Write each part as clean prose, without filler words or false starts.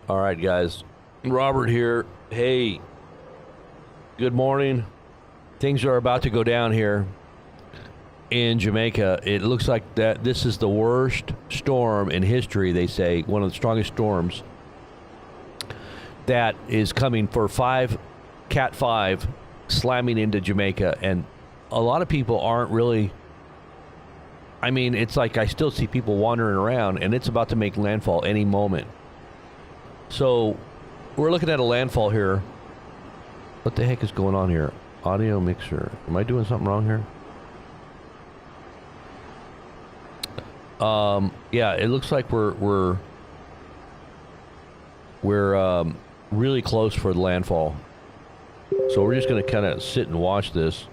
All right, guys. Robert here. Hey, good morning. Things are about to go down here in Jamaica. It looks like that this is the worst storm in history, they say, one of the strongest storms that is coming for Cat 5 slamming into Jamaica. And a lot of people aren't really, I mean, it's like I still see people wandering around, and it's about to make landfall any moment. So we're looking at a landfall here. What the heck is going on here? Audio mixer. Am I doing something wrong here? Yeah, it looks like we're really close for the landfall. So we're just going to kind of sit and watch this.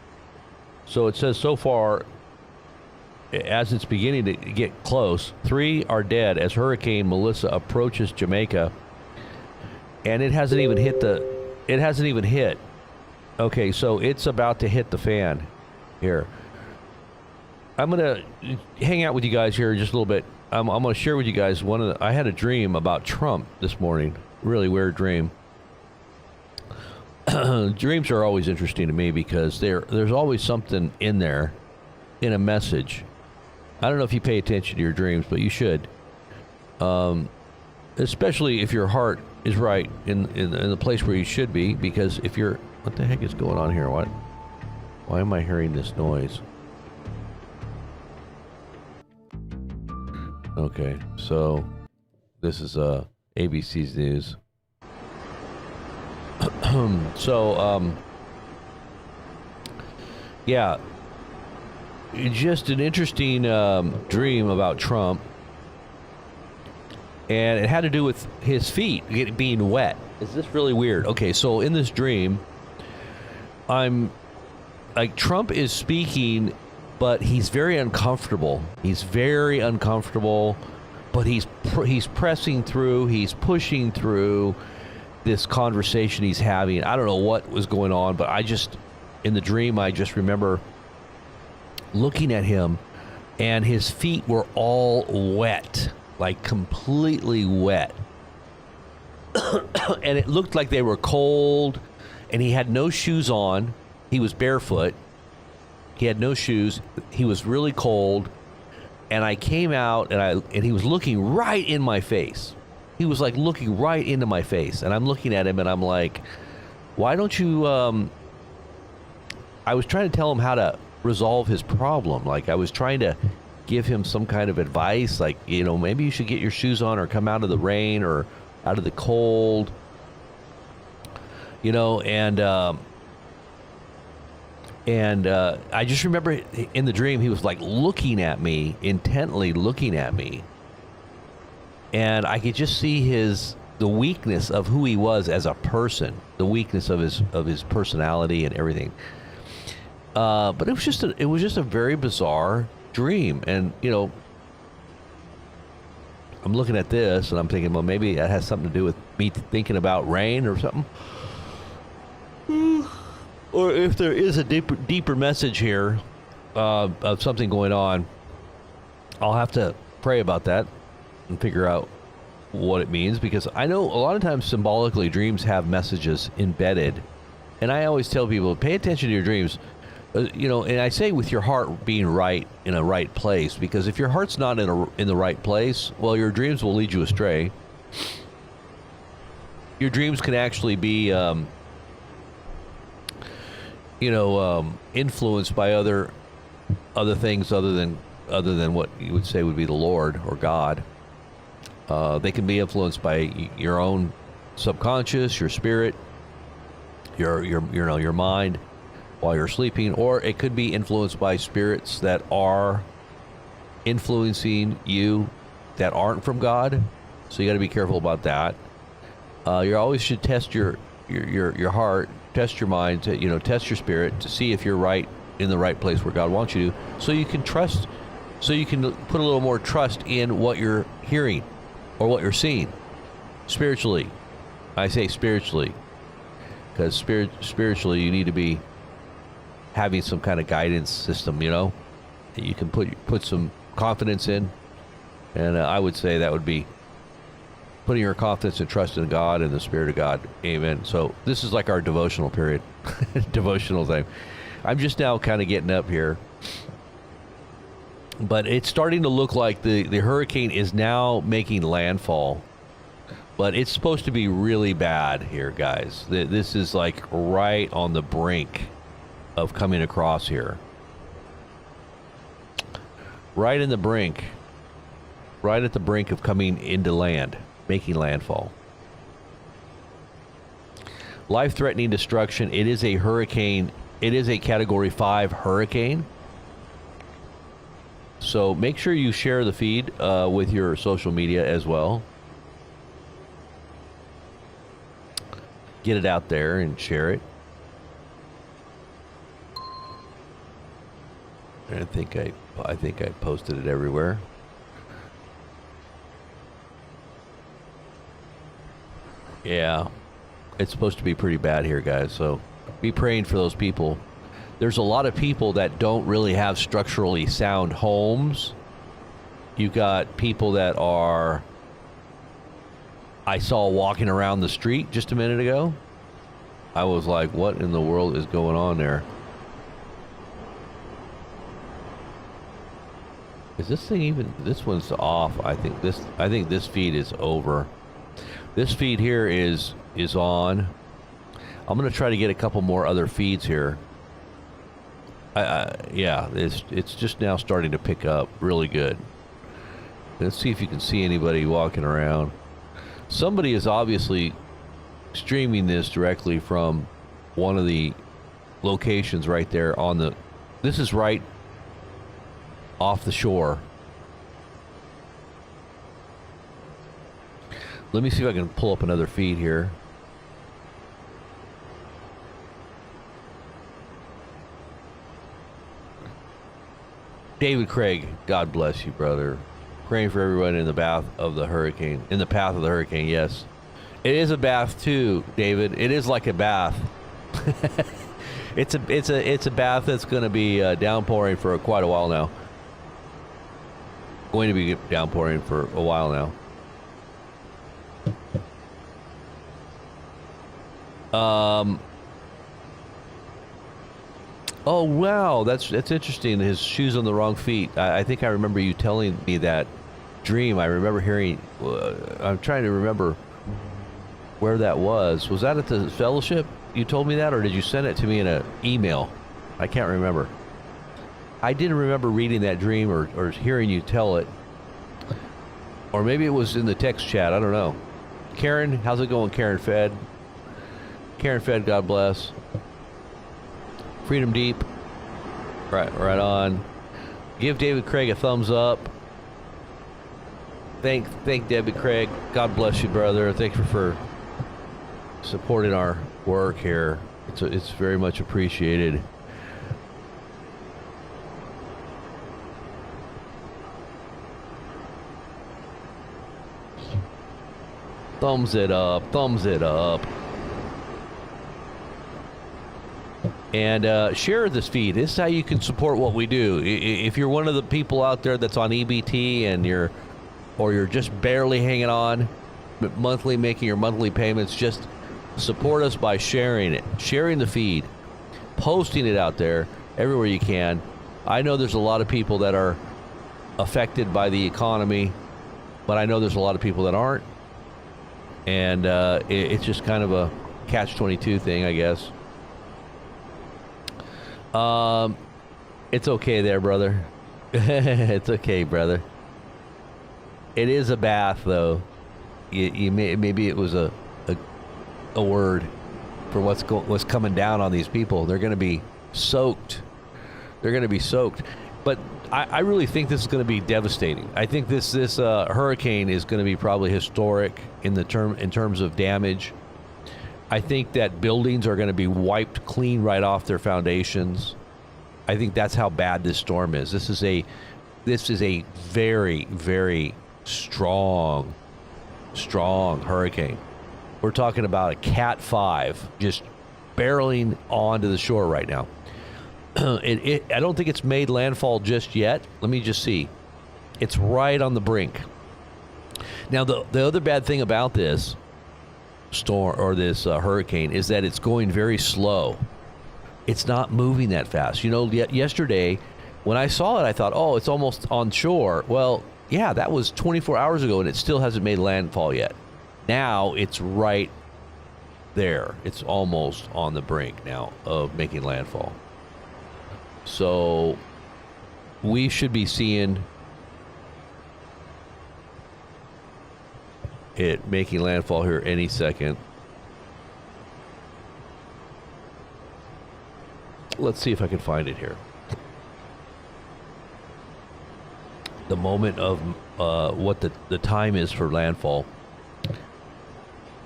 So it says so far, as it's beginning to get close, 3 are dead as Hurricane Melissa approaches Jamaica. And it hasn't even hit. Okay, so it's about to hit the fan here. I'm going to hang out with you guys here just a little bit. I'm going to share with you guys I had a dream about Trump this morning. Really weird dream. Dreams are always interesting to me because there's always something in there, in a message. I don't know if you pay attention to your dreams, but you should. Especially if your heart is right in the place where you should be, because if you're... What the heck is going on here? Why am I hearing this noise? Okay, so this is ABC's news. Yeah, just an interesting dream about Trump. And it had to do with his feet being wet. Is this really weird? Okay, so in this dream, Trump is speaking, but he's very uncomfortable. He's very uncomfortable, but he's pressing through. He's pushing through this conversation he's having. I don't know what was going on, but in the dream, I just remember looking at him, and his feet were all wet. Like completely wet. And it looked like they were cold, and he had no shoes on. He was barefoot. He had no shoes. He was really cold. And I came out, and he was looking right in my face. He was like looking right into my face. And I'm looking at him, and I'm like, why don't you, I was trying to tell him how to resolve his problem. Like, I was trying to give him some kind of advice, like, maybe you should get your shoes on or come out of the rain or out of the cold, and I just remember in the dream he was like looking at me, intently looking at me, and I could just see the weakness of who he was as a person, the weakness of his personality and everything. But it was just a very bizarre dream. And I'm looking at this and I'm thinking, well, maybe that has something to do with me thinking about rain or something, or if there is a deeper message here of something going on. I'll have to pray about that and figure out what it means, because I know a lot of times symbolically dreams have messages embedded, and I always tell people, pay attention to your dreams. And I say with your heart being right in a right place, because if your heart's not in the right place, well, your dreams will lead you astray. Your dreams can actually be, influenced by other things other than what you would say would be the Lord or God. They can be influenced by your own subconscious, your spirit, your mind, while you're sleeping, or it could be influenced by spirits that are influencing you that aren't from God. So you got to be careful about that. You always should test your heart, test your mind, test your spirit to see if you're right in the right place where God wants you to, so you can trust, so you can put a little more trust in what you're hearing or what you're seeing spiritually. I say spiritually because spiritually you need to be having some kind of guidance system, that you can put some confidence in. And I would say that would be putting your confidence and trust in God and the Spirit of God. Amen. So this is like our devotional period, devotional time. I'm just now kind of getting up here, but it's starting to look like the hurricane is now making landfall, but it's supposed to be really bad here, guys. This is like right on the brink of coming across here. Right in the brink. Right at the brink of coming into land, making landfall. Life-threatening destruction. It is a hurricane. It is a Category 5 hurricane. So make sure you share the feed with your social media as well. Get it out there and share it. I think I posted it everywhere. Yeah, it's supposed to be pretty bad here, guys. So be praying for those people. There's a lot of people that don't really have structurally sound homes. You got people that are, I saw walking around the street just a minute ago. I was like, what in the world is going on there? Is this thing even, this one's off. I think this feed is over. This feed here is on. I'm going to try to get a couple more other feeds here. Yeah, it's just now starting to pick up really good. Let's see if you can see anybody walking around. Somebody is obviously streaming this directly from one of the locations right there on the, this is right off the shore. Let me see if I can pull up another feed here. David Craig, God bless you, brother. Praying for everyone in the path of the hurricane. In the path of the hurricane, yes. It is a bath too, David. It is like a bath. It's a bath that's going to be downpouring for quite a while now. Going to be downpouring for a while now. Oh wow, that's interesting. His shoes on the wrong feet. I think I remember you telling me that dream. I remember hearing. I'm trying to remember where that was. Was that at the fellowship? You told me that, or did you send it to me in an email? I can't remember. I didn't remember reading that dream or hearing you tell it, or maybe it was in the text chat. I don't know. Karen, how's it going, Karen Fed? Karen Fed, God bless. Freedom Deep, right on. Give David Craig a thumbs up. Thank David Craig. God bless you, brother. Thank you for supporting our work here. It's very much appreciated. Thumbs it up. Thumbs it up. And share this feed. This is how you can support what we do. If you're one of the people out there that's on EBT and you're just barely hanging on, monthly, making your monthly payments, just support us by sharing it, sharing the feed, posting it out there everywhere you can. I know there's a lot of people that are affected by the economy, but I know there's a lot of people that aren't. And it's just kind of a catch-22 thing, I guess. It's okay there, brother. It's okay, brother. It is a bath, though. Maybe it was a word for what's coming down on these people. They're going to be soaked. They're going to be soaked. But I really think this is going to be devastating. I think this hurricane is going to be probably historic in terms of damage. I think that buildings are going to be wiped clean right off their foundations. I think that's how bad this storm is. This is a very, very strong hurricane. We're talking about a Cat 5 just barreling onto the shore right now. I don't think it's made landfall just yet. Let me just see. It's right on the brink. Now, the other bad thing about this storm or this hurricane is that it's going very slow. It's not moving that fast. You know, yesterday when I saw it, I thought, oh, it's almost on shore. Well, yeah, that was 24 hours ago, and it still hasn't made landfall yet. Now it's right there. It's almost on the brink now of making landfall. So we should be seeing it making landfall here any second. Let's see if I can find it here. The moment of what the time is for landfall.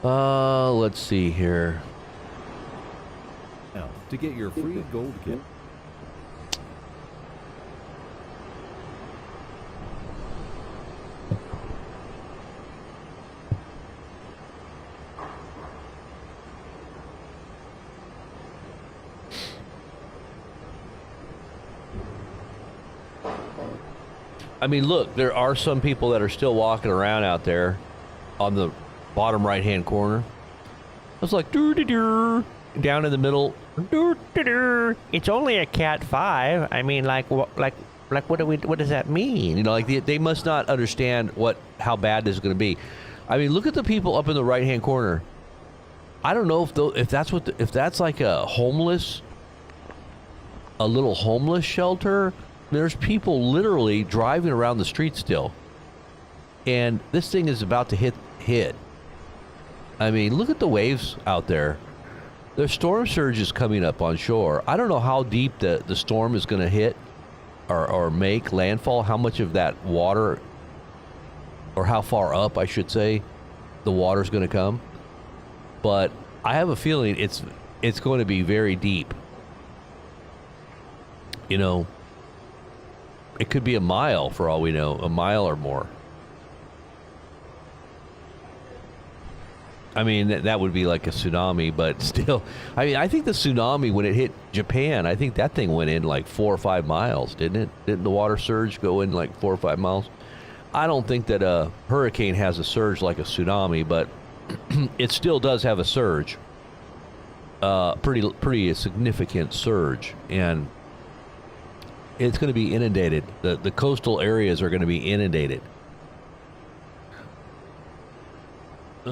Let's see here. Now, to get your free gold kit. I mean, look, there are some people that are still walking around out there on the bottom right-hand corner. It's like, doo-doo-doo, down in the middle. Doo-doo-doo. It's only a Cat 5. I mean, what does that mean? You know, like they must not understand how bad this is going to be. I mean, look at the people up in the right-hand corner. I don't know if that's like a little homeless shelter. There's people literally driving around the street still. And this thing is about to hit. I mean, look at the waves out there. There's storm surges coming up on shore. I don't know how deep the storm is going to hit or make landfall, how much of that water, or how far up, I should say, the water's going to come. But I have a feeling it's going to be very deep. You know, it could be a mile for all we know, a mile or more. I mean, that would be like a tsunami, but still, I mean, I think the tsunami, when it hit Japan, I think that thing went in like 4 or 5 miles, didn't it? Didn't the water surge go in like 4 or 5 miles? I don't think that a hurricane has a surge like a tsunami, but it still does have a surge. Pretty significant surge, and it's going to be inundated. The coastal areas are going to be inundated.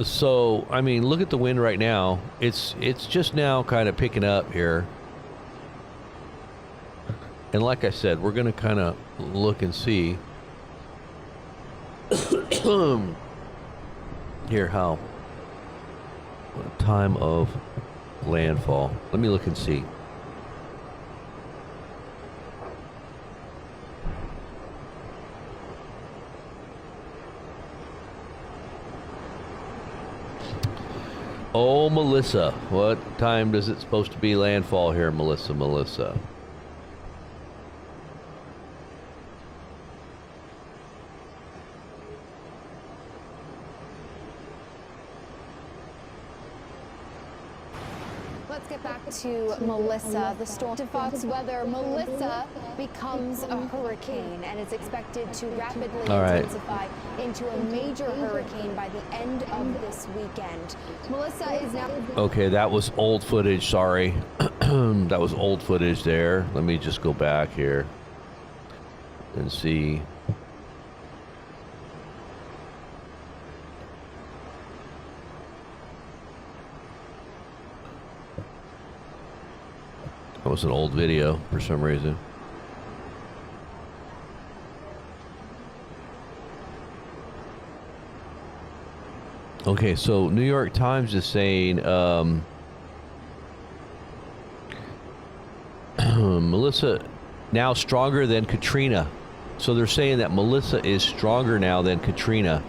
So, I mean, look at the wind right now. It's just now kind of picking up here. And like I said, we're going to kind of look and see here what time of landfall. Let me look and see. Oh, Melissa, what time does it supposed to be landfall here, Melissa? Let's get back to Melissa. The storm to Fox Weather. Melissa becomes a hurricane and is expected to rapidly intensify into a major hurricane by the end of this weekend. Melissa is now... Okay, that was old footage, sorry. That was old footage there. Let me just go back here and see. That was an old video for some reason. Okay, so New York Times is saying Melissa now stronger than Katrina. So they're saying that Melissa is stronger now than Katrina.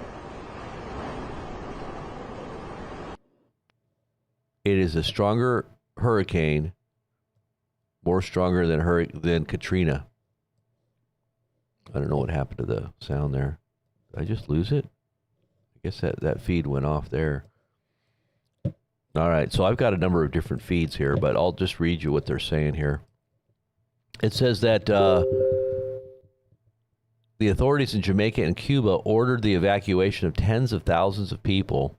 It is a stronger hurricane. More stronger than Katrina. I don't know what happened to the sound there. Did I just lose it? I guess that feed went off there. All right, so I've got a number of different feeds here, but I'll just read you what they're saying here. It says that The authorities in Jamaica and Cuba ordered the evacuation of tens of thousands of people.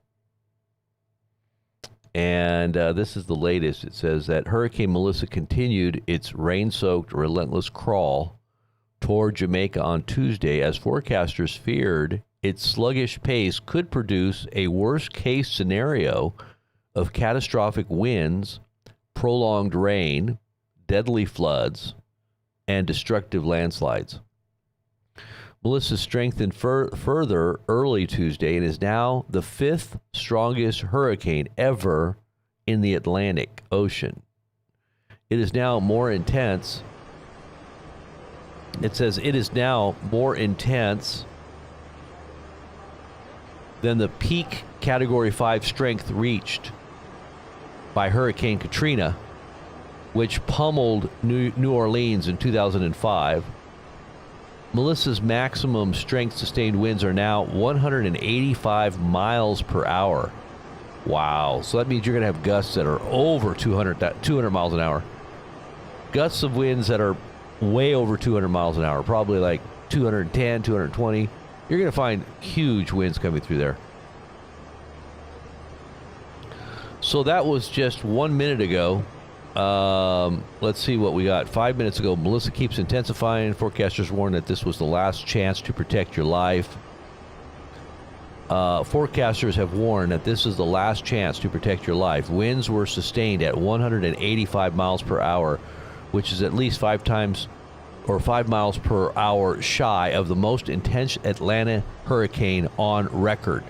And this is the latest. It says that Hurricane Melissa continued its rain-soaked, relentless crawl toward Jamaica on Tuesday as forecasters feared its sluggish pace could produce a worst-case scenario of catastrophic winds, prolonged rain, deadly floods, and destructive landslides. Melissa strengthened further early Tuesday and is now the 5th strongest hurricane ever in the Atlantic Ocean. It is now more intense. It says it is now more intense than the peak Category 5 strength reached by Hurricane Katrina, which pummeled New Orleans in 2005. Melissa's maximum strength sustained winds are now 185 miles per hour. Wow. So that means you're going to have gusts that are over 200 miles an hour. Gusts of winds that are way over 200 miles an hour, probably like 210, 220. You're going to find huge winds coming through there. So that was just 1 minute ago. Let's see what we got. 5 minutes ago, Melissa keeps intensifying. Forecasters warn that this was the last chance to protect your life. Forecasters have warned that this is the last chance to protect your life. Winds were sustained at 185 miles per hour, which is at least 5 miles per hour shy of the most intense Atlanta hurricane on record.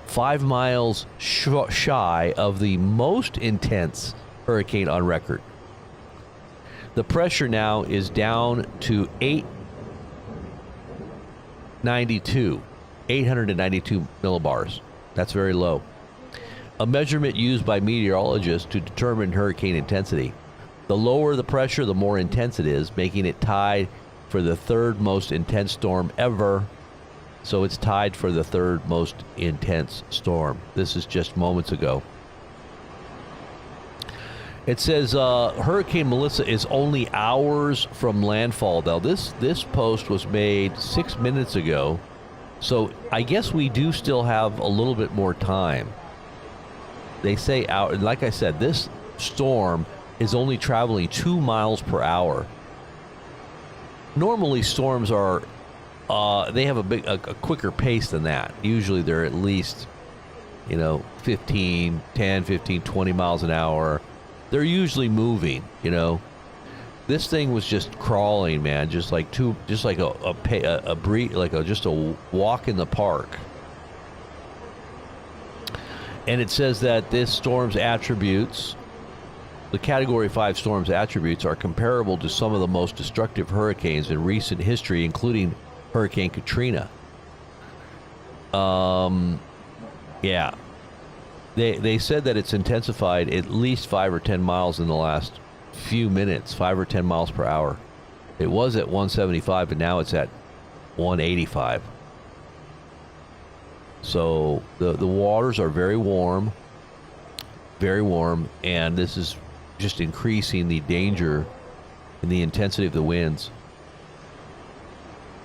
5 miles shy of the most intense hurricane on record. The pressure now is down to 892 millibars. That's very low. A measurement used by meteorologists to determine hurricane intensity. The lower the pressure, the more intense it is, making it tied for the 3rd most intense storm ever. So it's tied for the 3rd most intense storm. This is just moments ago. It says Hurricane Melissa is only hours from landfall. Now, this post was made 6 minutes ago. So I guess we do still have a little bit more time. They say, like I said, this storm is only traveling 2 miles per hour. Normally storms are they have a quicker pace than that. Usually they're at least, 10, 15, 20 miles an hour. They're usually moving, This thing was just crawling, man, just like a walk in the park. And it says that this storm's attributes, the Category 5 storm's attributes, are comparable to some of the most destructive hurricanes in recent history, including Hurricane Katrina. Yeah. They said that it's intensified at least 5 or 10 miles in the last few minutes, 5 or 10 miles per hour. It was at 175, but now it's at 185. So the waters are very warm, and this is just increasing the danger and the intensity of the winds,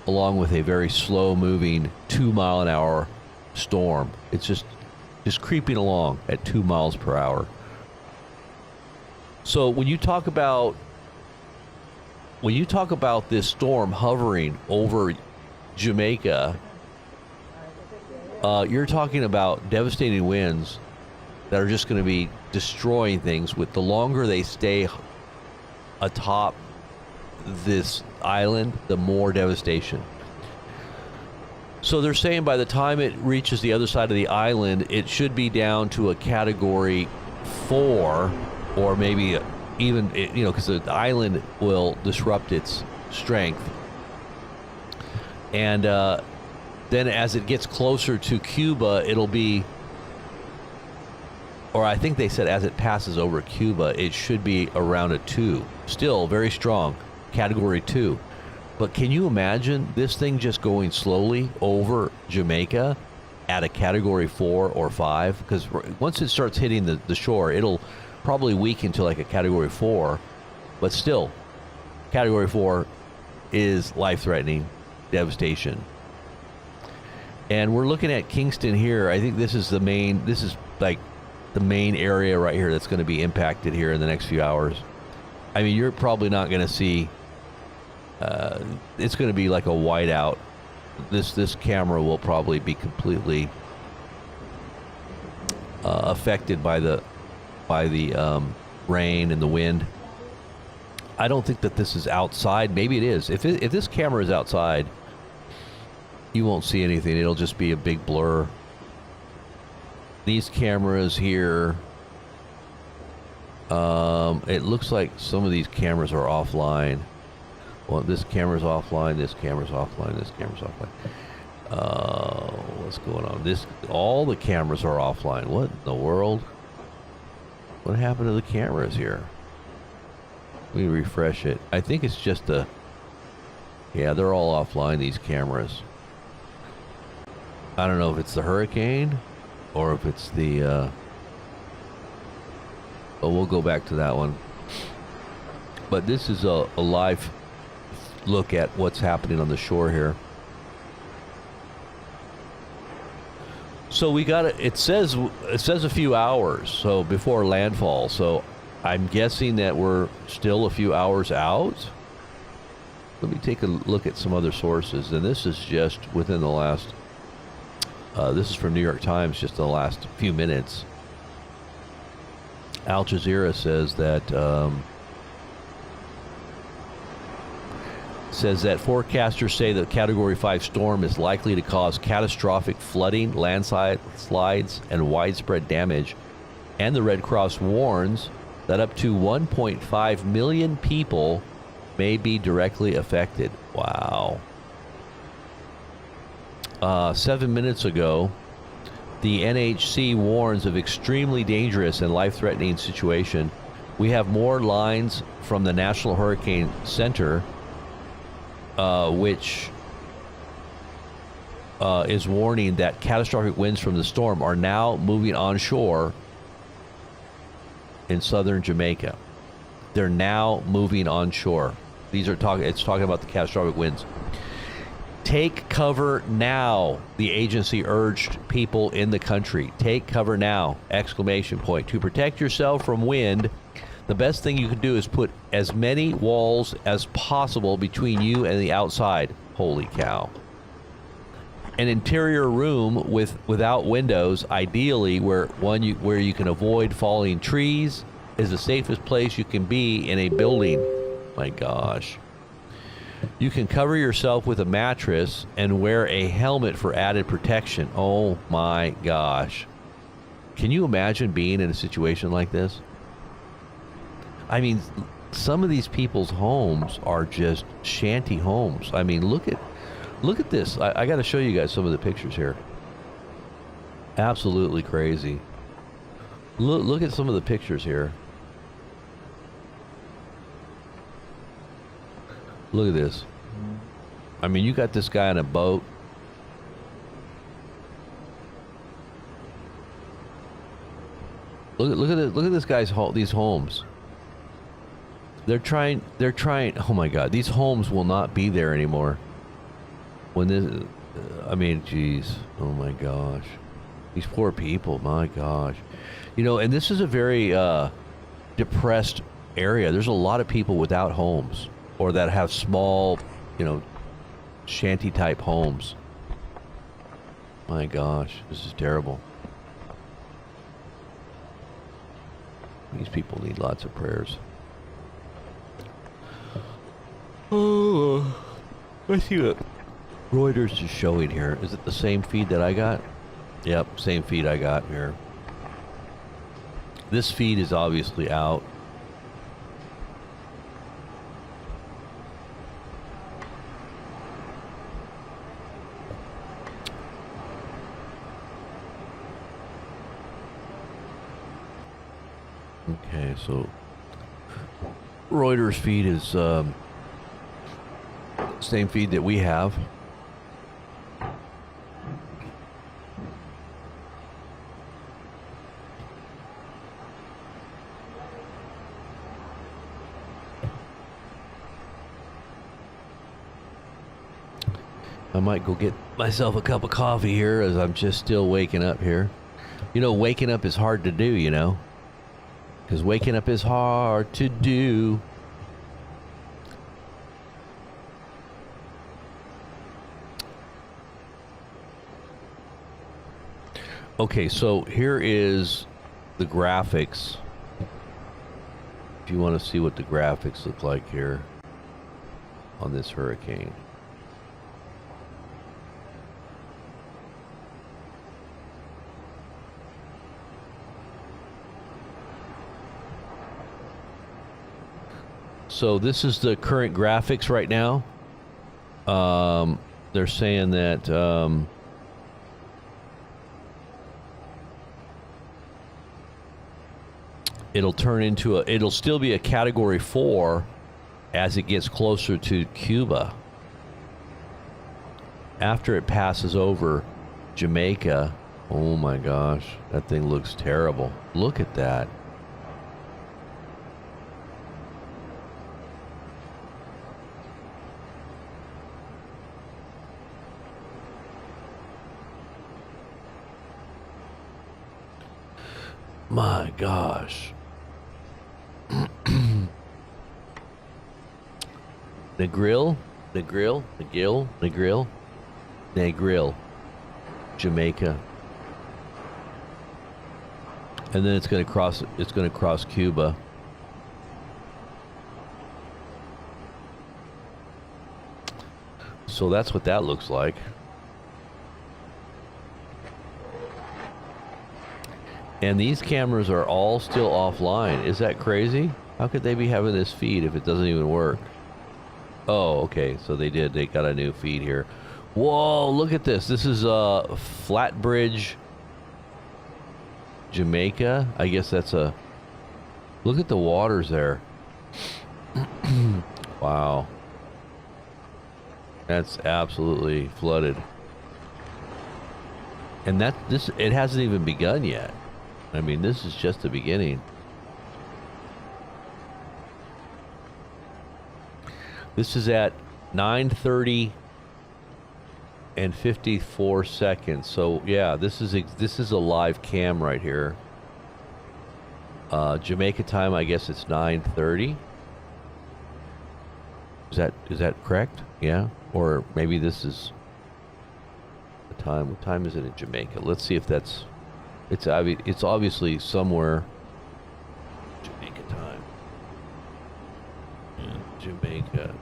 along with a very slow-moving 2-mile-an-hour storm. It's just creeping along at 2 miles per hour. So when you talk about this storm hovering over Jamaica, you're talking about devastating winds that are just going to be destroying things. With the longer they stay atop this island, the more devastation. So they're saying by the time it reaches the other side of the island, it should be down to a Category 4, or maybe even, because the island will disrupt its strength. And then as it gets closer to Cuba, it'll be, or I think they said as it passes over Cuba, it should be around a 2. Still very strong, Category 2. But can you imagine this thing just going slowly over Jamaica at a Category 4 or 5? Because once it starts hitting the shore, it'll probably weaken to like a Category 4. But still, Category 4 is life-threatening devastation. And we're looking at Kingston here. I think this is the main, this is like the main area right here that's going to be impacted here in the next few hours. I mean, you're probably not going to see, it's going to be like a whiteout. This camera will probably be completely affected by the rain and the wind. I don't think that this is outside. Maybe it is. If this camera is outside, you won't see anything. It'll just be a big blur. These cameras here, it looks like some of these cameras are offline. Well, this camera's offline, this camera's offline, this camera's offline. What's going on? All the cameras are offline. What in the world? What happened to the cameras here? We refresh it. I think it's just yeah, they're all offline, these cameras. I don't know if it's the hurricane or if it's the, but we'll go back to that one. But this is a live look at what's happening on the shore here. So we got it says a few hours, so before landfall. So I'm guessing that we're still a few hours out. Let me take a look at some other sources, and this is just within the last, this is from New York Times, just the last few minutes. Al Jazeera says that forecasters say that Category 5 storm is likely to cause catastrophic flooding, landslides, and widespread damage. And the Red Cross warns that up to 1.5 million people may be directly affected. Wow. 7 minutes ago, the NHC warns of extremely dangerous and life-threatening situation. We have more lines from the National Hurricane Center, which is warning that catastrophic winds from the storm are now moving onshore in southern Jamaica. They're now moving onshore. It's talking about the catastrophic winds. Take cover now, the agency urged people in the country. Take cover now, exclamation point. To protect yourself from wind, the best thing you can do is put as many walls as possible between you and the outside. Holy cow. An interior room without windows, ideally where you can avoid falling trees, is the safest place you can be in a building. My gosh. You can cover yourself with a mattress and wear a helmet for added protection. Oh my gosh. Can you imagine being in a situation like this? I mean, some of these people's homes are just shanty homes. I mean, look at this. I got to show you guys some of the pictures here. Absolutely crazy. Look at some of the pictures here. Look at this. I mean, you got this guy on a boat. Look at this guy's these homes. They're trying, oh my God, these homes will not be there anymore. When this, I mean, geez, oh my gosh. These poor people, my gosh. You know, and this is a very depressed area. There's a lot of people without homes, or that have small, you know, shanty type homes. My gosh, this is terrible. These people need lots of prayers. Oh, let's see what Reuters is showing here. Is it the same feed that I got? Yep, same feed I got here. This feed is obviously out. Okay, so Reuters feed is same feed that we have. I might go get myself a cup of coffee here as I'm just still waking up here. You know, waking up is hard to do, you know. Because waking up is hard to do. Okay, so here is the graphics. If you want to see what the graphics look like here on this hurricane. So this is the current graphics right now. They're saying that it'll still be a category 4 as it gets closer to Cuba. After it passes over Jamaica, oh my gosh, that thing looks terrible. Look at that. My gosh. Negril, Jamaica. And then it's going to cross Cuba. So that's what that looks like. And these cameras are all still offline. Is that crazy? How could they be having this feed if it doesn't even work? Oh, okay. So they did. They got a new feed here. Whoa, look at this. This is Flatbridge, Jamaica. I guess that's a... Look at the waters there. Wow. That's absolutely flooded. And it hasn't even begun yet. I mean, this is just the beginning. This is at 9:30 and 54 seconds. So yeah, this is a live cam right here. Jamaica time, I guess it's 9:30. Is that correct? Yeah, or maybe this is the time. What time is it in Jamaica? Let's see if that's. It's obviously somewhere. Jamaica time. Yeah, Jamaica.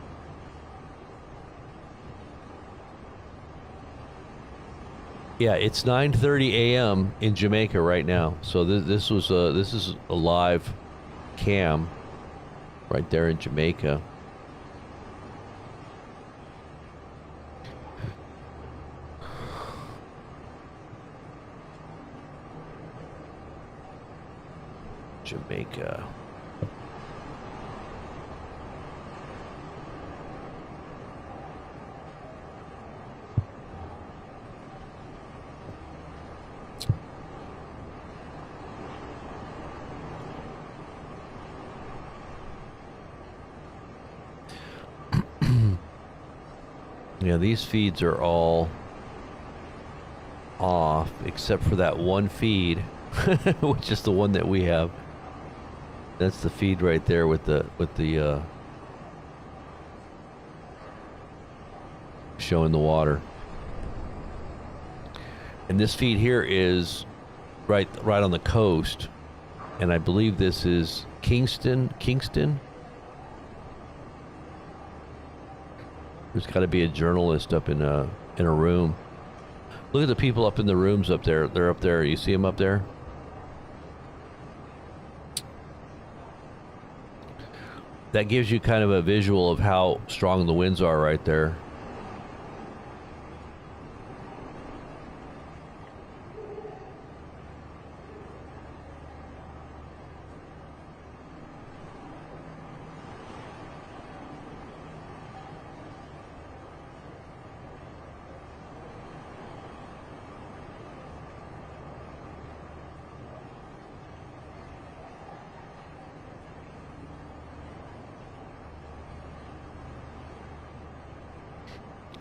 Yeah, it's 9:30 a.m. in Jamaica right now. So this is a live cam right there in Jamaica. Jamaica. Yeah, these feeds are all off except for that one feed, which is the one that we have. That's the feed right there with the showing the water. And this feed here is right on the coast, and I believe this is Kingston. There's got to be a journalist up in a room. Look at the people up in the rooms up there. They're up there. You see them up there? That gives you kind of a visual of how strong the winds are right there.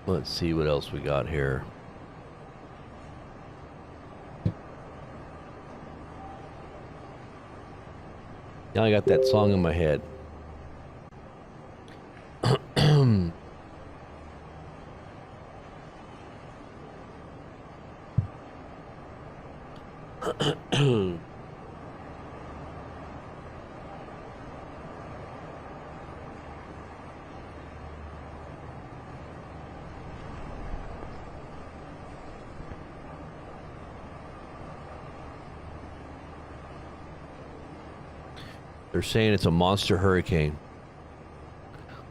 Let's see what else we got here. Now I got that song in my head. They're saying it's a monster hurricane.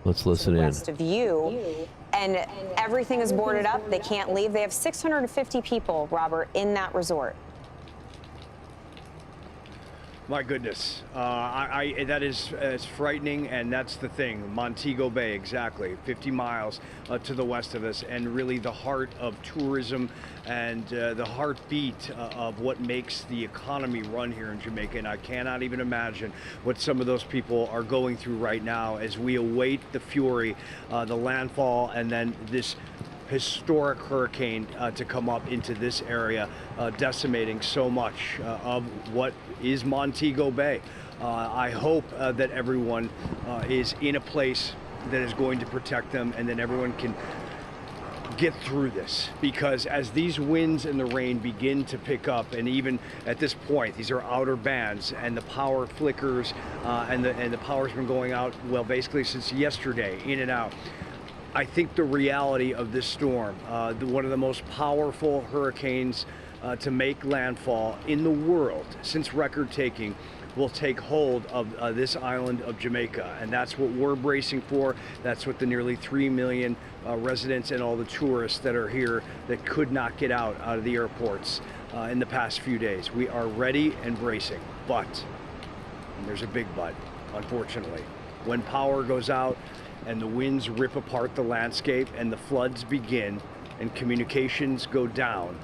Let's listen in. West of you, and everything is boarded up. They can't leave. They have 650 people, Robert, in that resort. My goodness, that is frightening, and that's the thing. Montego Bay, exactly, 50 miles to the west of us, and really the heart of tourism and the heartbeat of what makes the economy run here in Jamaica. And I cannot even imagine what some of those people are going through right now as we await the fury, the landfall, and then this historic hurricane to come up into this area, decimating so much of what is Montego Bay. I hope that everyone is in a place that is going to protect them, and then everyone can get through this, because as these winds and the rain begin to pick up, and even at this point, these are outer bands, and the power flickers, and the power's been going out, well, basically since yesterday, in and out. I think the reality of this storm, one of the most powerful hurricanes to make landfall in the world since record-taking, will take hold of this island of Jamaica. And that's what we're bracing for. That's what the nearly 3 million residents and all the tourists that are here that could not get out of the airports in the past few days. We are ready and bracing, but, and there's a big but, unfortunately, when power goes out, and the winds rip apart the landscape, and the floods begin, and communications go down,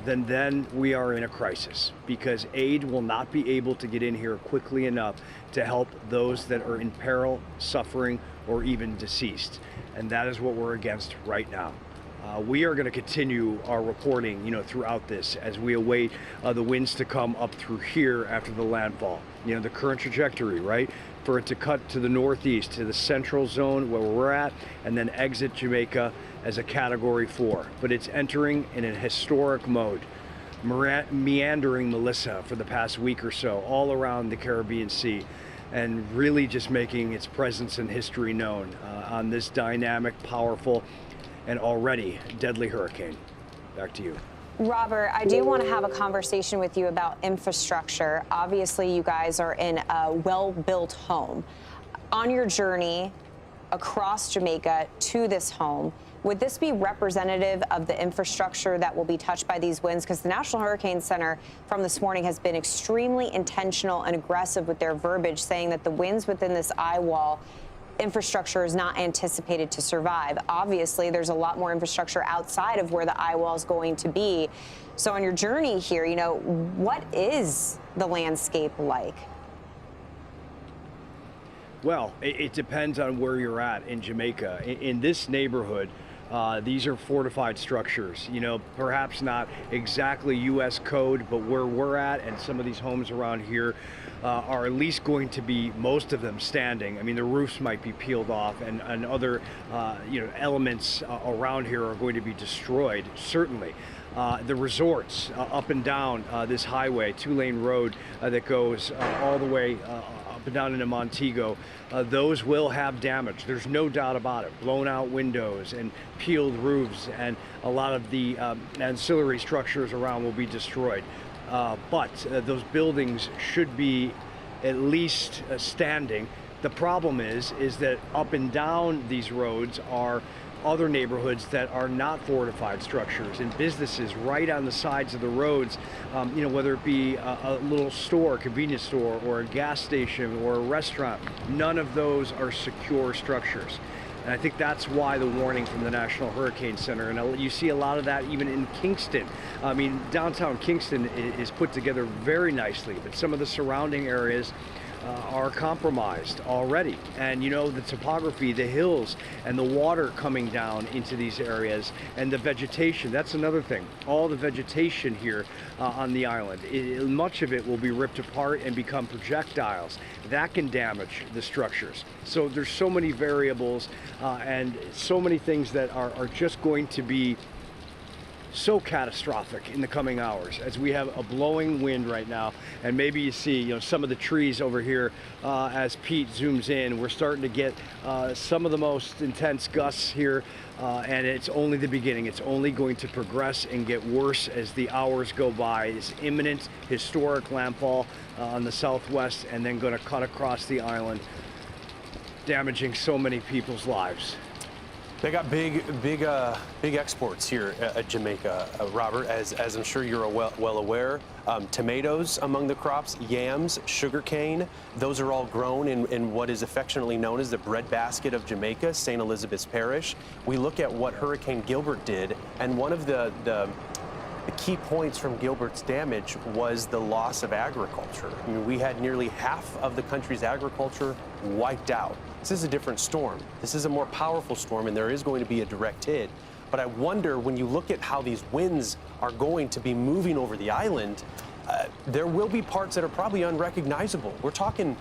then we are in a crisis, because aid will not be able to get in here quickly enough to help those that are in peril, suffering, or even deceased. And that is what we're against right now. We are going to continue our reporting, throughout this as we await the winds to come up through here after the landfall. The current trajectory, right? For it to cut to the northeast, to the central zone where we're at, and then exit Jamaica as a Category 4. But it's entering in a historic mode, meandering Melissa for the past week or so, all around the Caribbean Sea, and really just making its presence and history known on this dynamic, powerful, and already deadly hurricane. Back to you. Robert, I do want to have a conversation with you about infrastructure. Obviously, you guys are in a well-built home. On your journey across Jamaica to this home, would this be representative of the infrastructure that will be touched by these winds? Because the National Hurricane Center from this morning has been extremely intentional and aggressive with their verbiage, saying that the winds within this eye wall infrastructure is not anticipated to survive. Obviously, there's a lot more infrastructure outside of where the eye wall is going to be. So on your journey here, what is the landscape like? Well, it depends on where you're at in Jamaica. In this neighborhood, these are fortified structures, perhaps not exactly U.S. code, but where we're at and some of these homes around here are at least going to be, most of them, standing. I mean, the roofs might be peeled off, and other elements around here are going to be destroyed, certainly. The resorts up and down this highway, two-lane road that goes all the way up and down into Montego, those will have damage. There's no doubt about it. Blown out windows and peeled roofs, and a lot of the ancillary structures around will be destroyed. But those buildings should be at least standing. The problem is that up and down these roads are other neighborhoods that are not fortified structures, and businesses right on the sides of the roads, whether it be a little store, convenience store, or a gas station, or a restaurant. None of those are secure structures. And I think that's why the warning from the National Hurricane Center, and you see a lot of that even in Kingston. I mean, downtown Kingston is put together very nicely, but some of the surrounding areas are compromised already. And you know, the topography, the hills, and the water coming down into these areas, and the vegetation, that's another thing. All the vegetation here on the island, much of it will be ripped apart and become projectiles. That can damage the structures. So there's so many variables and so many things that are just going to be so catastrophic in the coming hours, as we have a blowing wind right now. And maybe you see, you know, some of the trees over here as Pete zooms in. We're starting to get some of the most intense gusts here, and it's only the beginning. It's only going to progress and get worse as the hours go by. This imminent historic landfall on the southwest, and then going to cut across the island, damaging so many people's lives. They got big exports here at Jamaica, Robert, as I'm sure you're well aware. Tomatoes among the crops, yams, sugarcane, those are all grown in what is affectionately known as the breadbasket of Jamaica, St. Elizabeth's Parish. We look at what Hurricane Gilbert did, and one of the key points from Gilbert's damage was the loss of agriculture. I mean, we had nearly half of the country's agriculture wiped out. This is a different storm. This is a more powerful storm, and there is going to be a direct hit. But I wonder, when you look at how these winds are going to be moving over the island, there will be parts that are probably unrecognizable. We're talking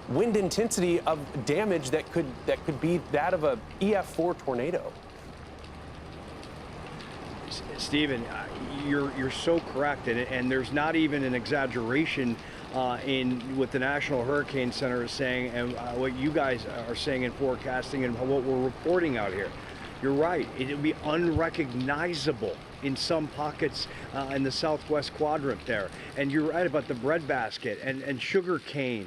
wind intensity of damage that could be that of a EF4 tornado. Stephen, you're so correct, and there's not even an exaggeration in what the National Hurricane Center is saying, and what you guys are saying in forecasting, and what we're reporting out here. You're right. It'll be unrecognizable in some pockets in the southwest quadrant there. And you're right about the breadbasket and sugar cane.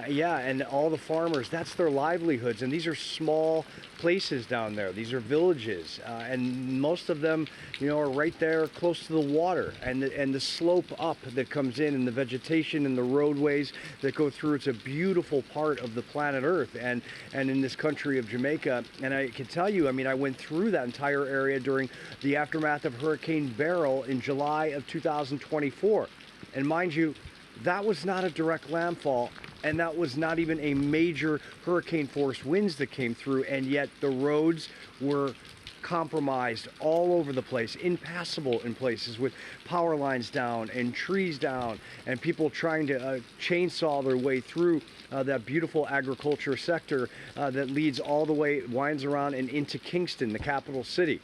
Yeah, and all the farmers, that's their livelihoods. And these are small places down there. These are villages. And most of them, you know, are right there close to the water. And the slope up that comes in, and the vegetation and the roadways that go through. It's a beautiful part of the planet Earth and in this country of Jamaica. And I can tell you, I mean, I went through that entire area during the aftermath of Hurricane Beryl in July of 2024. And mind you, that was not a direct landfall, and that was not even a major hurricane force winds that came through, and yet the roads were compromised all over the place, impassable in places, with power lines down and trees down, and people trying to chainsaw their way through that beautiful agriculture sector that leads all the way, winds around and into Kingston, the capital city.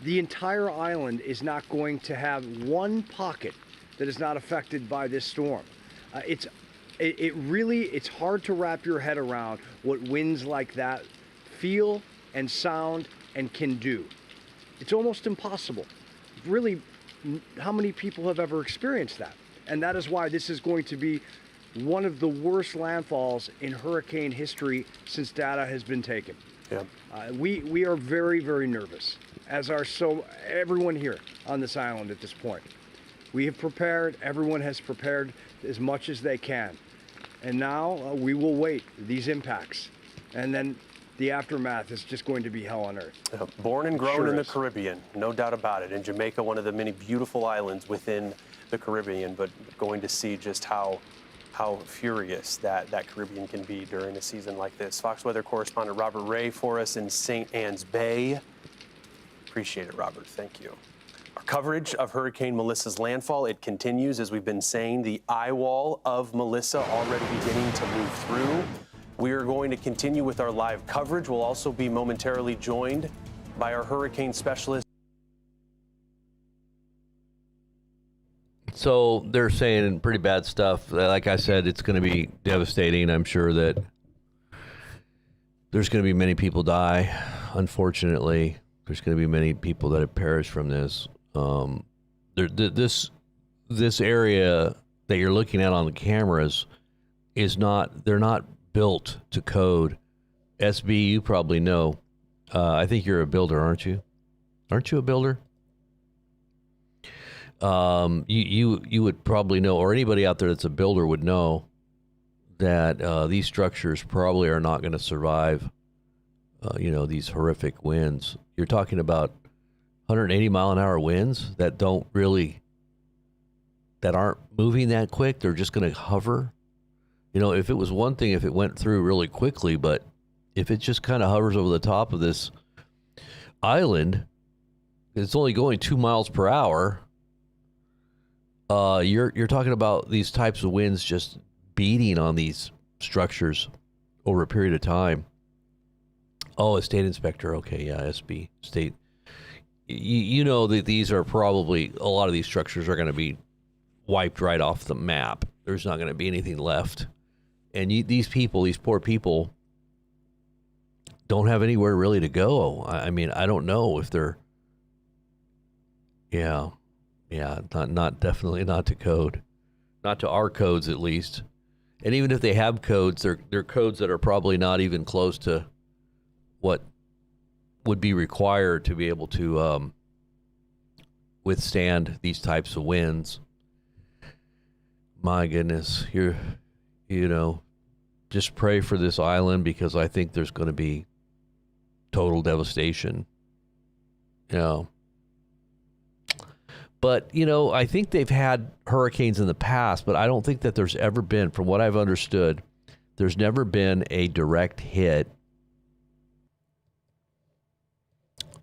The entire island is not going to have one pocket that is not affected by this storm. It's hard to wrap your head around what winds like that feel and sound and can do. It's almost impossible. Really, how many people have ever experienced that? And that is why this is going to be one of the worst landfalls in hurricane history since data has been taken. Yeah. We are very, very nervous, as are everyone here on this island at this point. We have prepared, everyone has prepared as much as they can. And now we will wait these impacts. And then the aftermath is just going to be hell on earth. Born and grown in the Caribbean, no doubt about it. In Jamaica, one of the many beautiful islands within the Caribbean, but going to see just how furious that Caribbean can be during a season like this. Fox weather correspondent Robert Ray for us in St. Anne's Bay. Appreciate it, Robert. Thank you. Our coverage of Hurricane Melissa's landfall, it continues. As we've been saying, the eye wall of Melissa already beginning to move through. We are going to continue with our live coverage. We'll also be momentarily joined by our hurricane specialist. So they're saying pretty bad stuff. Like I said, it's going to be devastating. I'm sure that there's going to be many people die. Unfortunately, there's going to be many people that have perished from this. This area that you're looking at on the cameras they're not built to code. SB, you probably know. I think you're a builder, aren't you? Aren't you a builder? You would probably know, or anybody out there that's a builder would know, that these structures probably are not going to survive, these horrific winds. You're talking about 180 mile an hour winds that aren't moving that quick. They're just going to hover. You know, if it was one thing if it went through really quickly, but if it just kind of hovers over the top of this island, it's only going 2 miles per hour. You're talking about these types of winds just beating on these structures over a period of time. Oh, a state inspector. Okay, yeah, SB state. You know that these are probably, a lot of these structures are going to be wiped right off the map. There's not going to be anything left. And these people, these poor people, don't have anywhere really to go. I mean, I don't know if they're, yeah, not definitely not to code, not to our codes at least. And even if they have codes, they're codes that are probably not even close to what would be required to be able to withstand these types of winds. My goodness, you know, just pray for this island, because I think there's going to be total devastation. You know. But, you know, I think they've had hurricanes in the past, but I don't think that there's ever been, from what I've understood, there's never been a direct hit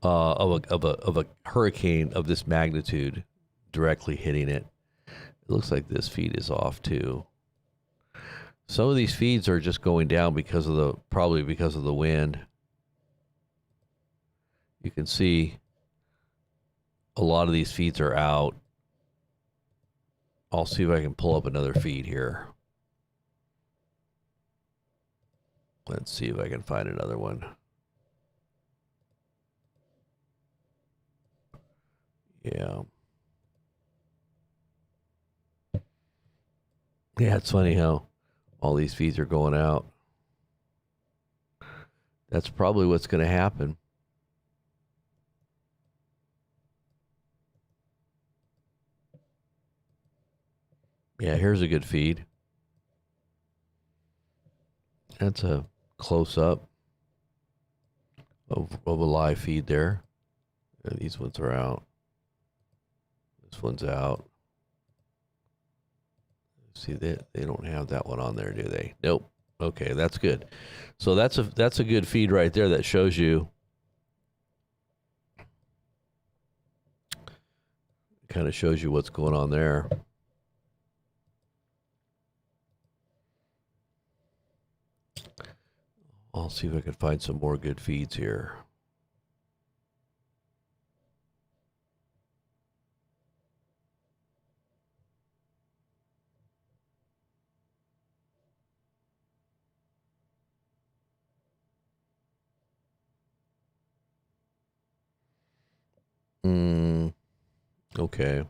of a hurricane of this magnitude directly hitting it. It looks like this feed is off too. Some of these feeds are just going down because of probably because of the wind. You can see a lot of these feeds are out. I'll see if I can pull up another feed here. Let's see if I can find another one. Yeah. Yeah, it's funny how all these feeds are going out. That's probably what's going to happen. Yeah, here's a good feed. That's a close-up of a live feed there. Yeah, these ones are out. This one's out. See, they don't have that one on there, do they? Nope. Okay, that's good. So that's a good feed right there that shows you, kind of shows you what's going on there. I'll see if I can find some more good feeds here. Okay.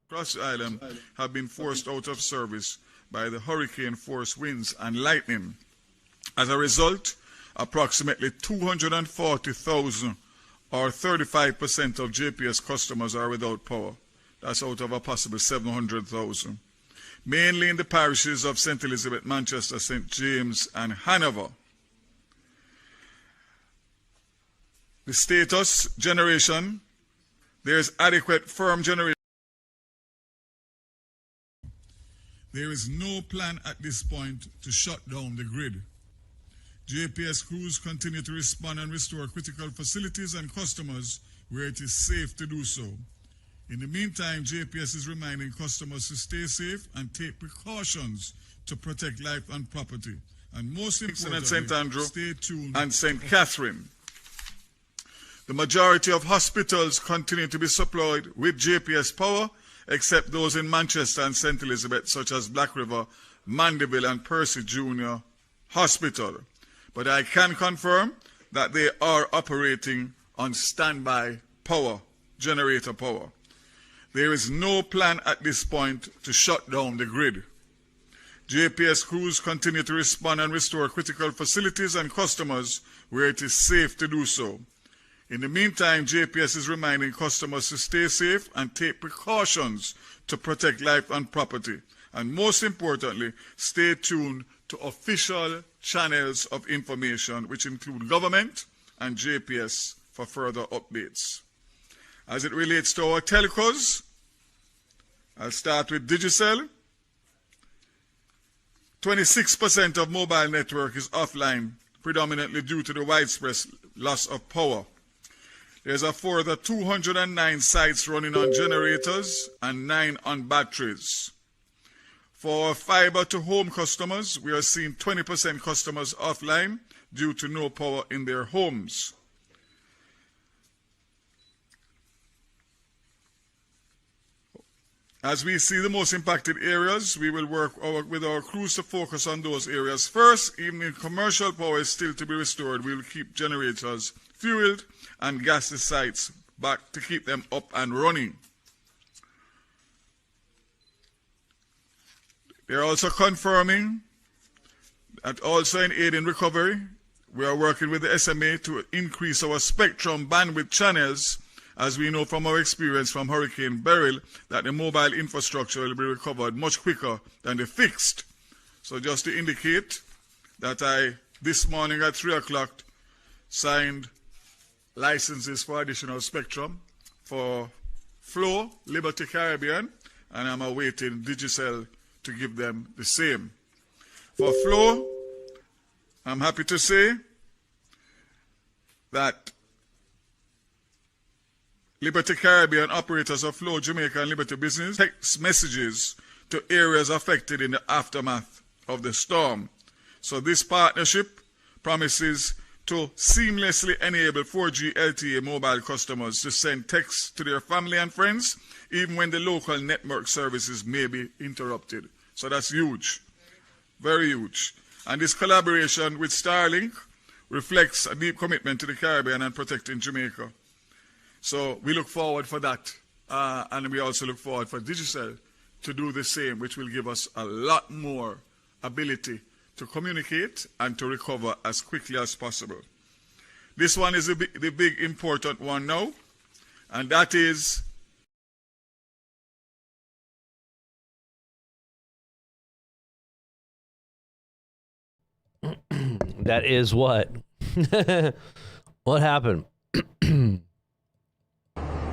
Cross Island have been forced out of service by the hurricane force winds and lightning. As a result, approximately 240,000 or 35% of JPS customers are without power. That's out of a possible 700,000. Mainly in the parishes of St. Elizabeth, Manchester, St. James, and Hanover. The status generation, there is adequate firm generation. There is no plan at this point to shut down the grid. JPS crews continue to respond and restore critical facilities and customers where it is safe to do so. In the meantime, JPS is reminding customers to stay safe and take precautions to protect life and property. And most importantly, St. Andrew stay tuned and St. Catherine. The majority of hospitals continue to be supplied with JPS power, except those in Manchester and St. Elizabeth, such as Black River, Mandeville, and Percy Junior Hospital. But I can confirm that they are operating on standby power, generator power. There is no plan at this point to shut down the grid. JPS crews continue to respond and restore critical facilities and customers where it is safe to do so. In the meantime, JPS is reminding customers to stay safe and take precautions to protect life and property. And most importantly, stay tuned to official channels of information, which include government and JPS, for further updates. As it relates to our telcos, I'll start with Digicel. 26% of mobile network is offline, predominantly due to the widespread loss of power. There's a further 209 sites running on generators and 9 on batteries. For fiber to home customers, we are seeing 20% customers offline due to no power in their homes. As we see the most impacted areas, we will work with our crews to focus on those areas first. Even if commercial power is still to be restored, we will keep generators fueled and gas the sites back to keep them up and running. They are also confirming that also in aid in recovery, we are working with the SMA to increase our spectrum bandwidth channels, as we know from our experience from Hurricane Beryl that the mobile infrastructure will be recovered much quicker than the fixed. So just to indicate that I, this morning at 3 o'clock, signed licenses for additional spectrum for Flow, Liberty Caribbean, and I'm awaiting Digicel to give them the same. For Flow, I'm happy to say that Liberty Caribbean operators of Flow Jamaica and Liberty Business text messages to areas affected in the aftermath of the storm. So this partnership promises to seamlessly enable 4G LTE mobile customers to send texts to their family and friends, even when the local network services may be interrupted. So that's huge, very huge. And this collaboration with Starlink reflects a deep commitment to the Caribbean and protecting Jamaica. So we look forward for that, and we also look forward for Digicel to do the same, which will give us a lot more ability to communicate and to recover as quickly as possible. This one is the big important one now, and that is that is what? What happened?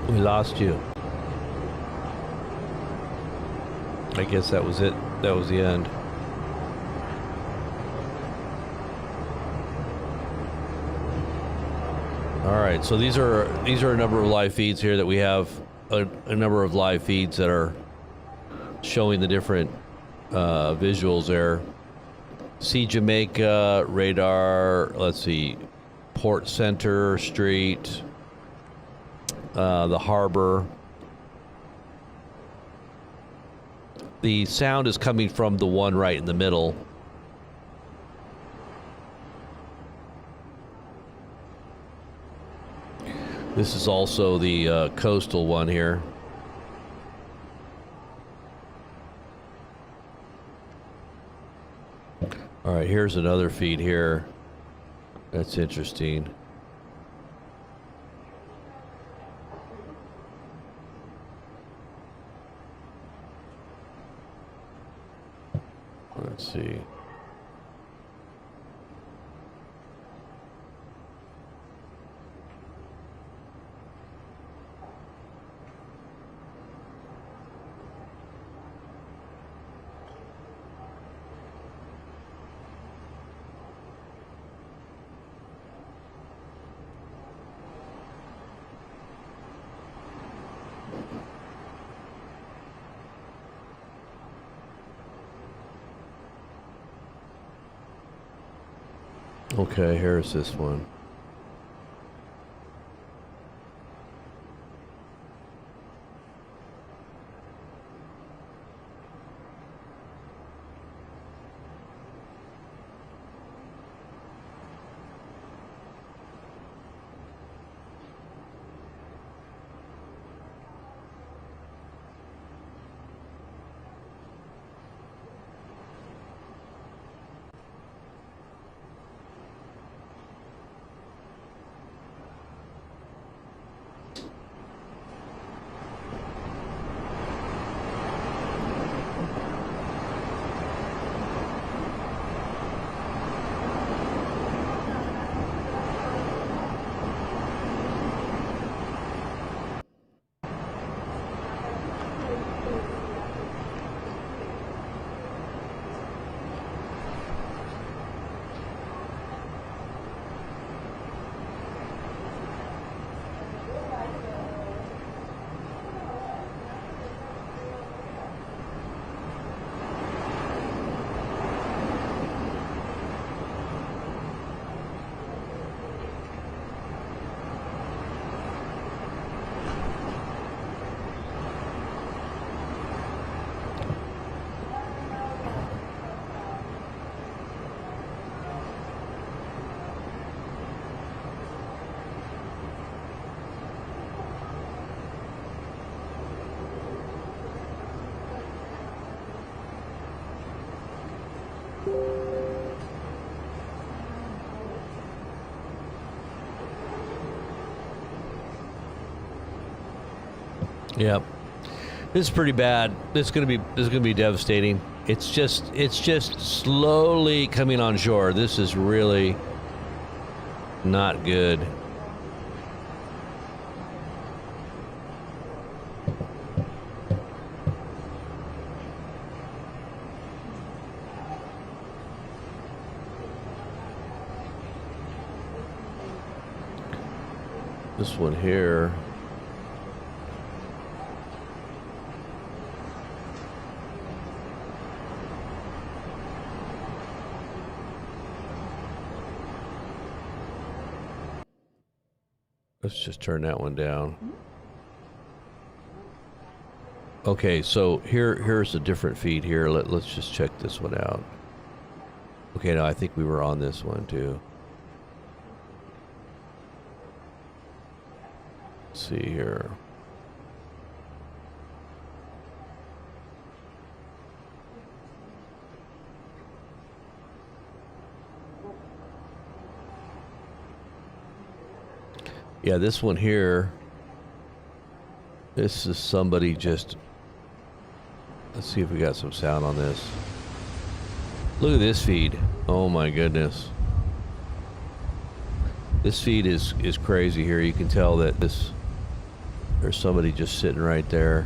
We lost you. I guess that was it. That was the end. All right, so these are a number of live feeds here that we have a number of live feeds that are showing the different visuals there. See Jamaica, radar, let's see, Port Center Street, the harbor. The sound is coming from the one right in the middle. This is also the coastal one here. All right, here's another feed here. That's interesting. Let's see. Okay, here's this one. Yep. This is pretty bad. This is gonna be devastating. It's just slowly coming on shore. This is really not good. This one here. Let's just turn that one down. Okay, so here's a different feed here. Let's just check this one out. Okay, no, I think we were on this one too. Let's see here. Yeah, this one here, this is somebody just, let's see if we got some sound on this. Look at this feed. Oh my goodness. This feed is crazy here. You can tell that there's somebody just sitting right there.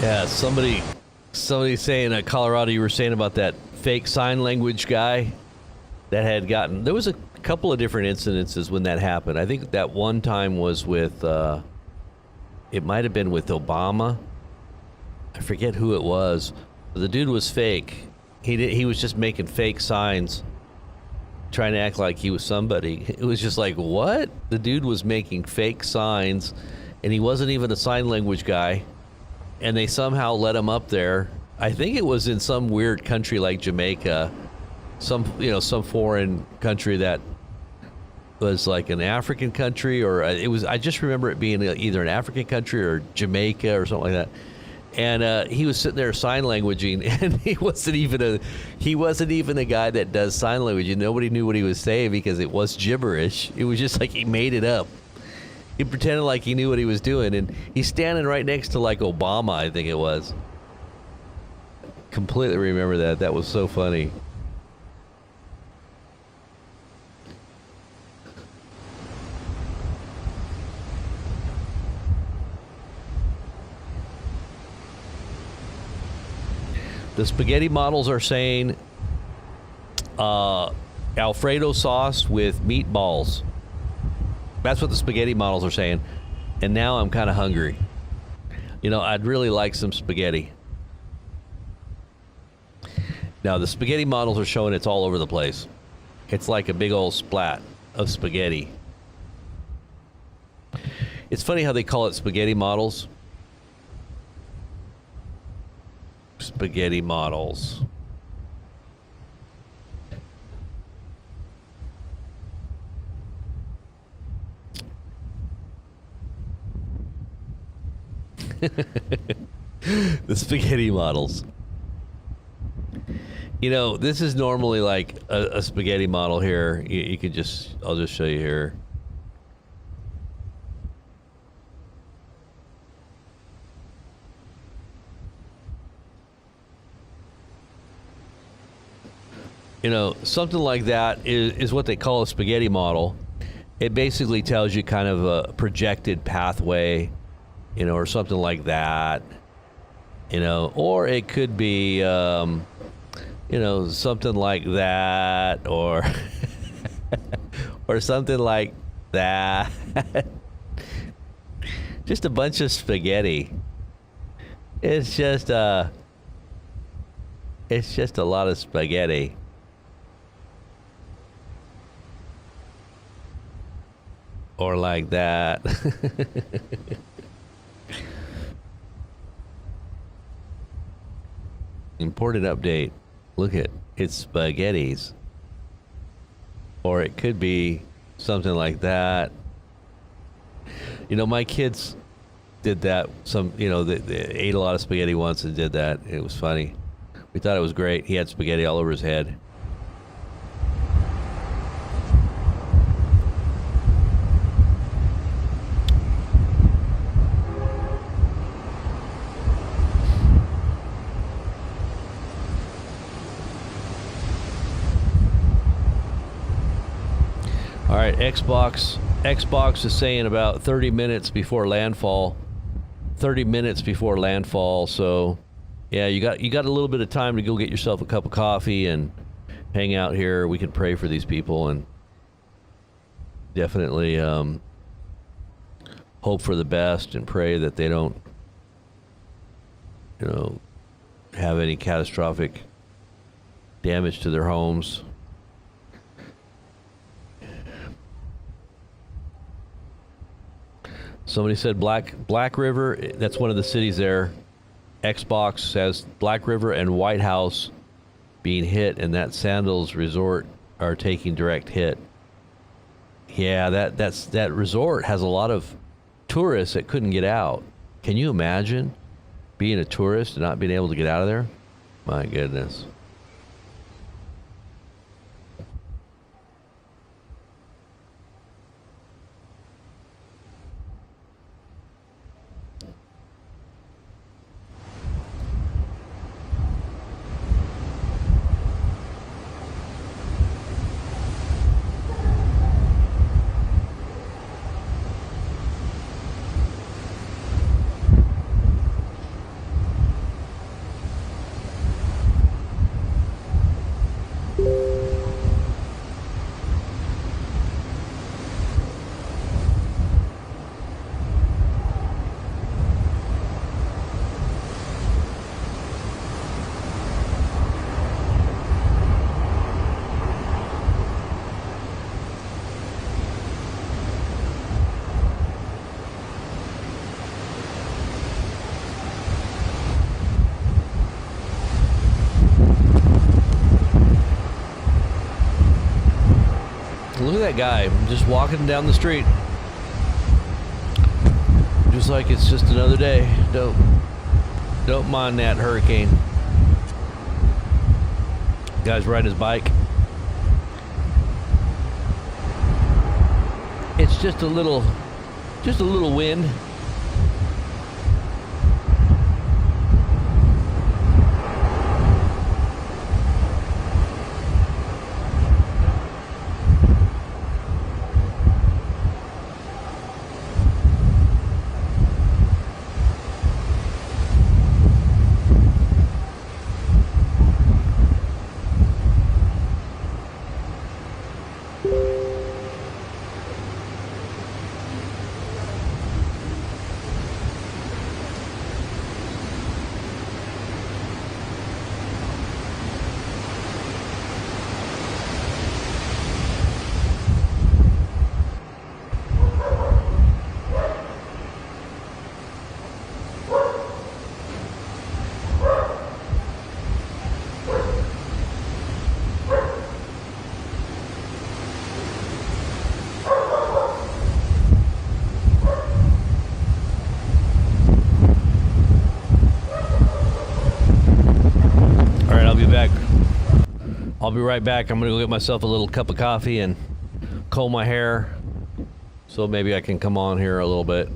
Yeah, somebody saying Colorado, you were saying about that fake sign language guy that had gotten, there was a couple of different incidences when that happened. I think that one time was with, it might have been with Obama. I forget who it was. The dude was fake. He was just making fake signs, trying to act like he was somebody. It was just like, what? The dude was making fake signs, and he wasn't even a sign language guy. And they somehow let him up there. I think it was in some weird country like Jamaica, some foreign country that was like an African country, or it was. I just remember it being either an African country or Jamaica or something like that. And he was sitting there sign languaging, and he wasn't even a guy that does sign language. And nobody knew what he was saying because it was gibberish. It was just like he made it up. He pretended like he knew what he was doing, and he's standing right next to like Obama, I think it was. Completely remember that. That was so funny. The spaghetti models are saying Alfredo sauce with meatballs. That's what the spaghetti models are saying. And now I'm kind of hungry. You know, I'd really like some spaghetti. Now, the spaghetti models are showing it's all over the place. It's like a big old splat of spaghetti. It's funny how they call it spaghetti models. Spaghetti models. The spaghetti models. You know, this is normally like a spaghetti model here. You could just, I'll just show you here. You know, something like that is what they call a spaghetti model. It basically tells you kind of a projected pathway, you know, or something like that, you know, or it could be, you know, something like that, or or something like that. Just a bunch of spaghetti. It's just a lot of spaghetti. Or like that. Important update. Look at it's spaghettis. Or it could be something like that. You know, my kids did that. You know, they ate a lot of spaghetti once and did that. It was funny. We thought it was great. He had spaghetti all over his head. All right, Xbox is saying about 30 minutes before landfall. 30 minutes before landfall. So, yeah, you got a little bit of time to go get yourself a cup of coffee and hang out here. We can pray for these people and definitely hope for the best and pray that they don't, you know, have any catastrophic damage to their homes. Somebody said Black River, that's one of the cities there. Xbox says Black River and White House being hit, and that Sandals Resort are taking direct hit. Yeah, that resort has a lot of tourists that couldn't get out. Can you imagine being a tourist and not being able to get out of there? My goodness. Look at that guy just walking down the street. Just like it's just another day. Don't mind that hurricane. Guy's riding his bike. It's just a little wind. I'll be right back. I'm going to go get myself a little cup of coffee and comb my hair. So maybe I can come on here a little bit.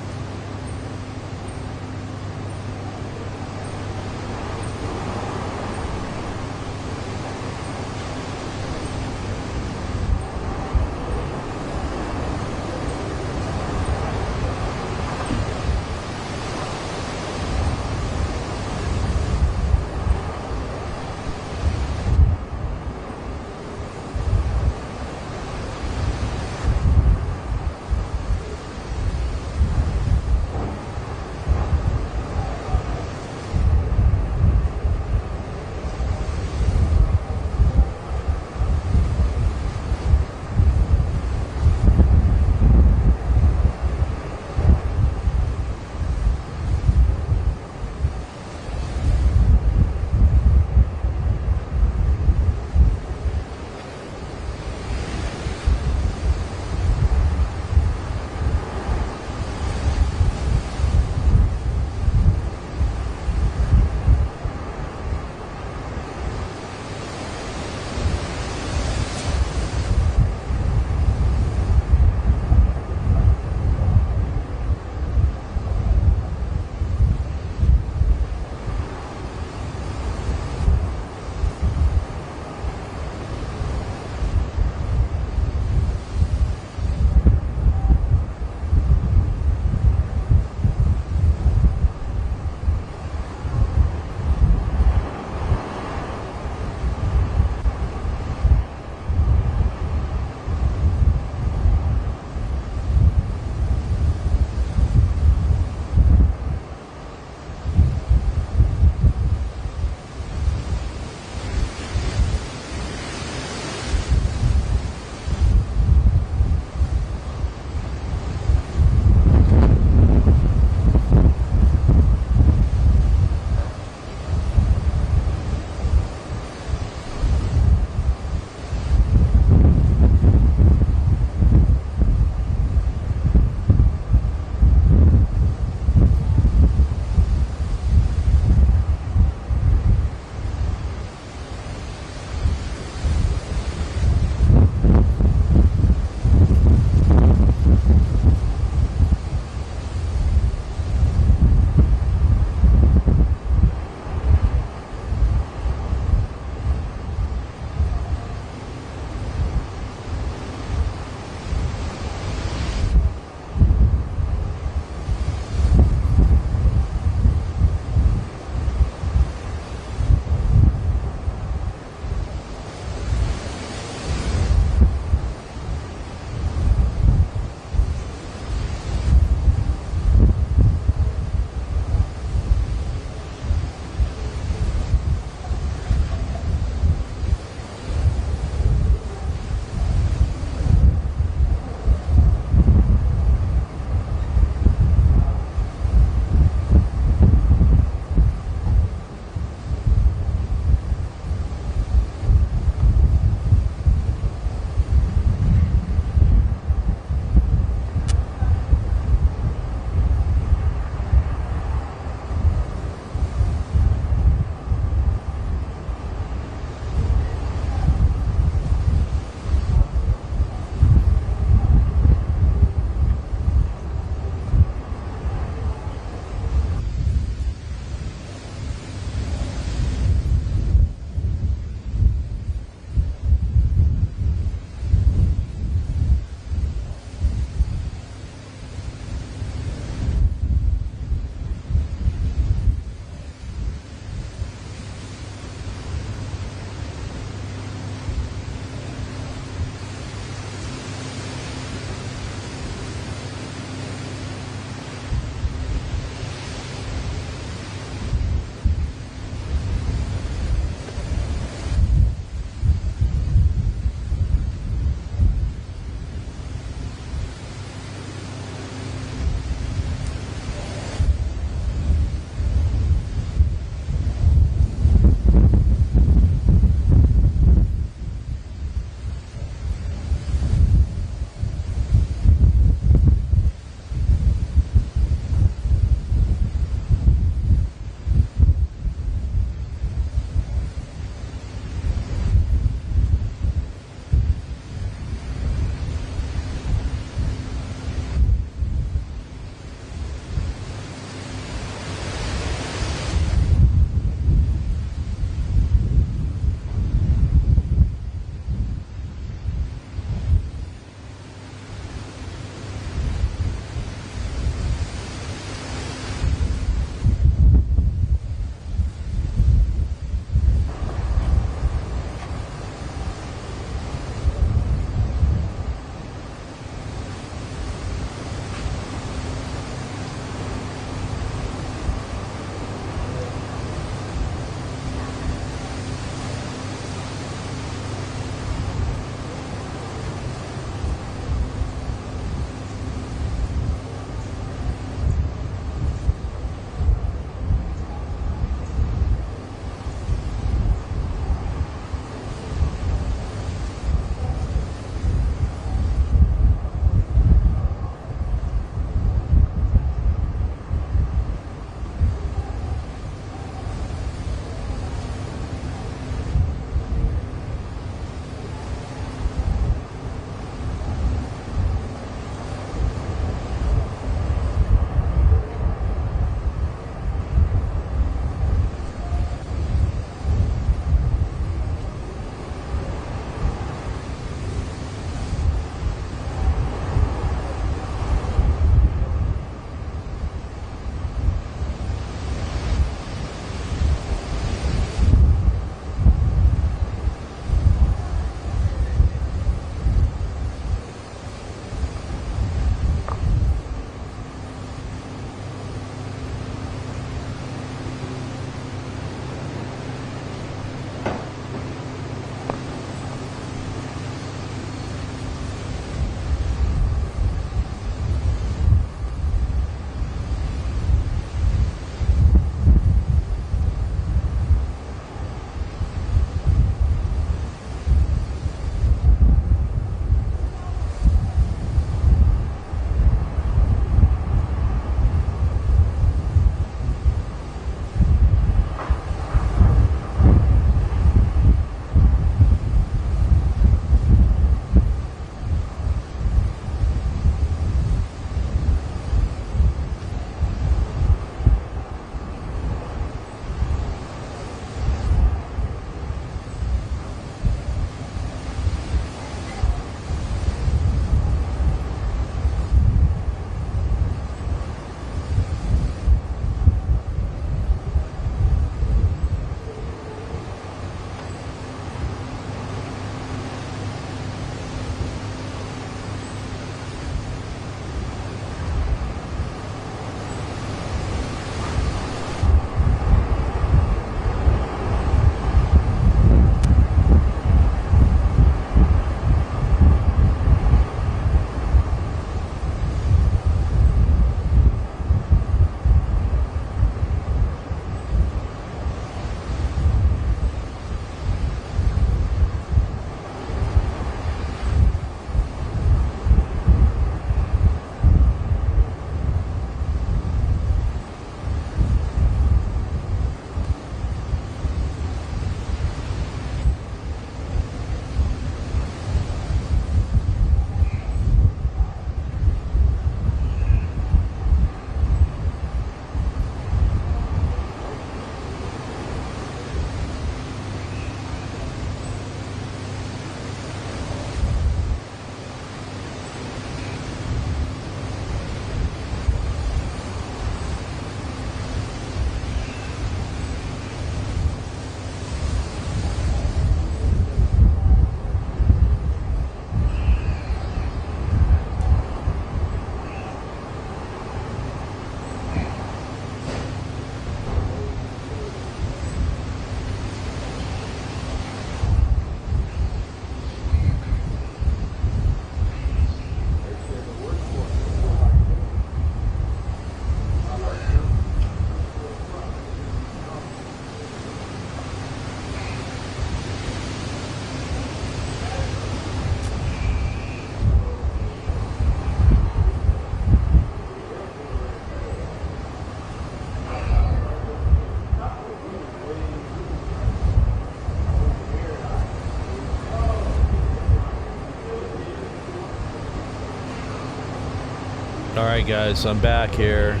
All right, guys, I'm back here.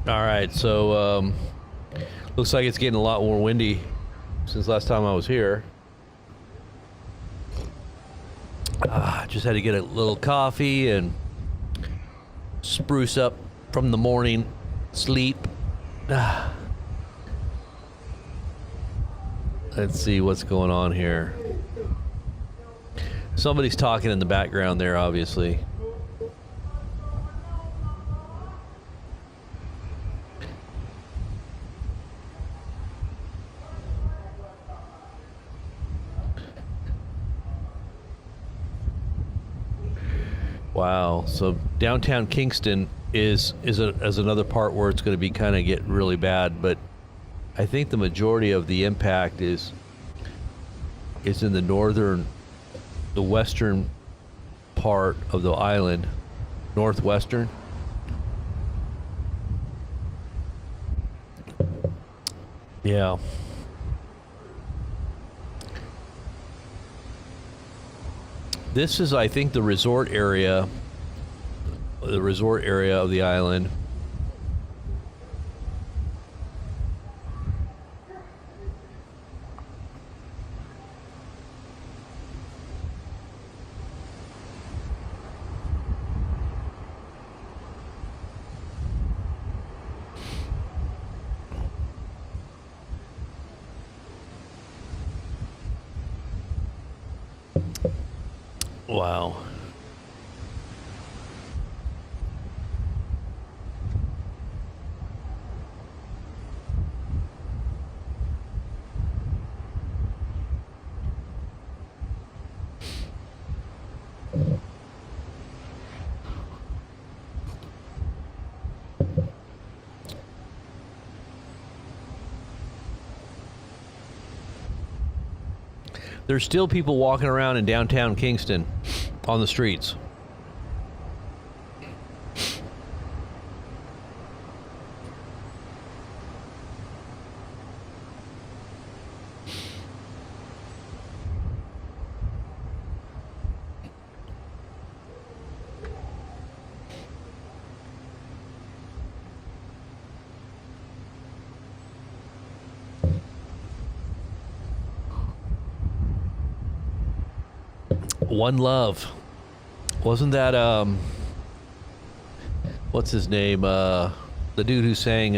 All right, so looks like it's getting a lot more windy since last time I was here. Just had to get a little coffee and spruce up from the morning sleep. Let's see what's going on here. Somebody's talking in the background there, obviously. Wow. So downtown Kingston is another part where it's going to be kind of get really bad, but I think the majority of the impact is in the western part of the island, northwestern. Yeah. This is, I think, the resort area of the island. Wow. There's still people walking around in downtown Kingston on the streets. One Love. Wasn't that, what's his name? The dude who sang,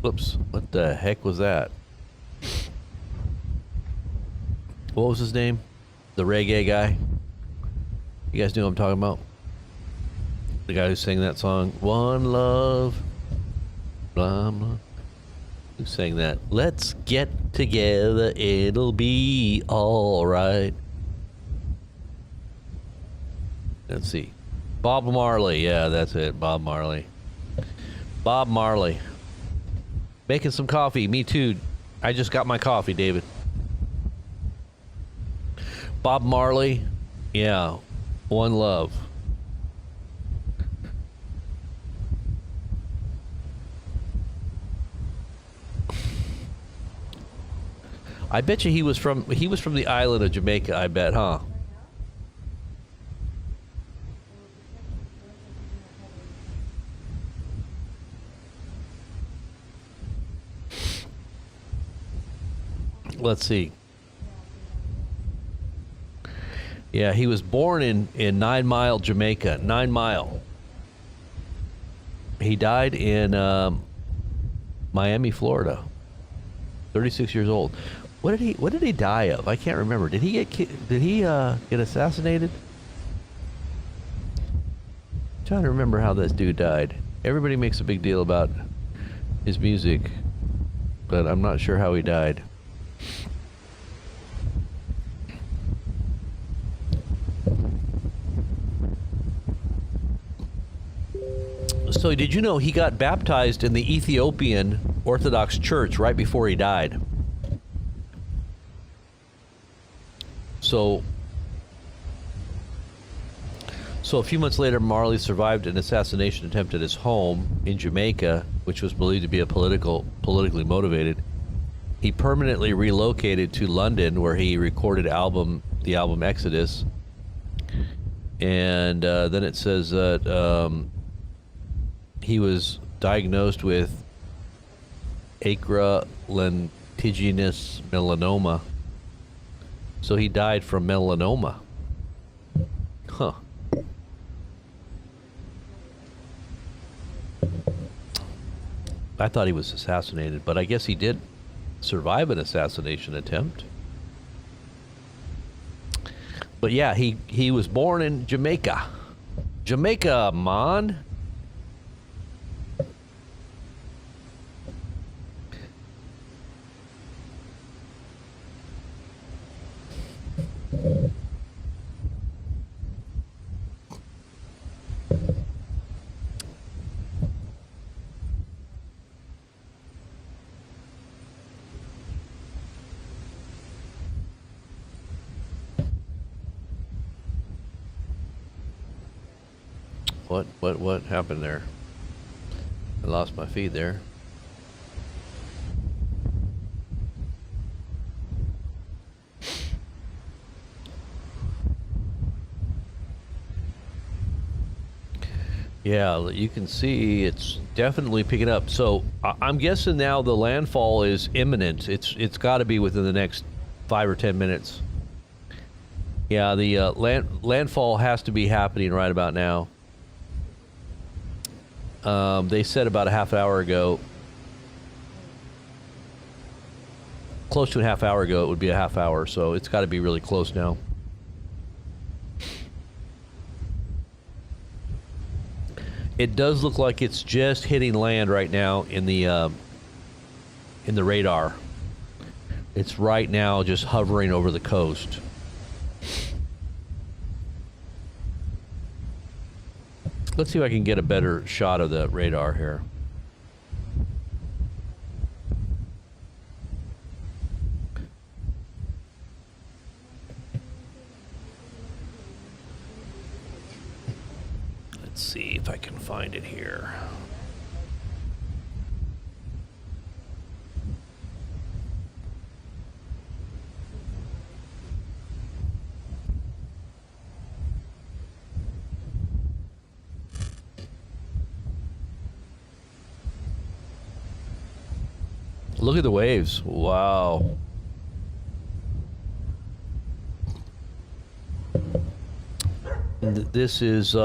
whoops, what the heck was that? What was his name? The reggae guy? You guys know what I'm talking about? The guy who sang that song, One Love, blah, blah. Who sang that? Let's get together, it'll be alright. Let's see. Bob Marley. Yeah, that's it. Bob Marley. Bob Marley. Making some coffee. Me too. I just got my coffee, David. Bob Marley. Yeah. One Love. I bet you he was from the island of Jamaica, I bet, huh? Let's see. Yeah, he was born in 9 Mile, Jamaica. 9 Mile. He died in Miami, Florida. 36 years old. What did he die of? I can't remember. Did he get assassinated? I'm trying to remember how this dude died. Everybody makes a big deal about his music, but I'm not sure how he died. So did you know he got baptized in the Ethiopian Orthodox Church right before he died? So a few months later, Marley survived an assassination attempt at his home in Jamaica, which was believed to be politically motivated. He permanently relocated to London, where he recorded the album Exodus. And then it says that he was diagnosed with acral lentiginous melanoma. So he died from melanoma. Huh. I thought he was assassinated, but I guess he did survive an assassination attempt. But yeah, he was born in Jamaica. Jamaica, man. What happened there? I lost my feed there. Yeah, you can see it's definitely picking up. So I'm guessing now the landfall is imminent. It's got to be within the next 5 or 10 minutes. Yeah, the landfall has to be happening right about now. They said about a half hour ago, close to a half hour ago, it would be a half hour, so it's got to be really close now. It does look like it's just hitting land right now in the radar. It's right now just hovering over the coast. Let's see if I can get a better shot of the radar here. Let's see if I can find it here. Look at the waves. Wow. And this is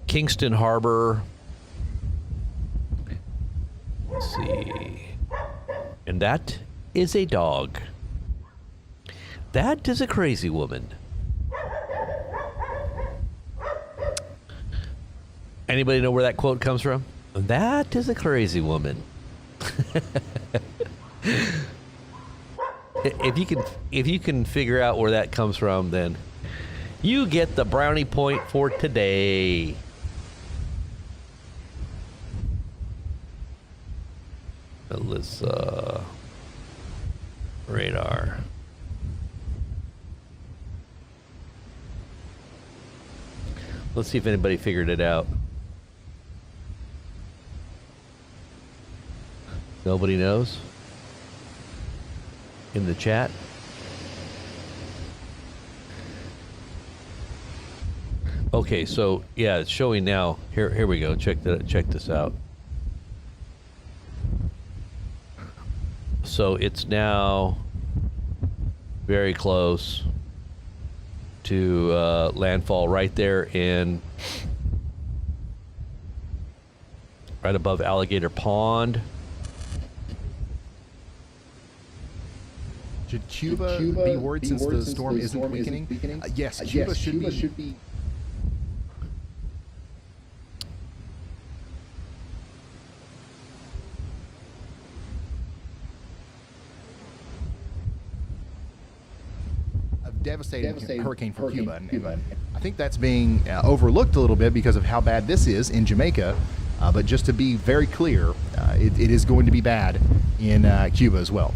Kingston Harbor. Let's see. And that is a dog. That is a crazy woman. Anybody know where that quote comes from? That is a crazy woman. If you can figure out where that comes from, then you get the brownie point for today. Alyssa radar. Let's see if anybody figured it out. Nobody knows? In the chat? Okay, so yeah, it's showing now. Here we go. Check this out. So it's now very close to landfall right there right above Alligator Pond. Should Cuba be worried since the storm isn't weakening? Yes, Cuba should be. A devastating hurricane for Cuba. And I think that's being overlooked a little bit because of how bad this is in Jamaica. But just to be very clear, it is going to be bad in Cuba as well.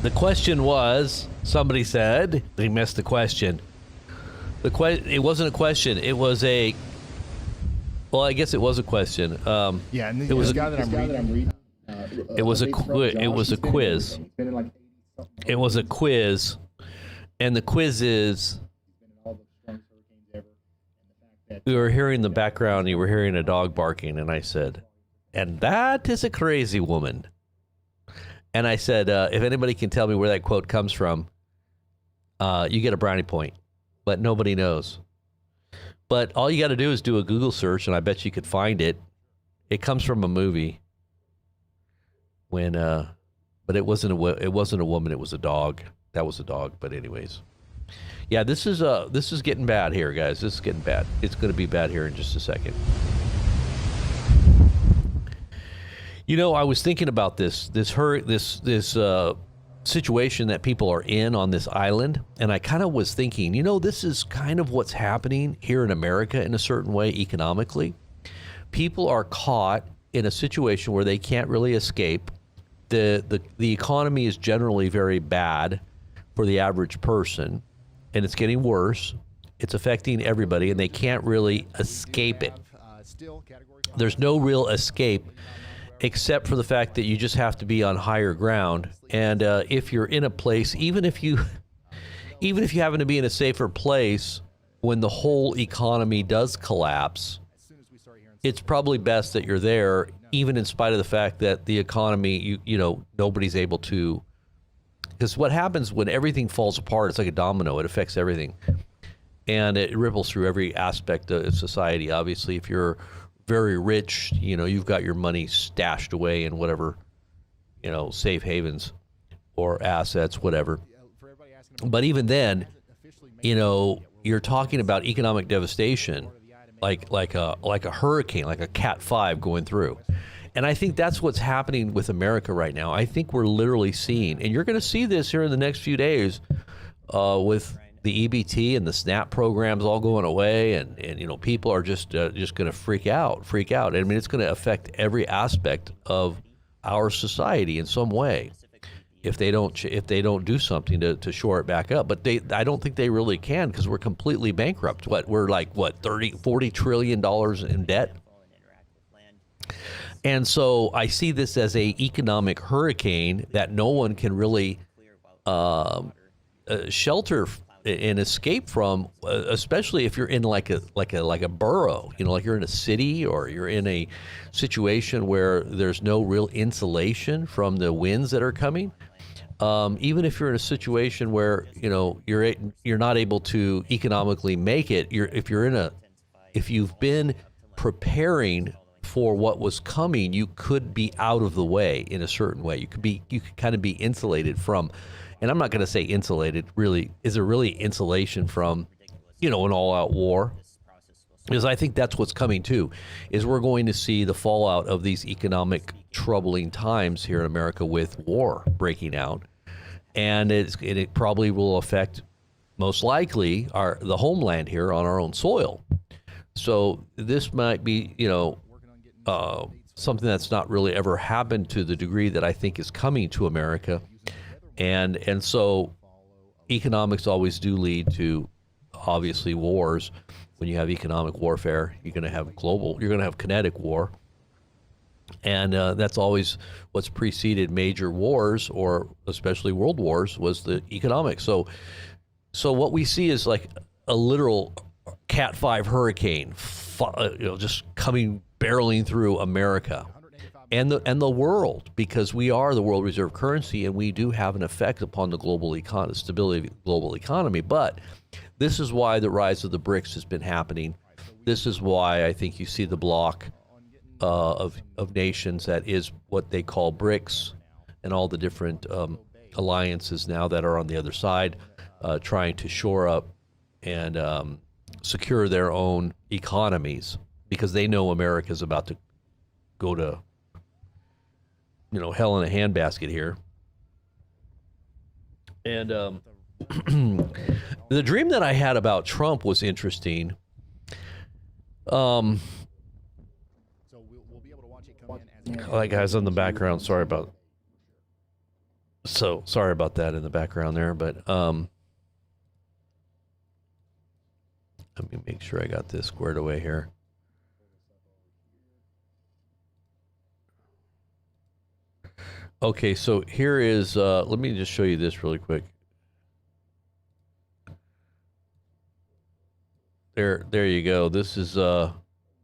The question was, somebody said, they missed the question. It wasn't a question. It was a, well, I guess it was a question. Yeah, and it was the guy that I'm reading. It was a quiz. It was a quiz. It was a quiz, and the quiz is. We were hearing the background. You were hearing a dog barking, and I said, "And that is a crazy woman." And I said, "If anybody can tell me where that quote comes from, you get a brownie point." But nobody knows. But all you got to do is do a Google search, and I bet you could find it. It comes from a movie. But it wasn't a woman. It was a dog. That was a dog. But anyways, yeah, this is getting bad here, guys. This is getting bad. It's going to be bad here in just a second. You know, I was thinking about this situation that people are in on this island, and I kind of was thinking, you know, this is kind of what's happening here in America in a certain way economically. People are caught in a situation where they can't really escape. The economy is generally very bad for the average person, and it's getting worse. It's affecting everybody, and they can't really escape it. There's no real escape except for the fact that you just have to be on higher ground. And if you're in a place, even if you happen to be in a safer place, when the whole economy does collapse, it's probably best that you're there, even in spite of the fact that the economy, you know, nobody's able to. Because what happens when everything falls apart, it's like a domino. It affects everything. And it ripples through every aspect of society. Obviously, if you're very rich, you know, you've got your money stashed away in whatever, you know, safe havens or assets, whatever. But even then, you know, you're talking about economic devastation, like a hurricane, like a Cat 5 going through. And I think that's what's happening with America right now. I think we're literally seeing, and you're going to see this here in the next few days with the EBT and the SNAP programs all going away, and you know, people are just going to freak out. I mean, it's going to affect every aspect of our society in some way if they don't do something to shore it back up. But I don't think they really can, because we're completely bankrupt. We're like 40 trillion dollars in debt. And so I see this as a economic hurricane that no one can really shelter and escape from, especially if you're in like a borough, you know, like you're in a city, or you're in a situation where there's no real insulation from the winds that are coming. Even if you're in a situation where, you know, you're not able to economically make it, if you've been preparing for what was coming, you could be out of the way in a certain way. You could kind of be insulated from. And I'm not going to say insulated, really. Is there really insulation from, you know, an all-out war? Because I think that's what's coming too, is we're going to see the fallout of these economic troubling times here in America with war breaking out. And it probably will affect, most likely, the homeland here on our own soil. So this might be, you know, something that's not really ever happened to the degree that I think is coming to America. And so economics always do lead to, obviously, wars. When you have economic warfare, you're going to have kinetic war. And that's always what's preceded major wars, or especially world wars, was the economics. So what we see is like a literal Cat 5 hurricane, you know, just coming barreling through America and the world, because we are the world reserve currency, and we do have an effect upon the global stability of the global economy. But this is why the rise of the BRICS has been happening. This is why I think you see the bloc of nations that is what they call BRICS, and all the different alliances now that are on the other side, trying to shore up and secure their own economies, because they know America's about to go to, you know, hell in a handbasket here. And the dream that I had about Trump was interesting. All right, guys, on the background, sorry So sorry about that in the background there, but let me make sure I got this squared away here. Okay, so here is, let me just show you this really quick. There you go. This is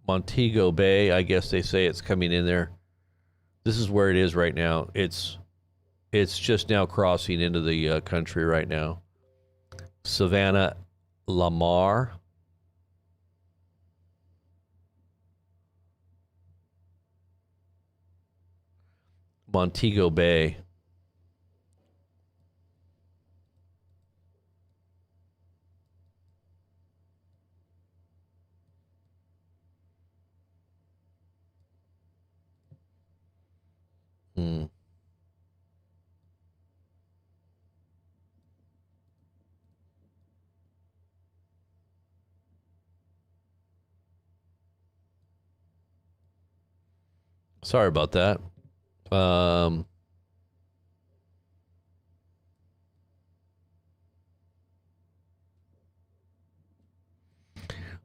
Montego Bay. I guess they say it's coming in there. This is where it is right now. It's just now crossing into the country right now. Savannah, Lamar. Montego Bay. Sorry about that.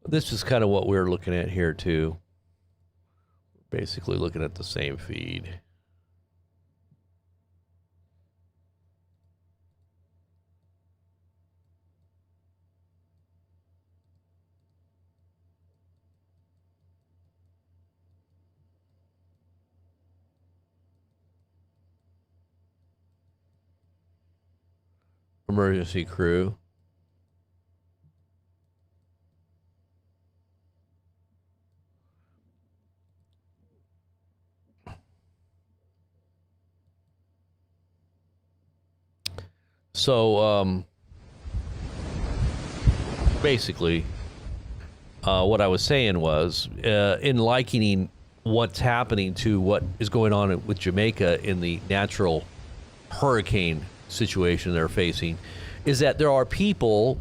This is kind of what we're looking at here too. Basically looking at the same feed. Emergency crew. So, basically, what I was saying was, in likening what's happening to what is going on with Jamaica in the natural hurricane situation they're facing, is that there are people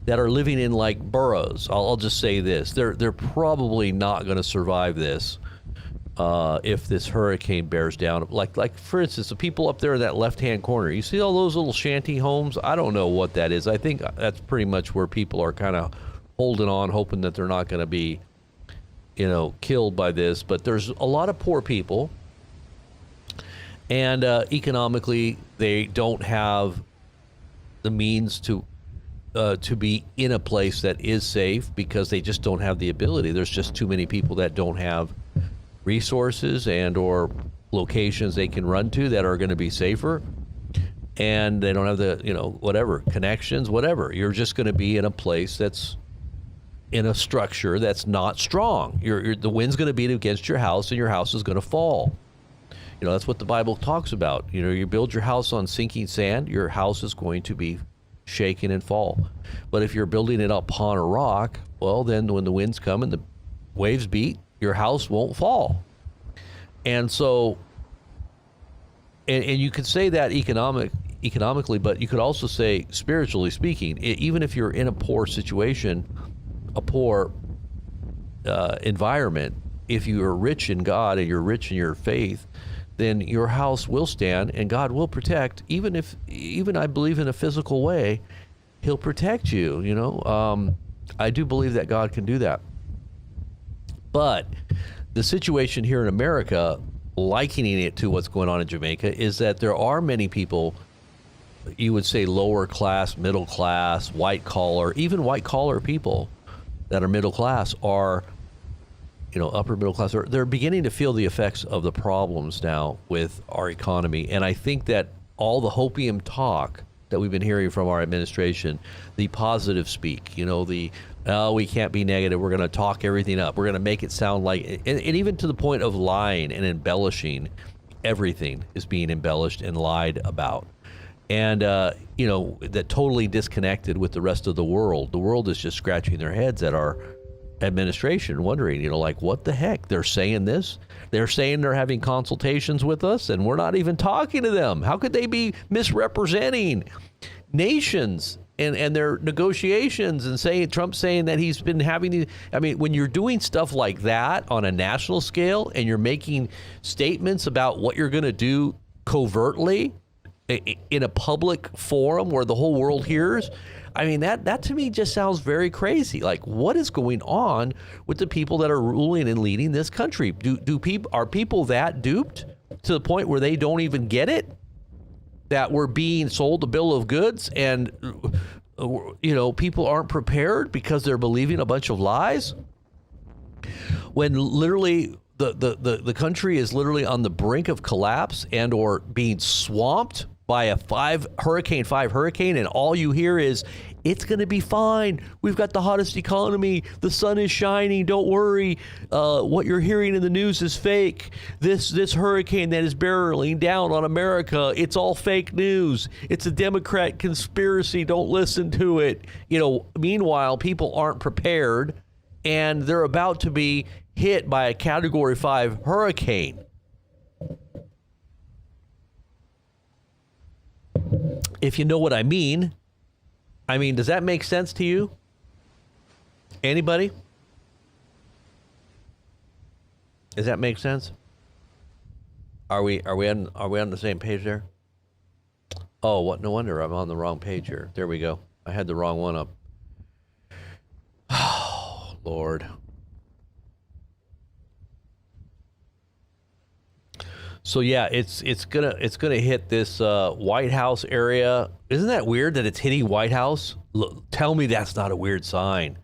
that are living in like boroughs. I'll just say this: they're probably not going to survive this if this hurricane bears down. Like for instance, the people up there in that left-hand corner. You see all those little shanty homes? I don't know what that is. I think that's pretty much where people are kind of holding on, hoping that they're not going to be, killed by this. But there's a lot of poor people. And economically, they don't have the means to be in a place that is safe because they just don't have the ability. There's just too many people that don't have resources and or locations they can run to that are going to be safer. And they don't have the, whatever, connections, whatever. You're just going to be in a place that's in a structure that's not strong. The wind's going to beat against your house and your house is going to fall. That's what the Bible talks about. You build your house on sinking sand, your house is going to be shaken and fall. But if you're building it upon a rock, well, then when the winds come and the waves beat, your house won't fall. And so, and you could say that economically, but you could also say spiritually speaking, even if you're in a poor situation, a poor environment, if you are rich in God and you're rich in your faith, then your house will stand and God will protect. Even I believe in a physical way, He'll protect you. I do believe that God can do that. But the situation here in America, likening it to what's going on in Jamaica, is that there are many people, you would say lower class, middle class, white collar, even white collar people that are middle class are, upper middle class, they're beginning to feel the effects of the problems now with our economy. And I think that all the hopium talk that we've been hearing from our administration, the positive speak, we can't be negative, we're going to talk everything up, we're going to make it sound like, and even to the point of lying and embellishing, everything is being embellished and lied about. And, that totally disconnected with the rest of the world. The world is just scratching their heads at our administration, wondering, what the heck? They're saying this. They're saying they're having consultations with us, and we're not even talking to them. How could they be misrepresenting nations and their negotiations and saying, Trump saying that he's been having these? I mean, when you're doing stuff like that on a national scale and you're making statements about what you're going to do covertly, in a public forum where the whole world hears. I mean, that to me just sounds very crazy. Like, what is going on with the people that are ruling and leading this country? Are people that duped to the point where they don't even get it? That we're being sold a bill of goods, and people aren't prepared because they're believing a bunch of lies? When literally the country is literally on the brink of collapse and or being swamped by a Hurricane 5 hurricane, and all you hear is, it's going to be fine. We've got the hottest economy. The sun is shining. Don't worry. What you're hearing in the news is fake. This hurricane that is barreling down on America, it's all fake news. It's a Democrat conspiracy. Don't listen to it. Meanwhile, people aren't prepared, and they're about to be hit by a Category 5 hurricane. If you know what I mean. Does that make sense to you? Anybody? Does that make sense? Are we on the same page there? Oh, what? No wonder I'm on the wrong page here. There we go. I had the wrong one up. Oh, Lord. So yeah, it's gonna hit this White House area. Isn't that weird that it's hitting White House? Look, tell me that's not a weird sign.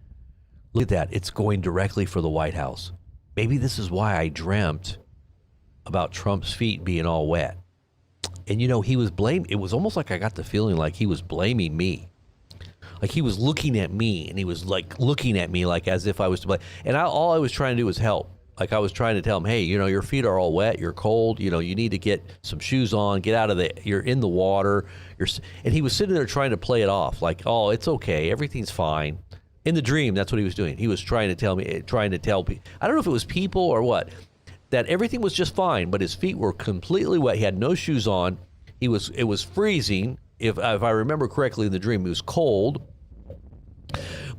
Look at that. It's going directly for the White House. Maybe this is why I dreamt about Trump's feet being all wet. And he was blamed. It was almost like I got the feeling like he was blaming me. Like he was looking at me, and he was like looking at me like as if I was to blame. And all I was trying to do was help. Like I was trying to tell him, hey, your feet are all wet. You're cold. You need to get some shoes on. Get out of you're in the water. And he was sitting there trying to play it off like, oh, it's okay. Everything's fine. In the dream, that's what he was doing. He was trying to tell people. I don't know if it was people or what, that everything was just fine, but his feet were completely wet. He had no shoes on. It was freezing. If I remember correctly in the dream, it was cold.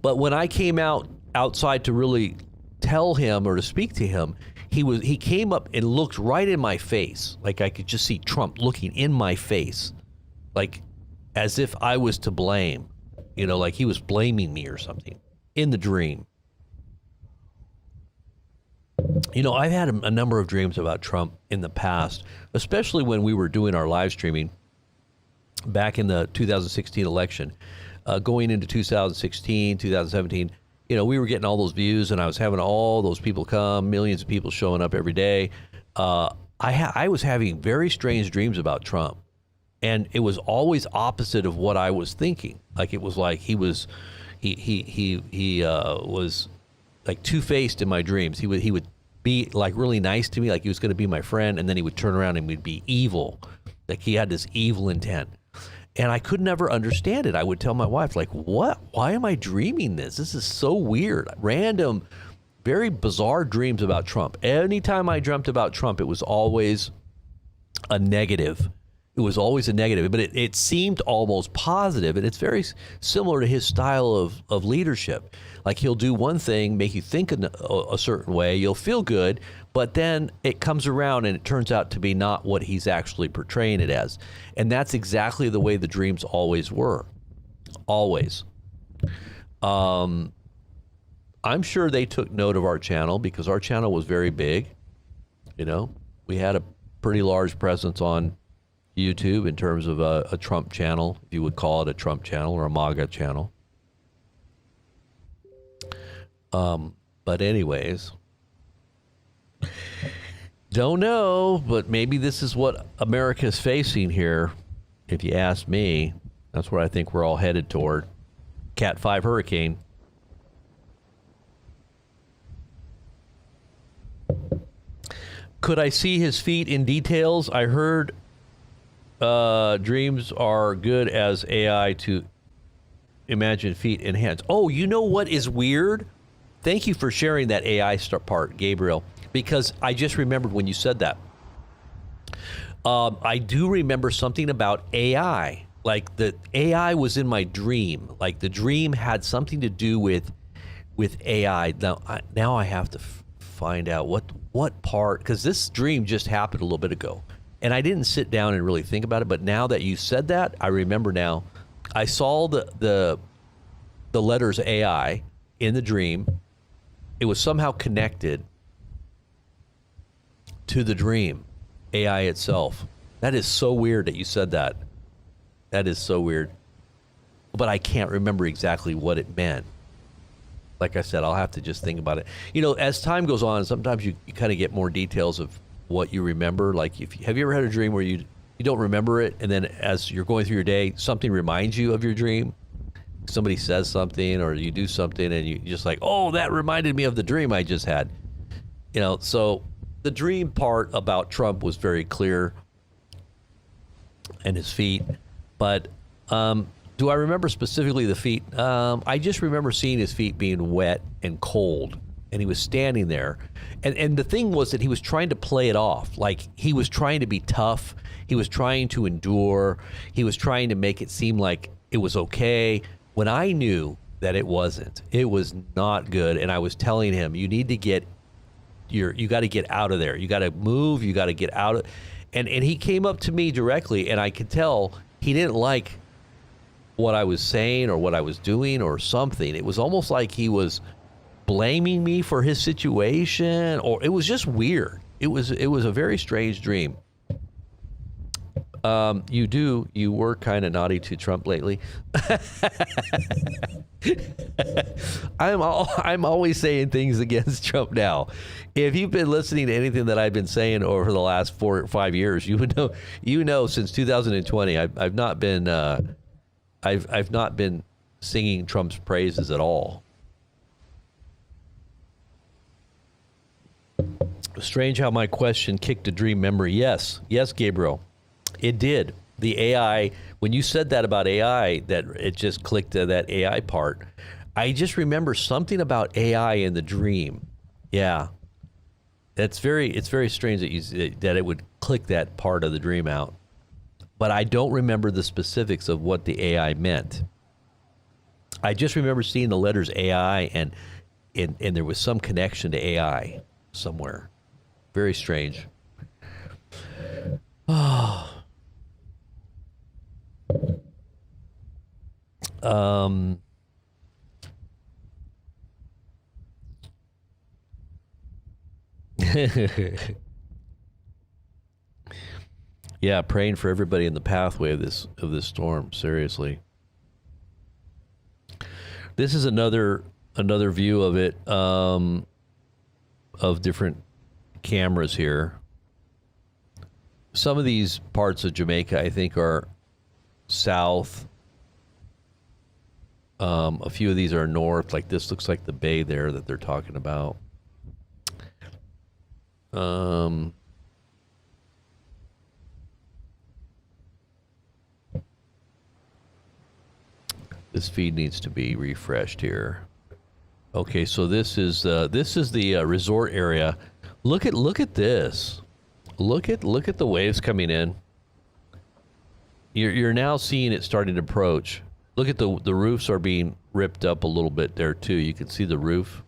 But when I came outside to really tell him or to speak to him, he came up and looked right in my face. Like I could just see Trump looking in my face, like as if I was to blame, like he was blaming me or something in the dream. I've had a number of dreams about Trump in the past, especially when we were doing our live streaming back in the 2016 election, going into 2016, 2017. We were getting all those views, and I was having all those people come, millions of people showing up every day. I was having very strange dreams about Trump, and it was always opposite of what I was thinking. Like it was like he was like two-faced in my dreams. He would be like really nice to me, like he was going to be my friend, and then he would turn around and he'd be evil, like he had this evil intent. And I could never understand it. I would tell my wife, like, what? Why am I dreaming this? This is so weird. Random, very bizarre dreams about Trump. Anytime I dreamt about Trump, it was always a negative. It was always a negative, but it seemed almost positive. And it's very similar to his style of leadership. Like he'll do one thing, make you think a certain way, you'll feel good, but then it comes around and it turns out to be not what he's actually portraying it as. And that's exactly the way the dreams always were. Always. I'm sure they took note of our channel because our channel was very big. We had a pretty large presence on YouTube in terms of a Trump channel, if you would call it a Trump channel or a MAGA channel. But anyways, don't know, but maybe this is what America is facing here. If you ask me, that's where I think we're all headed toward. Cat 5 hurricane. Could I see his feet in details? I heard dreams are good as AI to imagine feet and hands. Oh, you know what is weird? Thank you for sharing that AI part, Gabriel, because I just remembered when you said that. I do remember something about AI. Like the AI was in my dream. Like the dream had something to do with AI. Now I have to find out what part, because this dream just happened a little bit ago. And I didn't sit down and really think about it, but now that you said that, I remember now. I saw the letters AI in the dream. It was somehow connected to the dream, AI itself. That is so weird that you said that. That is so weird. But I can't remember exactly what it meant. Like I said, I'll have to just think about it. You know, as time goes on, sometimes you kind of get more details of what you remember. Like, have you ever had a dream where you don't remember it, and then as you're going through your day, something reminds you of your dream? Somebody says something, or you do something, and you just like, oh, that reminded me of the dream I just had. You know, so the dream part about Trump was very clear, and his feet. But do I remember specifically the feet? I just remember seeing his feet being wet and cold, and he was standing there. And the thing was that he was trying to play it off. Like, he was trying to be tough. He was trying to endure. He was trying to make it seem like it was okay, when I knew that it wasn't. It was not good. And I was telling him, you need to get you got to get out of there. You got to move. You got to get out of. And he came up to me directly, and I could tell he didn't like what I was saying or what I was doing or something. It was almost like he was blaming me for his situation, or it was just weird. It was a very strange dream. You were kind of naughty to Trump lately. I'm always saying things against Trump now. If you've been listening to anything that I've been saying over the last 4 or 5 years, you would know. You know, since 2020, I've not been I've not been singing Trump's praises at all. Strange how my question kicked a dream memory. Yes, Gabriel, it did. The AI, when you said that about AI, that it just clicked to that AI part. I just remember something about AI in the dream. Yeah, it's very strange that it would click that part of the dream out. But I don't remember the specifics of what the AI meant. I just remember seeing the letters AI, and there was some connection to AI somewhere. Very strange. Oh. Yeah, praying for everybody in the pathway of this storm. Seriously, this is another view of it, of different cameras here. Some of these parts of Jamaica, I think, are south. A few of these are north. Like this looks like the bay there that they're talking about. This feed needs to be refreshed here. Okay, so this is the resort area. Look at this. Look at the waves coming in. You're now seeing it starting to approach. Look at the roofs are being ripped up a little bit there too. You can see the roof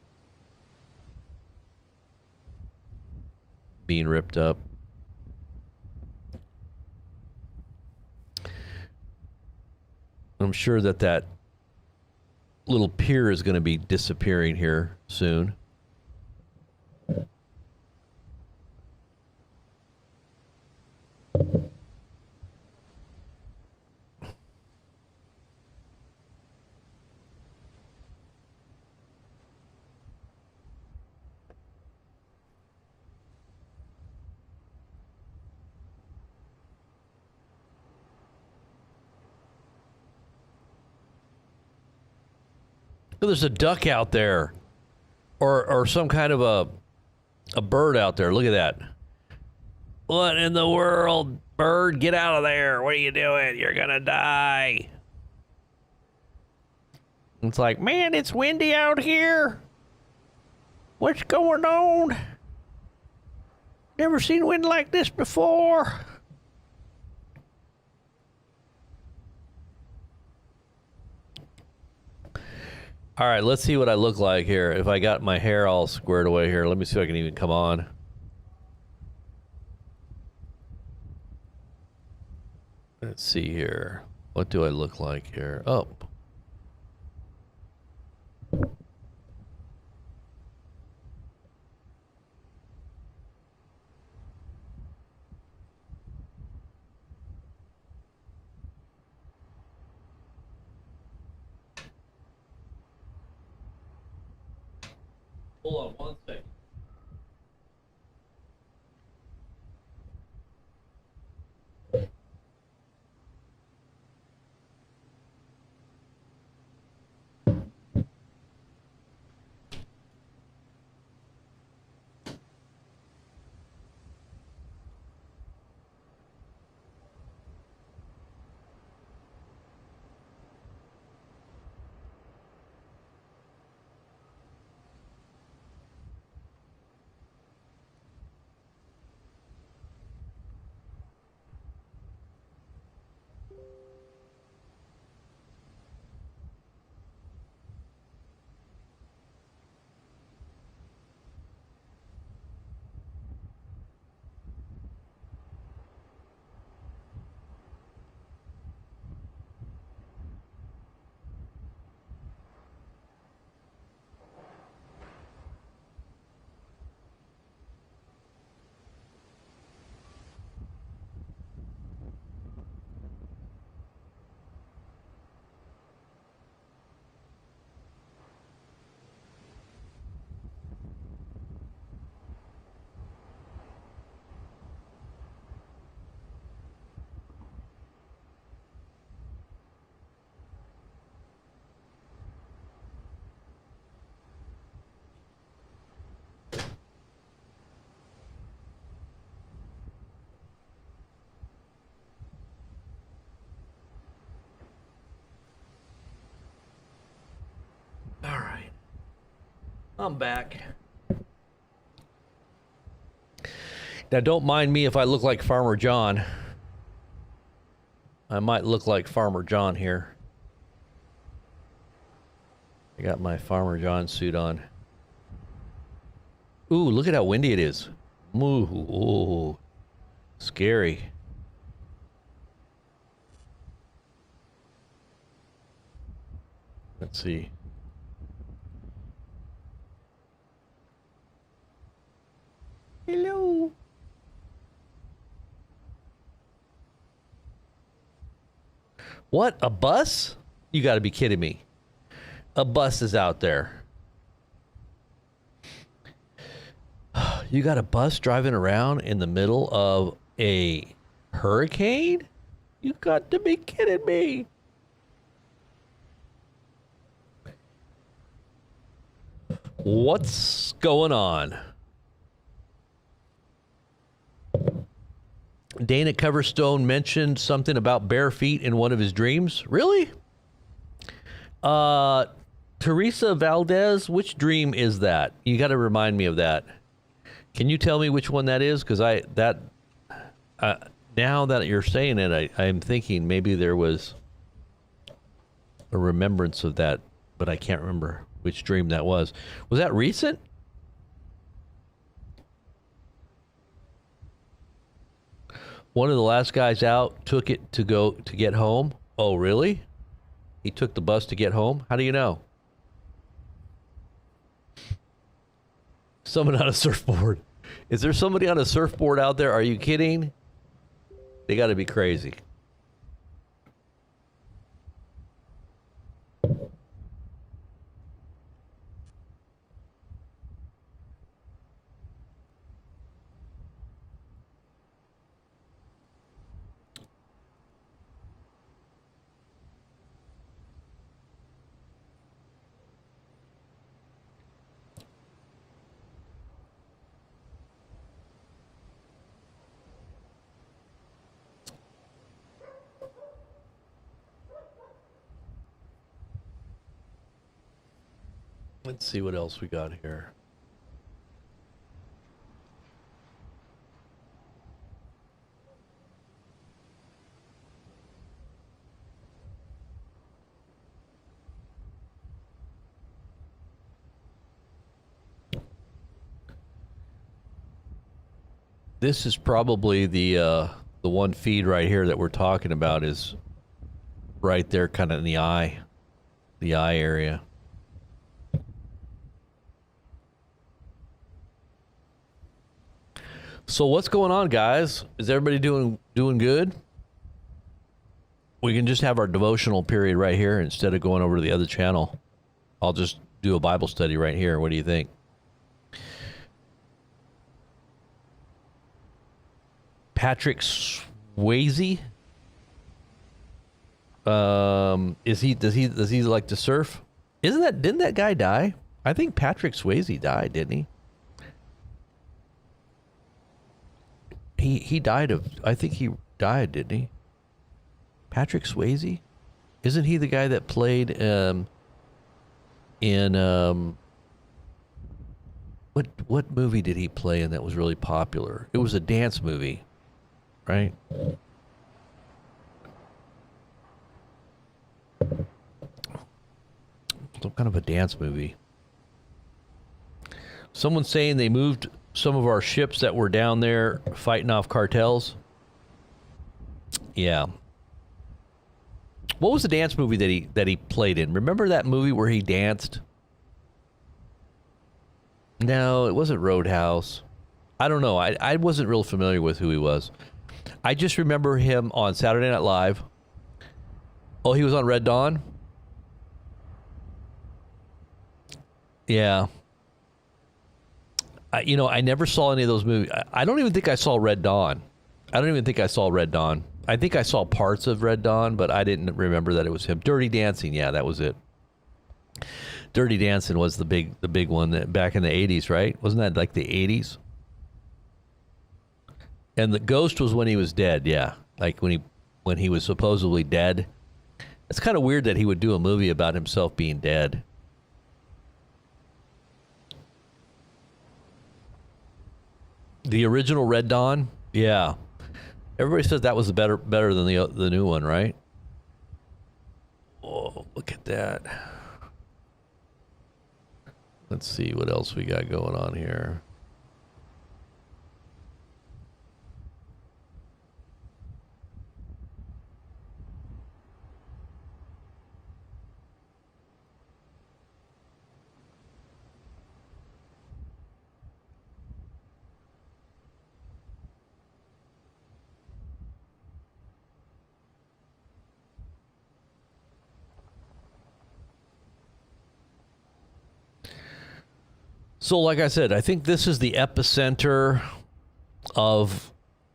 being ripped up. I'm sure that little pier is going to be disappearing here soon. There's a duck out there, or some kind of a bird out there. Look at that. What in the world, bird? Get out of there. What are you doing? You're gonna die. It's like, man, it's windy out here. What's going on? Never seen wind like this before. All right, let's see what I look like here. If I got my hair all squared away here, let me see if I can even come on. Let's see here. What do I look like here? Oh. Hold on one second. All right. I'm back. Now, don't mind me if I look like Farmer John. I might look like Farmer John here. I got my Farmer John suit on. Ooh, look at how windy it is. Ooh, scary. Let's see. Hello. What? A bus? You got to be kidding me. A bus is out there. You got a bus driving around in the middle of a hurricane? You got to be kidding me. What's going on? Dana Coverstone mentioned something about bare feet in one of his dreams. Really? Teresa Valdez, which dream is that? You got to remind me of that. Can you tell me which one that is? Because now that you're saying it, I'm thinking maybe there was a remembrance of that, but I can't remember which dream that was. Was that recent? One of the last guys out took it to get home. Oh, really? He took the bus to get home? How do you know? Someone on a surfboard. Is there somebody on a surfboard out there? Are you kidding? They got to be crazy. Let's see what else we got here. This is probably the the one feed right here that we're talking about is right there, kind of in the eye area. So what's going on, guys? Is everybody doing good? We can just have our devotional period right here instead of going over to the other channel. I'll just do a Bible study right here. What do you think? Patrick Swayze. Does he like to surf? Didn't that guy die? I think Patrick Swayze died, didn't he? He died of, I think he died, didn't he? Patrick Swayze? Isn't he the guy that played what movie did he play in that was really popular? It was a dance movie, right? Some kind of a dance movie. Someone's saying they moved some of our ships that were down there fighting off cartels. Yeah. What was the dance movie that he played in? Remember that movie where he danced? No, it wasn't Roadhouse. I don't know. I wasn't real familiar with who he was. I just remember him on Saturday Night Live. Oh, he was on Red Dawn? Yeah. I never saw any of those movies. I don't even think I saw Red Dawn. I think I saw parts of Red Dawn, but I didn't remember that it was him. Dirty Dancing, yeah, that was it. Dirty Dancing was the big one that back in the 80s, right? Wasn't that like the 80s? And the Ghost was when he was dead, yeah. Like when he was supposedly dead. It's kind of weird that he would do a movie about himself being dead. The original Red Dawn? Yeah. Everybody says that was better than the new one, right? Oh, look at that. Let's see what else we got going on here. So, like I said, I think this is the epicenter of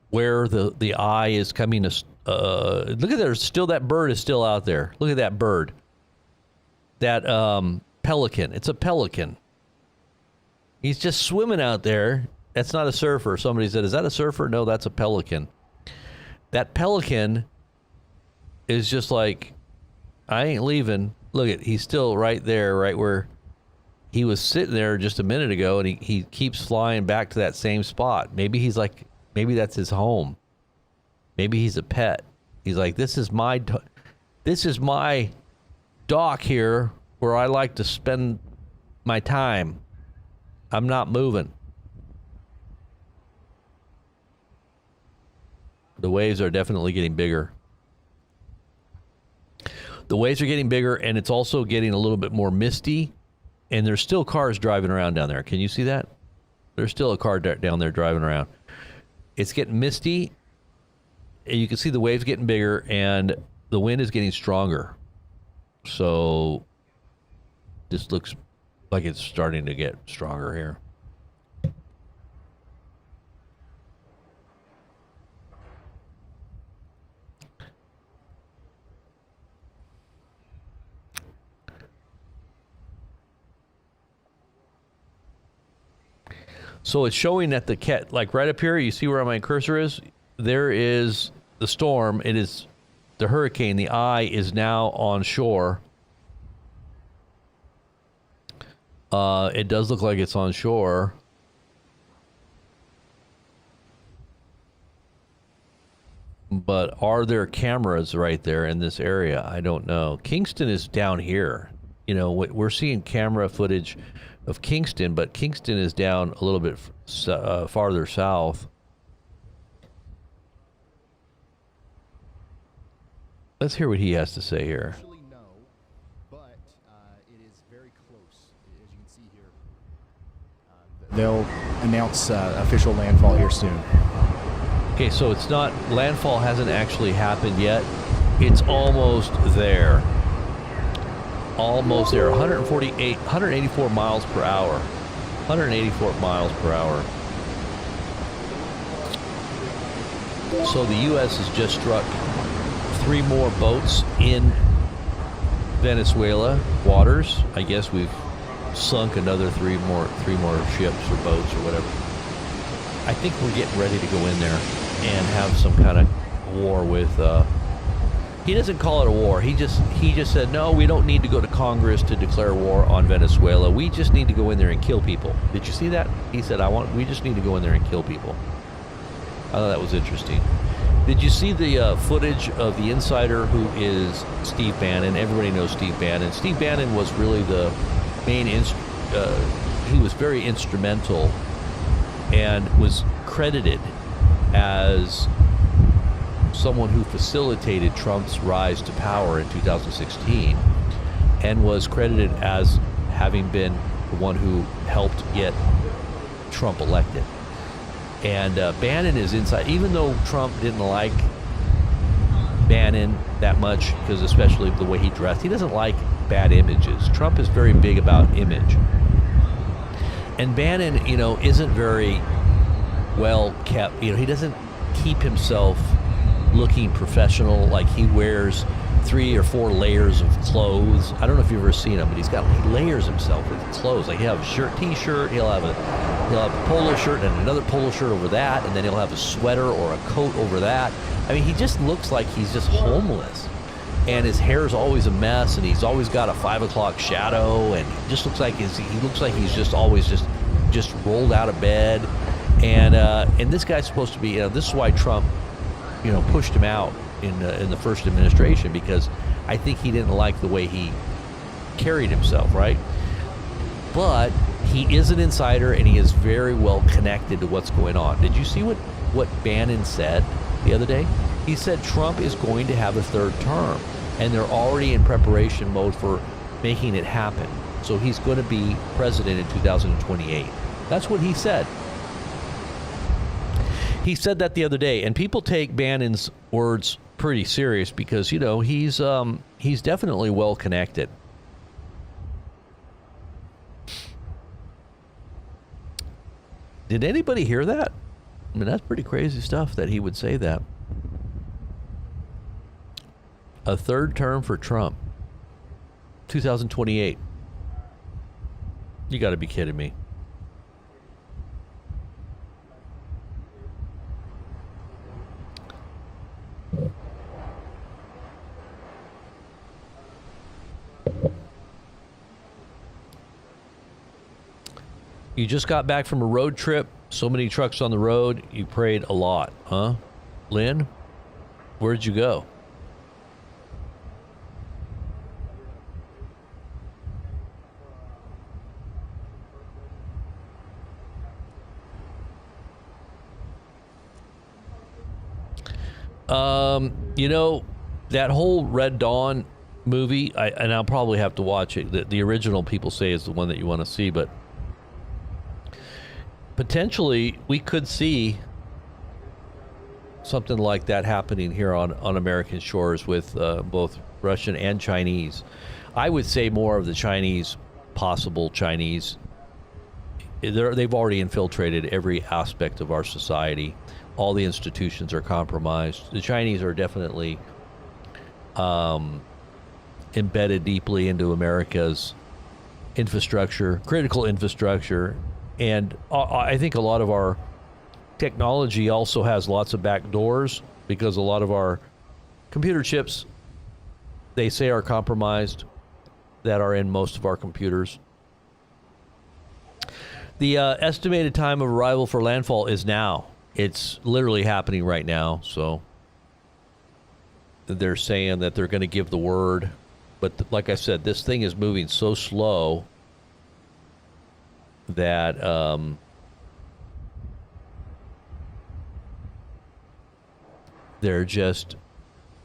where the eye is coming to. Look at there, still that bird is still out there. Look at that bird. That pelican. It's a pelican. He's just swimming out there. That's not a surfer. Somebody said, "Is that a surfer?" No, that's a pelican. That pelican is just like, I ain't leaving. Look at, he's still right there, right where he was sitting there just a minute ago, and he keeps flying back to that same spot. Maybe maybe that's his home. Maybe he's a pet. He's like, this is my dock here where I like to spend my time. I'm not moving. The waves are definitely getting bigger. The waves are getting bigger, and it's also getting a little bit more misty. And there's still cars driving around down there. Can you see that? There's still a car down there driving around. It's getting misty. And you can see the waves getting bigger, and the wind is getting stronger. So this looks like it's starting to get stronger here. So it's showing that the cat, like right up here, you see where my cursor is? There is the storm. It is the hurricane. The eye is now on shore. It does look like it's on shore. But are there cameras right there in this area? I don't know. Kingston is down here. You know, we're seeing camera footage of Kingston, but Kingston is down a little bit farther south. Let's hear what he has to say here. Actually, no, but it is very close, as you can see here. They'll announce official landfall here soon. Okay, so it's not, landfall hasn't actually happened yet. It's almost there. Almost there. 184 miles per hour. 184 miles per hour. So the U.S. has just struck 3 more boats in Venezuela waters. I guess we've sunk another 3 more ships or boats or whatever. I think we're getting ready to go in there and have some kind of war with. He doesn't call it a war. He just said, no, we don't need to go to Congress to declare war on Venezuela. We just need to go in there and kill people. Did you see that? He said, we just need to go in there and kill people. I thought that was interesting. Did you see the footage of the insider who is Steve Bannon? Everybody knows Steve Bannon. Steve Bannon was really the main, he was very instrumental and was credited as someone who facilitated Trump's rise to power in 2016 and was credited as having been the one who helped get Trump elected. And Bannon is inside, even though Trump didn't like Bannon that much, because especially the way he dressed, he doesn't like bad images. Trump is very big about image. And Bannon, isn't very well kept. He doesn't keep himself looking professional. Like, he wears 3 or 4 layers of clothes. I don't know if you've ever seen him, but he layers himself with clothes. Like, he'll have a t-shirt, he'll have a polo shirt and another polo shirt over that, and then he'll have a sweater or a coat over that. I mean, he just looks like he's just homeless. And his hair's always a mess, and he's always got a 5 o'clock shadow, and he just looks like he's just always just rolled out of bed. And this guy's supposed to be, this is why Trump, pushed him out in the first administration, because I think he didn't like the way he carried himself, right? But he is an insider, and he is very well connected to what's going on. Did you see what Bannon said the other day? He said Trump is going to have a 3rd term, and they're already in preparation mode for making it happen. So he's going to be president in 2028. That's what he said. He said that the other day, and people take Bannon's words pretty serious because, he's definitely well connected. Did anybody hear that? I mean, that's pretty crazy stuff that he would say that. A 3rd term for Trump. 2028. You got to be kidding me. You just got back from a road trip. So many trucks on the road. You prayed a lot, huh? Lynn, where'd you go? That whole Red Dawn movie, and I'll probably have to watch it. The original, people say, is the one that you want to see, but potentially we could see something like that happening here on American shores with both Russian and Chinese. I would say more of the Chinese, possible Chinese. They've already infiltrated every aspect of our society. All the institutions are compromised. The Chinese are definitely embedded deeply into America's infrastructure, critical infrastructure. And I think a lot of our technology also has lots of back doors, because a lot of our computer chips, they say, are compromised, that are in most of our computers. The estimated time of arrival for landfall is now. It's literally happening right now. So they're saying that they're going to give the word. But like I said, this thing is moving so slow that they're just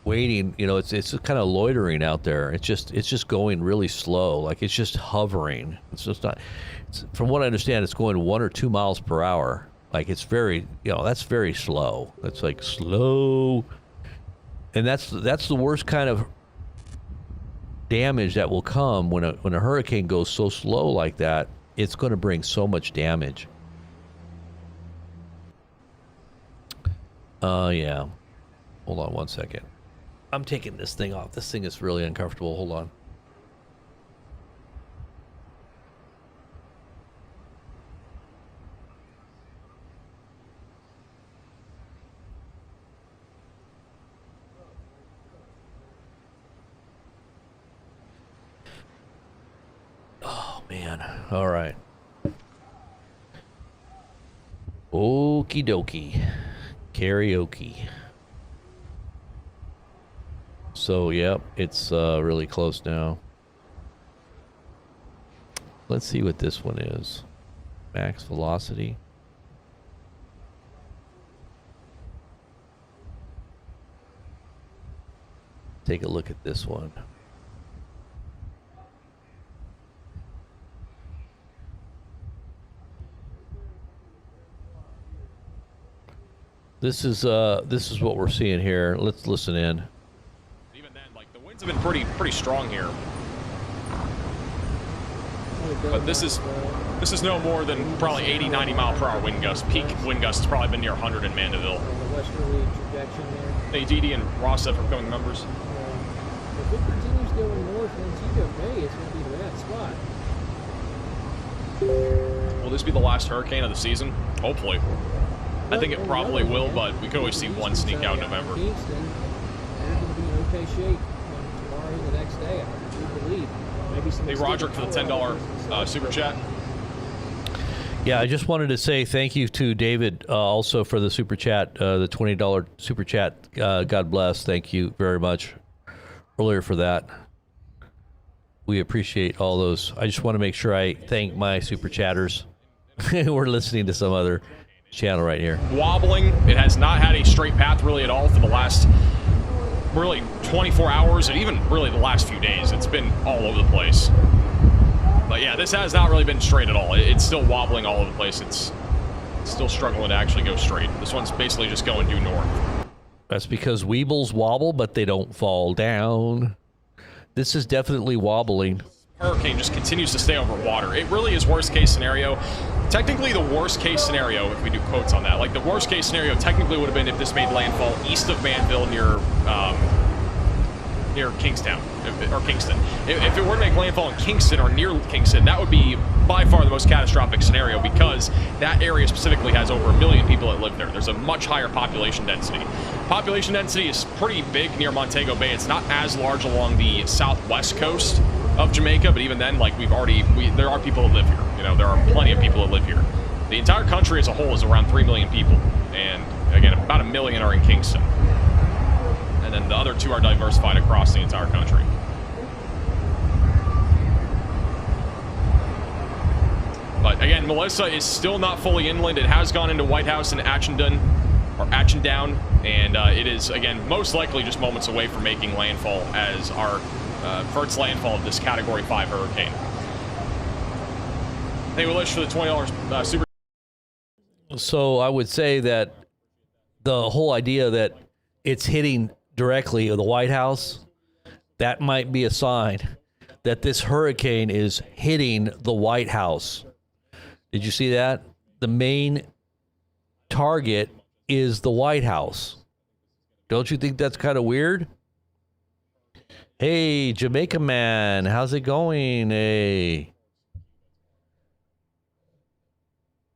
waiting. You know, it's kind of loitering out there. It's just going really slow. Like it's just hovering. It's just not. From what I understand, it's going 1 or 2 miles per hour. Like it's very, that's very slow. It's like slow, and that's the worst kind of damage that will come when a hurricane goes so slow like that. It's going to bring so much damage. Yeah. Hold on 1 second. I'm taking this thing off. This thing is really uncomfortable. Hold on. Oh, man. All right. Okie dokie. Karaoke. So, yep, it's really close now. Let's see what this one is. Max velocity. Take a look at this one. This is what we're seeing here. Let's listen in. Even then, like the winds have been pretty strong here. But this is no more than probably 80, 90 mile per hour wind gusts. Peak wind gusts has probably been near 100 in Mandeville. Hey, Didi and Ross are becoming members. If it continues going north Montego Bay, it's going to be the bad spot. Will this be the last hurricane of the season? Hopefully. I think it probably will, but we could always see one sneak out in November. Kingston, they're going to be in okay shape tomorrow and the next day, I do believe. Maybe some. Hey, Roger, for the $10 super chat. Yeah, I just wanted to say thank you to David also for the super chat, the $20 super chat. God bless. Thank you very much earlier for that. We appreciate all those. I just want to make sure I thank my super chatters. We're listening to some other channel right here. Wobbling. It has not had a straight path really at all for the last really 24 hours and even really the last few days. It's been all over the place. But yeah, this has not really been straight at all. It's still wobbling all over the place. It's still struggling to actually go straight. This one's basically just going due north. That's because weebles wobble, but they don't fall down. This is definitely wobbling. Hurricane just continues to stay over water. It really is worst case scenario. Technically the worst case scenario, if we do quotes on that, like the worst case scenario technically would have been if this made landfall east of Manville near Kingstown, or Kingston. If it were to make landfall in Kingston or near Kingston, that would be by far the most catastrophic scenario because that area specifically has over 1 million people that live there. There's a much higher population density. Population density is pretty big near Montego Bay. It's not as large along the southwest coast of Jamaica, but even then, like there are people that live here. You know, there are plenty of people that live here. The entire country as a whole is around 3 million people, and again, about 1 million are in Kingston, and then the other 2 are diversified across the entire country. But again, Melissa is still not fully inland. It has gone into White House and Achendown, and it is again most likely just moments away from making landfall as our first landfall of this Category 5 hurricane. Hey, Willis, for the $20 super. So I would say that the whole idea that it's hitting directly the White House, that might be a sign that this hurricane is hitting the White House. Did you see that? The main target is the White House. Don't you think that's kind of weird? Hey, Jamaica man, how's it going? Hey.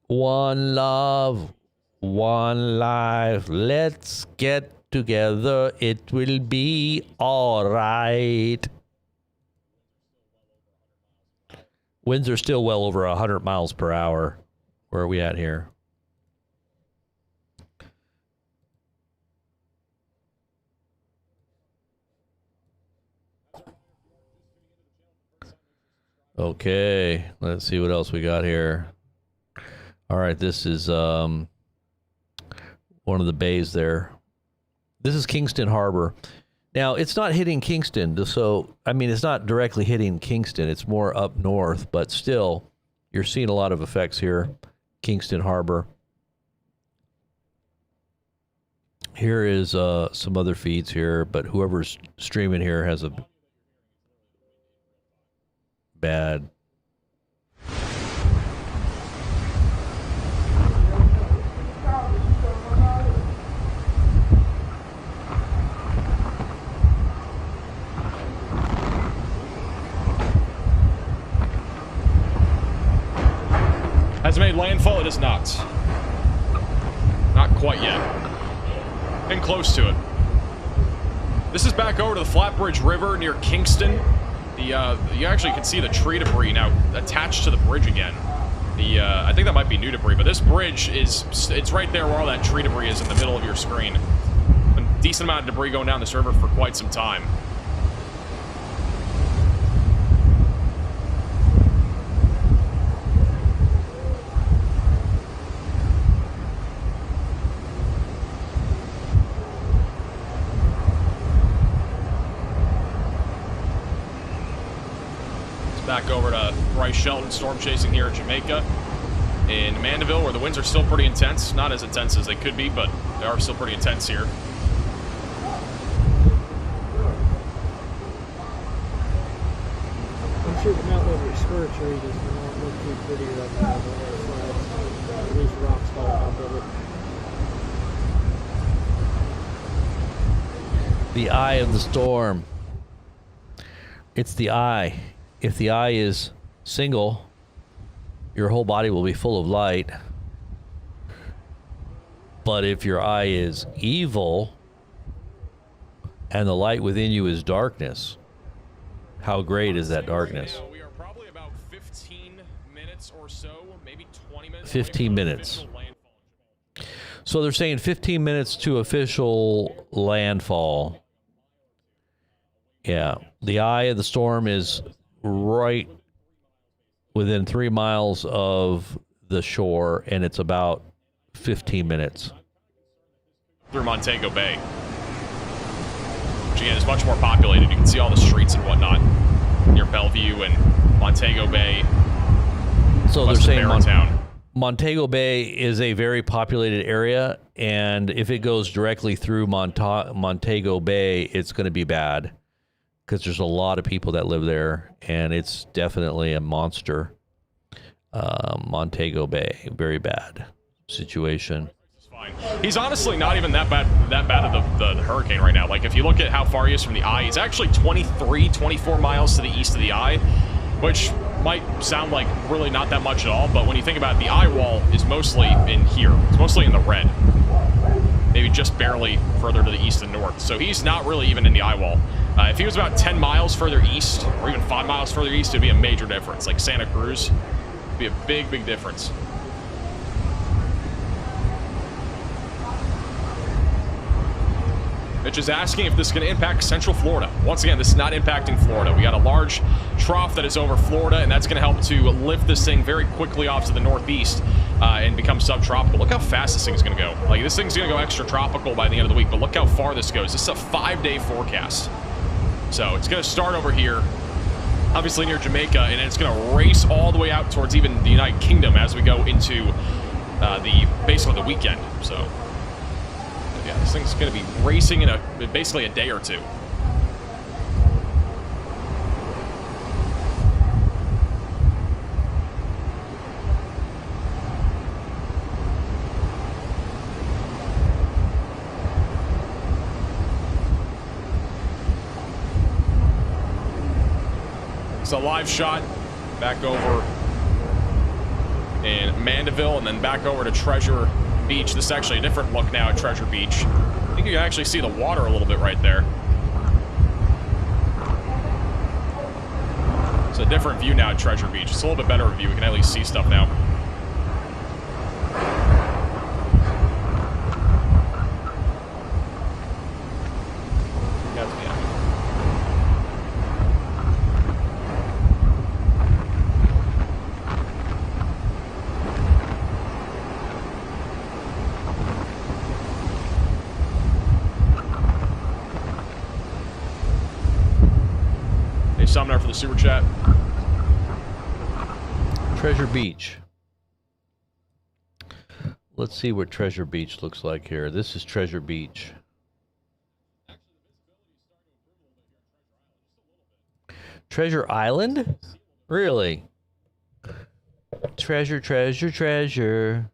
One love, one life, let's get together, it will be all right. Winds are still well over 100 miles per hour. Where are we at here? Okay, let's see what else we got here. All right, this is one of the bays there. This is Kingston Harbor. Now, it's not hitting Kingston, so, I mean, it's not directly hitting Kingston. It's more up north, but still, you're seeing a lot of effects here. Kingston Harbor. Here is some other feeds here, but whoever's streaming here has a bad... Has it made landfall? It is not. Not quite yet. Getting close to it. This is back over to the Flatbridge River near Kingston. You actually can see the tree debris now attached to the bridge again. I think that might be new debris, but this bridge it's right there where all that tree debris is in the middle of your screen. A decent amount of debris going down this river for quite some time. Back over to Bryce Shelton, storm chasing here at Jamaica. In Mandeville, where the winds are still pretty intense. Not as intense as they could be, but they are still pretty intense here. I'm shooting out over your spur tree does not look too pretty right now. There's rocks falling off of it. The eye of the storm. It's the eye. If the eye is single, your whole body will be full of light. But if your eye is evil and the light within you is darkness, how great is that darkness? We are probably about 15 minutes or so, maybe 20 minutes. 15 minutes. So they're saying 15 minutes to official landfall. Yeah. The eye of the storm is right within 3 miles of the shore, and it's about 15 minutes. Through Montego Bay. Which again is much more populated. You can see all the streets and whatnot near Bellevue and Montego Bay. So they're saying Montego Bay is a very populated area, and if it goes directly through Montego Bay, it's going to be bad. Because there's a lot of people that live there, and it's definitely a monster. Montego Bay, very bad situation. He's honestly not even that bad of the hurricane right now. Like, if you look at how far he is from the eye, he's actually 24 miles to the east of the eye, which might sound like really not that much at all, but when you think about it, the eye wall is mostly in here. It's mostly in the red. Maybe just barely further to the east and north. So he's not really even in the eye wall. If he was about 10 miles further east, or even 5 miles further east, it'd be a major difference. Like Santa Cruz, it'd be a big, big difference. Mitch is asking if this is going to impact Central Florida. Once again, this is not impacting Florida. We got a large trough that is over Florida, and that's going to help to lift this thing very quickly off to the northeast and become subtropical. Look how fast this thing's going to go. Like, this thing's going to go extra tropical by the end of the week, but look how far this goes. This is a 5-day forecast. So it's going to start over here, obviously near Jamaica, and then it's going to race all the way out towards even the United Kingdom as we go into basically the weekend. So yeah, this thing's going to be racing in basically a day or two. It's a live shot back over in Mandeville and then back over to Treasure Beach. This is actually a different look now at Treasure Beach. I think you can actually see the water a little bit right there. It's a different view now at Treasure Beach. It's a little bit better view. We can at least see stuff now. Sumner for the super chat. Treasure Beach. Let's see what Treasure Beach looks like here. This is Treasure Beach. Treasure Island? Really? Treasure, treasure, treasure.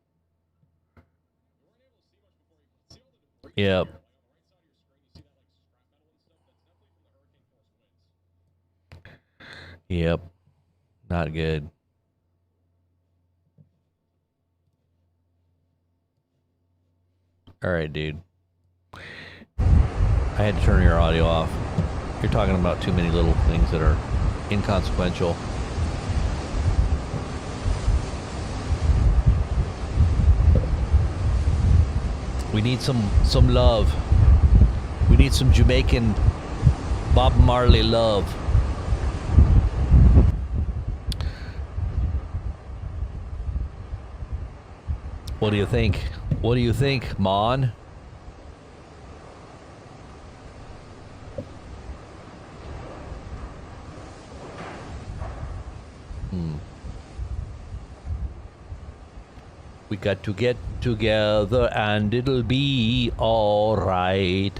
Yep. Yep. Not good. All right, dude. I had to turn your audio off. You're talking about too many little things that are inconsequential. We need some love. We need some Jamaican Bob Marley love. What do you think? What do you think, Mon? We got to get together and it'll be all right.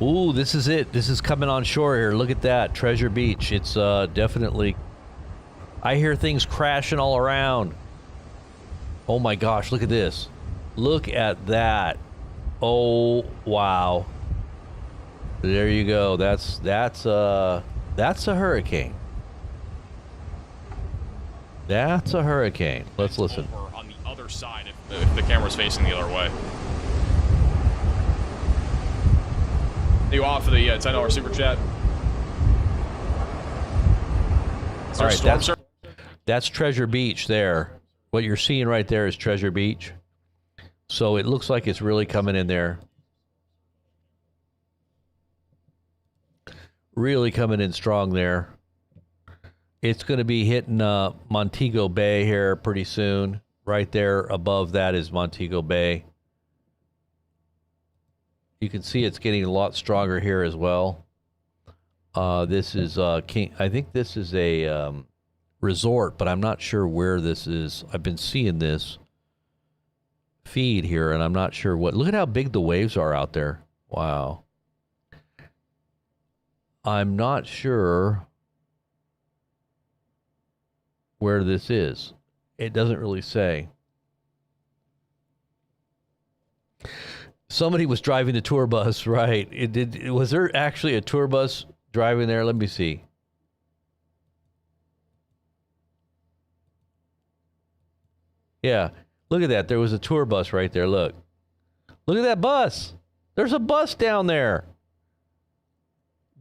Ooh, this is it. This is coming on shore here. Look at that. Treasure Beach. It's definitely... I hear things crashing all around. Oh my gosh, look at this. Look at that. Oh, wow. There you go. That's a hurricane. That's a hurricane. Let's listen. Over on the other side if the camera's facing the other way. You off for the $10 super chat? All right, that's Treasure Beach there. What you're seeing right there is Treasure Beach. So it looks like it's really coming in there. Really coming in strong there. It's going to be hitting Montego Bay here pretty soon. Right there above that is Montego Bay. You can see it's getting a lot stronger here as well. This is King. I think this is a resort, but I'm not sure where this is. I've been seeing this feed here, and I'm not sure what. Look at how big the waves are out there. Wow. I'm not sure where this is. It doesn't really say. Somebody was driving the tour bus, right? Was there actually a tour bus driving there? Let me see. Yeah, look at that. There was a tour bus right there. Look. Look at that bus. There's a bus down there.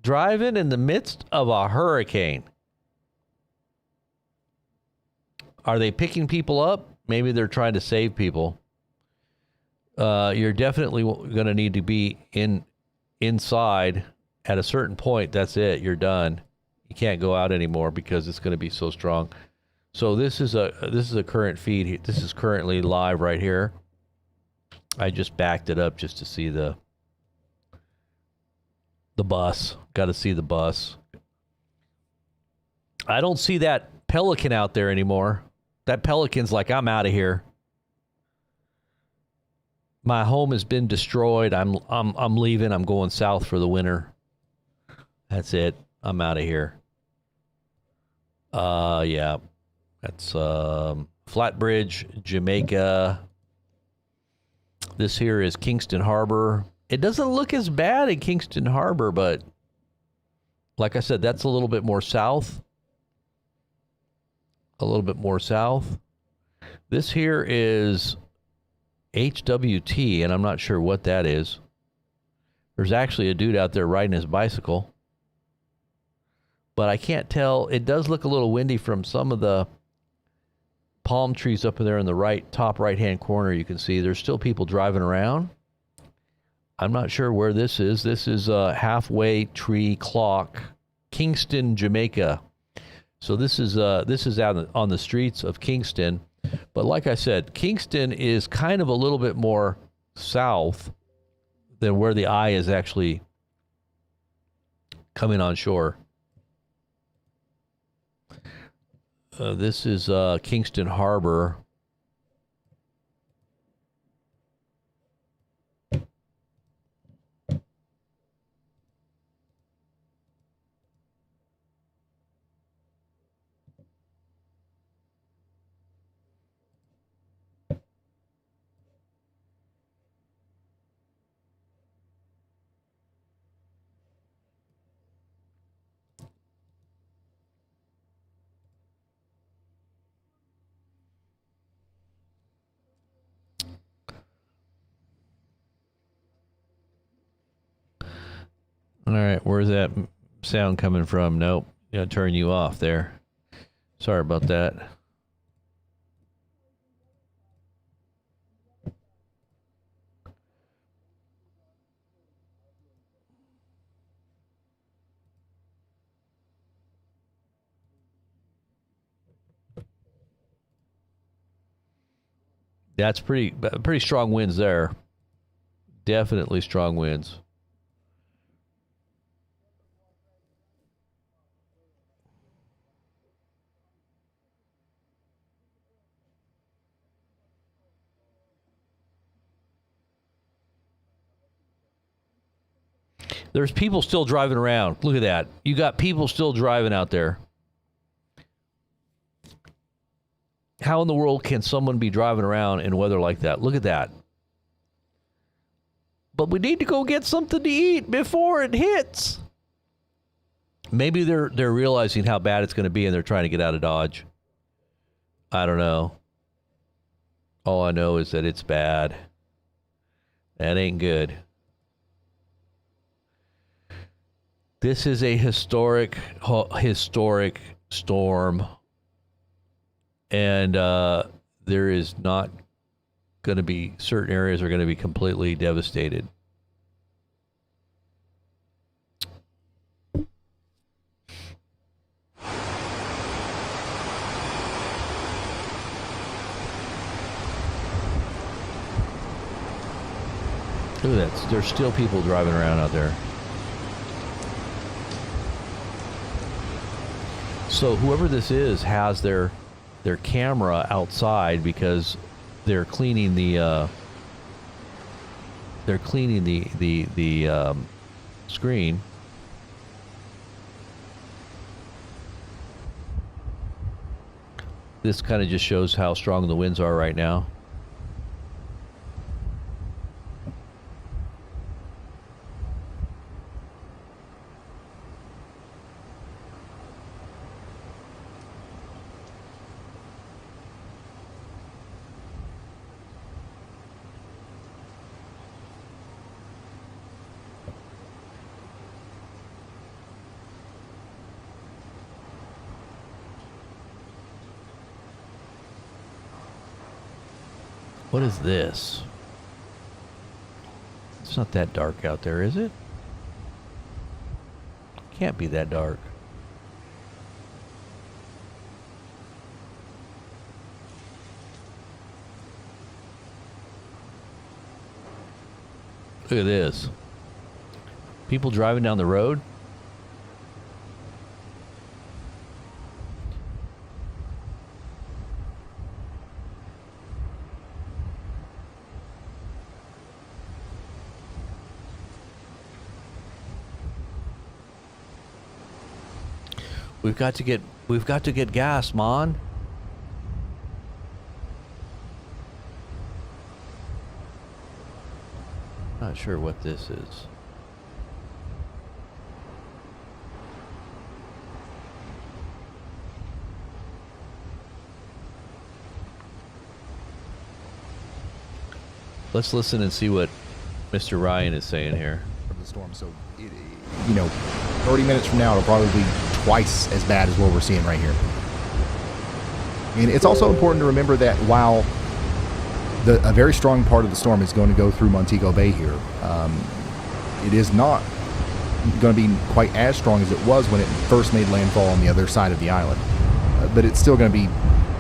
Driving in the midst of a hurricane. Are they picking people up? Maybe they're trying to save people. You're definitely going to need to be inside at a certain point. That's it. You're done. You can't go out anymore because it's going to be so strong. So this is a current feed. This is currently live right here. I just backed it up just to see the bus. Got to see the bus. I don't see that Pelican out there anymore. That Pelican's like, I'm out of here. My home has been destroyed. I'm leaving. I'm going south for the winter. That's it. I'm out of here. Yeah. That's Flatbridge, Jamaica. This here is Kingston Harbor. It doesn't look as bad in Kingston Harbor, but like I said, that's a little bit more south. A little bit more south. This here is HWT, and I'm not sure what that is. There's actually a dude out there riding his bicycle. But I can't tell. It does look a little windy from some of the palm trees up in there in the top right-hand corner. You can see there's still people driving around. I'm not sure where this is. This is Halfway Tree Clock, Kingston, Jamaica. So this is out on the streets of Kingston. But like I said, Kingston is kind of a little bit more south than where the eye is actually coming on shore. This is Kingston Harbor. All right, where's that sound coming from? Nope, gonna turn you off there. Sorry about that. That's pretty strong winds there. Definitely strong winds. There's people still driving around. Look at that. You got people still driving out there. How in the world can someone be driving around in weather like that? Look at that. But we need to go get something to eat before it hits. Maybe they're realizing how bad it's going to be and they're trying to get out of Dodge. I don't know. All I know is that it's bad. That ain't good. This is a historic storm. And there is not going to be, certain areas are going to be completely devastated. Look at that. There's still people driving around out there. So whoever this is has their camera outside because they're cleaning the screen. This kind of just shows how strong the winds are right now. What is this? It's not that dark out there, is it? Can't be that dark. Look at this. People driving down the road. We've got to get gas, Mon. Not sure what this is. Let's listen and see what Mr. Ryan is saying here. From the storm, so 30 minutes from now, it'll probably be twice as bad as what we're seeing right here. And it's also important to remember that while a very strong part of the storm is going to go through Montego Bay here, it is not going to be quite as strong as it was when it first made landfall on the other side of the island. But it's still going to be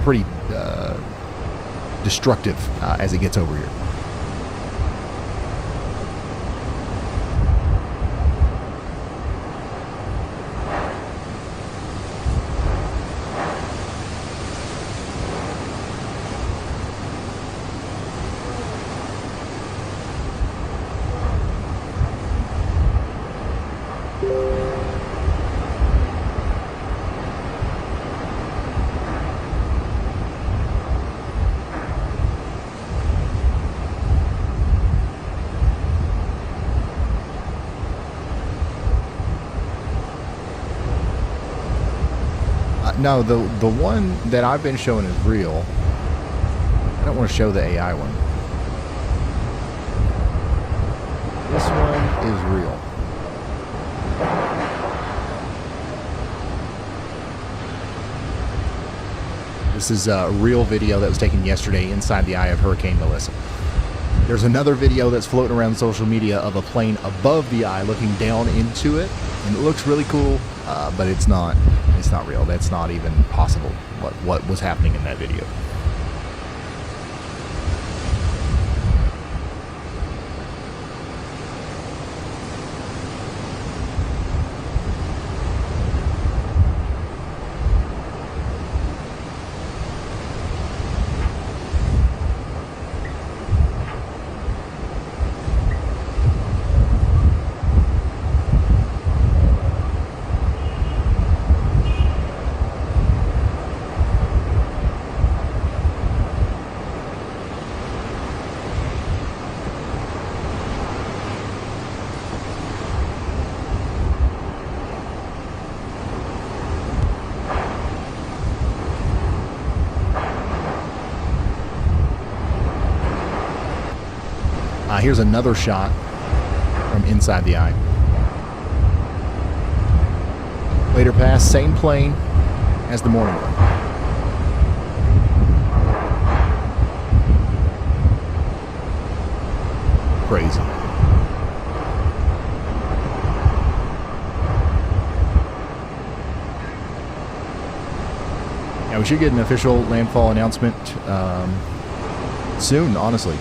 pretty destructive as it gets over here. No, the one that I've been showing is real. I don't want to show the AI one. This one is real. This is a real video that was taken yesterday inside the eye of Hurricane Melissa. There's another video that's floating around social media of a plane above the eye looking down into it, and it looks really cool, but it's not real. That's not even possible what was happening in that video. Here's another shot from inside the eye. Later pass, same plane as the morning one. Crazy. Yeah, we should get an official landfall announcement soon, honestly.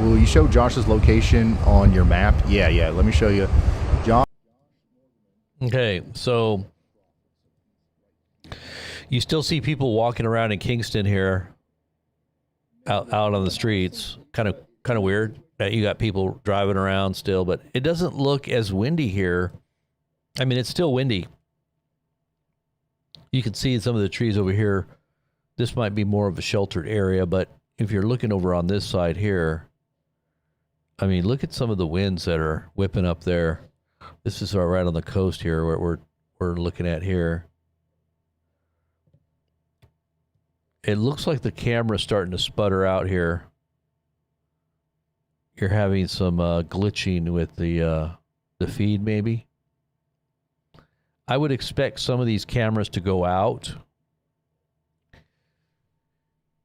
Will you show Josh's location on your map? Yeah. Let me show you. Josh. Okay, so you still see people walking around in Kingston here, out on the streets. Kind of weird that you got people driving around still, but it doesn't look as windy here. I mean, it's still windy. You can see some of the trees over here. This might be more of a sheltered area, but if you're looking over on this side here, I mean, look at some of the winds that are whipping up there. This is right on the coast here, where we're looking at here. It looks like the camera's starting to sputter out here. You're having some glitching with the feed, maybe. I would expect some of these cameras to go out,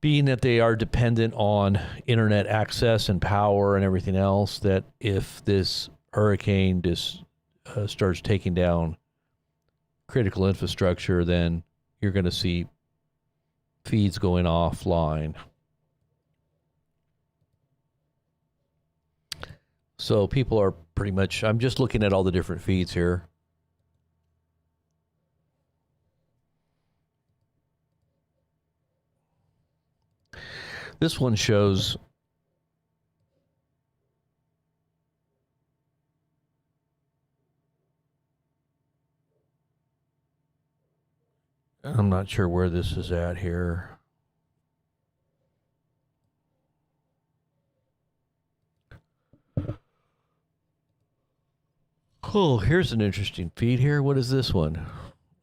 being that they are dependent on internet access and power and everything else, that if this hurricane starts taking down critical infrastructure, then you're going to see feeds going offline. So people are pretty much, I'm just looking at all the different feeds here. This one shows I'm not sure where this is at here. Oh, here's an interesting feed here. What is this one?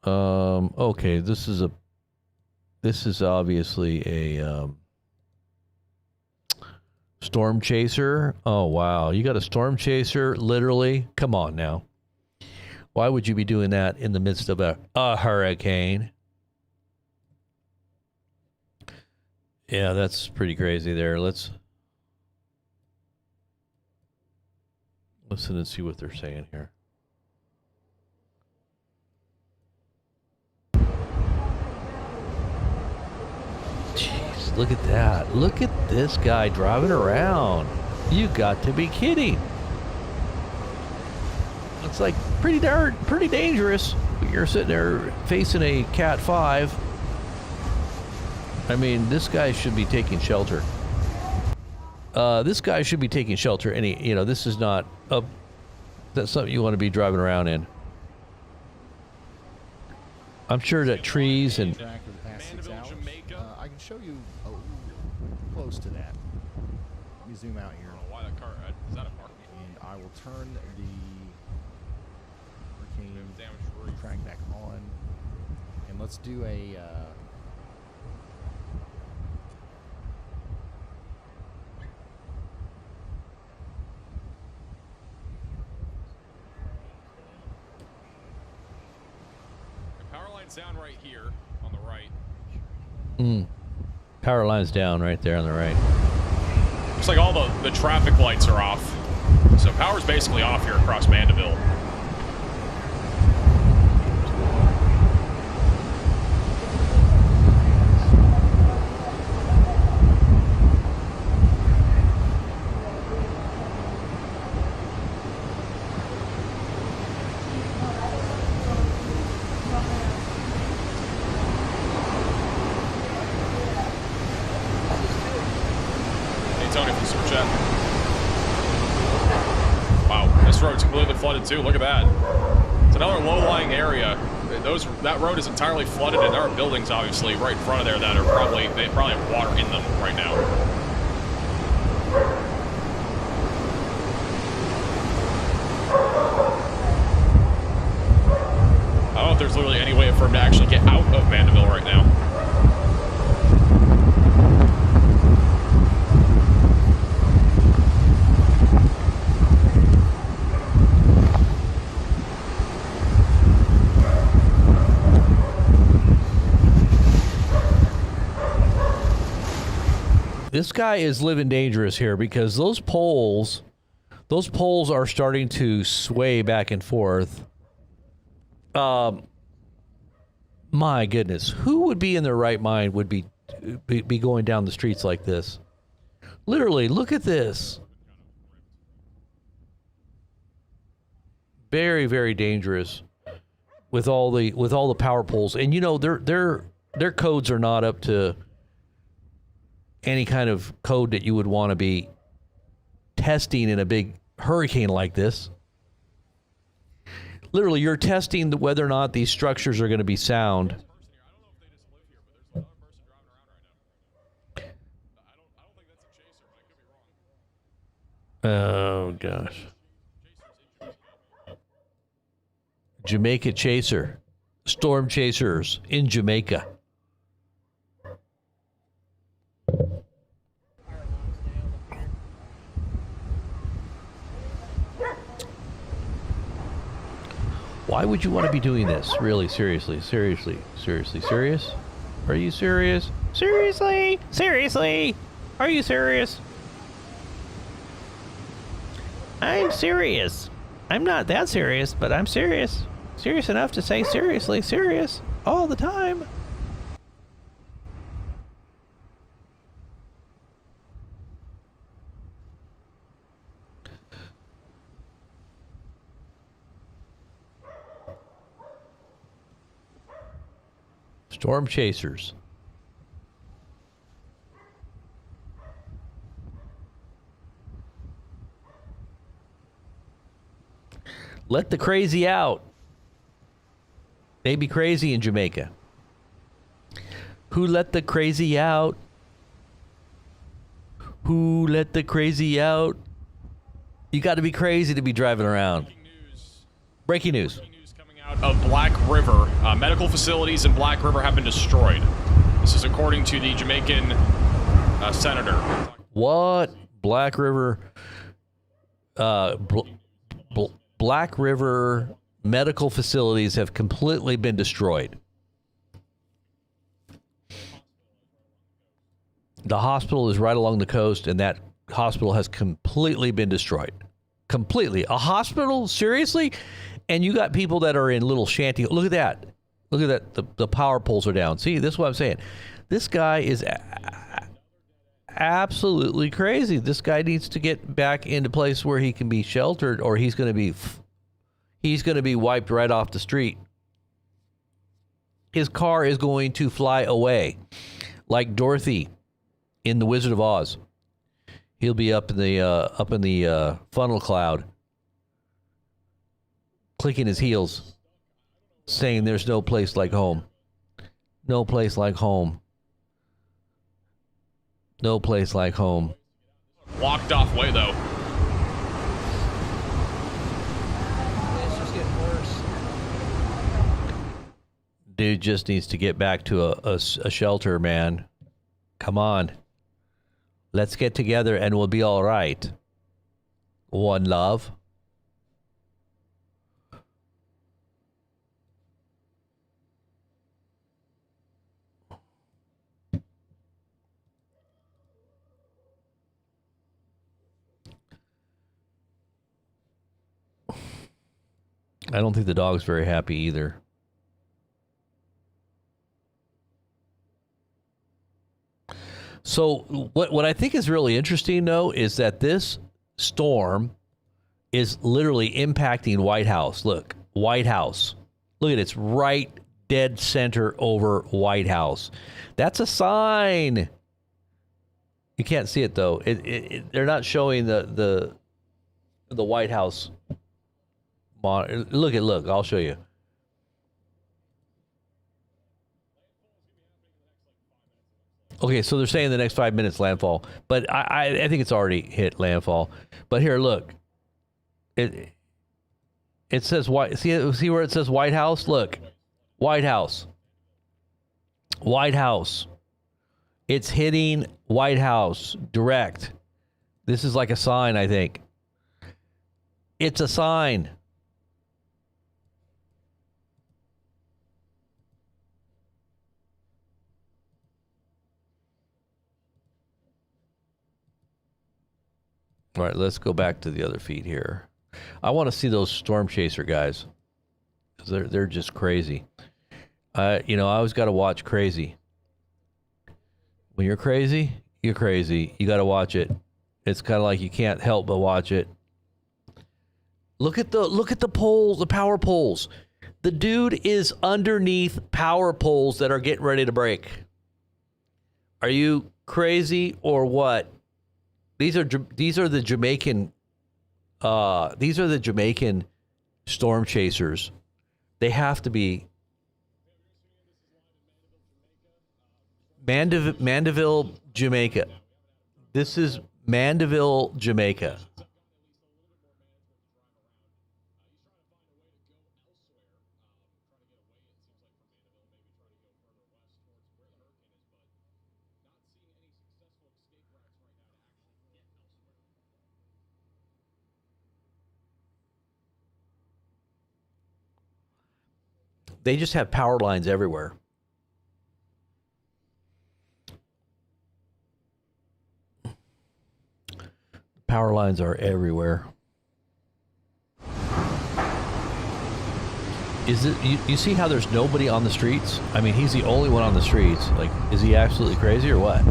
Okay, this is obviously a storm chaser. Oh, wow. You got a storm chaser, literally? Come on now. Why would you be doing that in the midst of a hurricane? Yeah, that's pretty crazy there. Let's listen and see what they're saying here. Jeez, look at that. Look at this guy driving around. You got to be kidding. It's like pretty dangerous. You're sitting there facing a Cat 5. I mean, this guy should be taking shelter. This guy should be taking shelter. This is not that's something you want to be driving around in. I'm sure that trees and Track for the past 6 Mandeville, hours. Jamaica. I can show you close to that. Let me zoom out here, I don't know why that car is that a mark? and I will turn the hurricane Damaged roof. track back on, and let's do a. The power line's down right here on the right. power lines down right there on the right. Looks like all the traffic lights are off. So power's basically off here across Mandeville. Hey Tony from Super Chat. Wow, this road's completely flooded too. Look at that. It's another low-lying area. That road is entirely flooded, and there are buildings obviously right in front of there that are they probably have water in them right now. I don't know if there's literally any way for him to actually get out of Mandeville right now. This guy is living dangerous here because those poles are starting to sway back and forth. My goodness, who would be in their right mind would be going down the streets like this? Literally, look at this. Very, very dangerous with all the power poles, and you know their codes are not up to any kind of code that you would want to be testing in a big hurricane like this. Literally, you're testing whether or not these structures are going to be sound. Oh, gosh. Jamaica Chaser. Storm chasers in Jamaica. Why would you want to be doing this? Really, seriously, serious? Are you serious? Seriously? Are you serious? I'm serious. I'm not that serious, but I'm serious. Serious enough to say seriously serious all the time. Storm chasers. Let the crazy out. They be crazy in Jamaica. Who let the crazy out? Who let the crazy out? You got to be crazy to be driving around. Breaking news. Coming out of Black River. Medical facilities in Black River have been destroyed. This is according to the Jamaican senator. What? Black River? Black River medical facilities have completely been destroyed. The hospital is right along the coast, and that hospital has completely been destroyed. Completely. A hospital? Seriously? And you got people that are in little shanty. Look at that. Look at that. The power poles are down. See, this is what I'm saying. This guy is absolutely crazy. This guy needs to get back into a place where he can be sheltered, or he's going to be wiped right off the street. His car is going to fly away like Dorothy in The Wizard of Oz. He'll be up in the funnel cloud, clicking his heels, saying there's no place like home. No place like home. No place like home. Blocked off way, though. It's just getting worse. Dude just needs to get back to a shelter, man. Come on. Let's get together and we'll be all right. One love. I don't think the dog's very happy either. So what I think is really interesting, though, is that this storm is literally impacting White House. Look, White House. Look at it. It's right dead center over White House. That's a sign. You can't see it, though. They're not showing the White House. Look, I'll show you. Okay, so they're saying the next 5 minutes landfall, but I think it's already hit landfall. But here, look. It says white. See where it says White House? Look. White House. White House. It's hitting White House direct. This is like a sign, I think. It's a sign. All right, let's go back to the other feed here. I want to see those storm chaser guys. They're just crazy. I always got to watch crazy. When you're crazy, you're crazy. You got to watch it. It's kind of like you can't help but watch it. Look at the poles, the power poles. The dude is underneath power poles that are getting ready to break. Are you crazy or what? These are the Jamaican storm chasers. They have to be. Mandeville, Jamaica. This is Mandeville, Jamaica. They just have power lines everywhere. Power lines are everywhere. Is it you see how there's nobody on the streets? I mean, he's the only one on the streets. Like, is he absolutely crazy or what?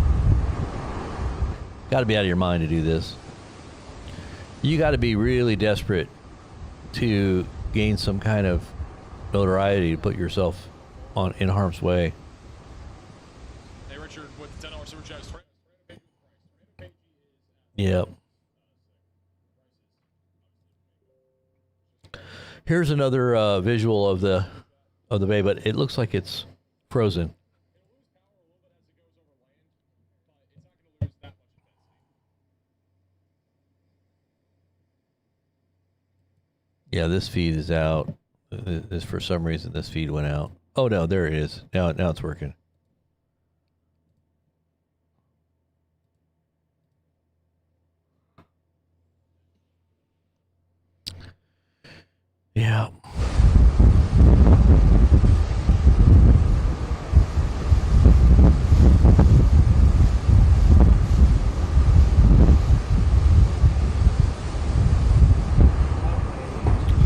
Got to be out of your mind to do this. You got to be really desperate to gain some kind of notoriety to put yourself in harm's way. Hey, Richard, with the $10 surcharge. Yep. Here's another visual of the bay, but it looks like it's frozen. Yeah, this feed is out. For some reason, this feed went out. Oh no, there it is. Now it's working. Yeah.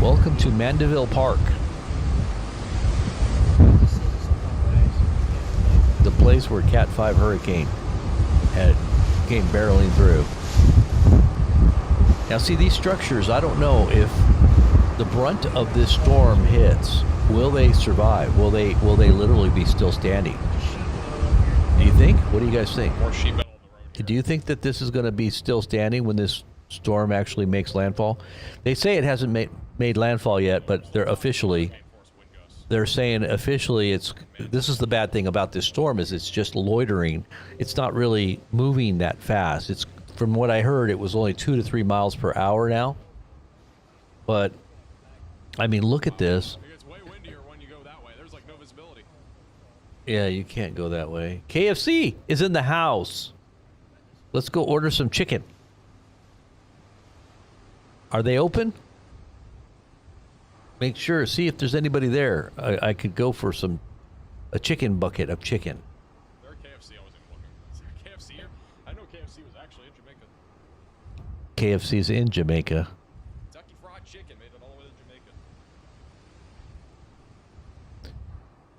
Welcome to Mandeville Park. The place where Cat 5 hurricane came barreling through. Now see, these structures, I don't know if the brunt of this storm hits, will they survive? Will they literally be still standing? Do you think? What do you guys think? More sheet metal on the road. Do you think that this is going to be still standing when this storm actually makes landfall? They say it hasn't made landfall yet, but they're officially. they're saying officially this is the bad thing about this storm is it's just loitering. It's not really moving that fast. It's, from what I heard, it was only 2 to 3 miles per hour now. But I mean, look at this. It gets way windier when you go that way. There's like no visibility. Yeah, you can't go that way. KFC is in the house. Let's go order some chicken. Are they open? Make sure, see if there's anybody there. I could go for a chicken bucket of chicken. There KFC, I wasn't looking. Is there KFC here? I know KFC was actually in Jamaica. KFC's in Jamaica. Kentucky Fried Chicken made it all the way to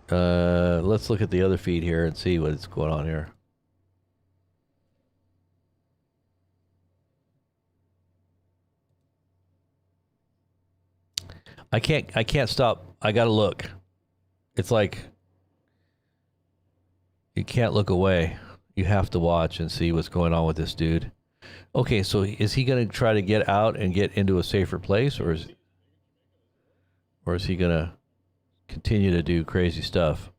Jamaica. Let's look at the other feed here and see what's going on here. I can't stop. I gotta look. It's like you can't look away. You have to watch and see what's going on with this dude. Okay, so is he gonna try to get out and get into a safer place, or is he gonna continue to do crazy stuff?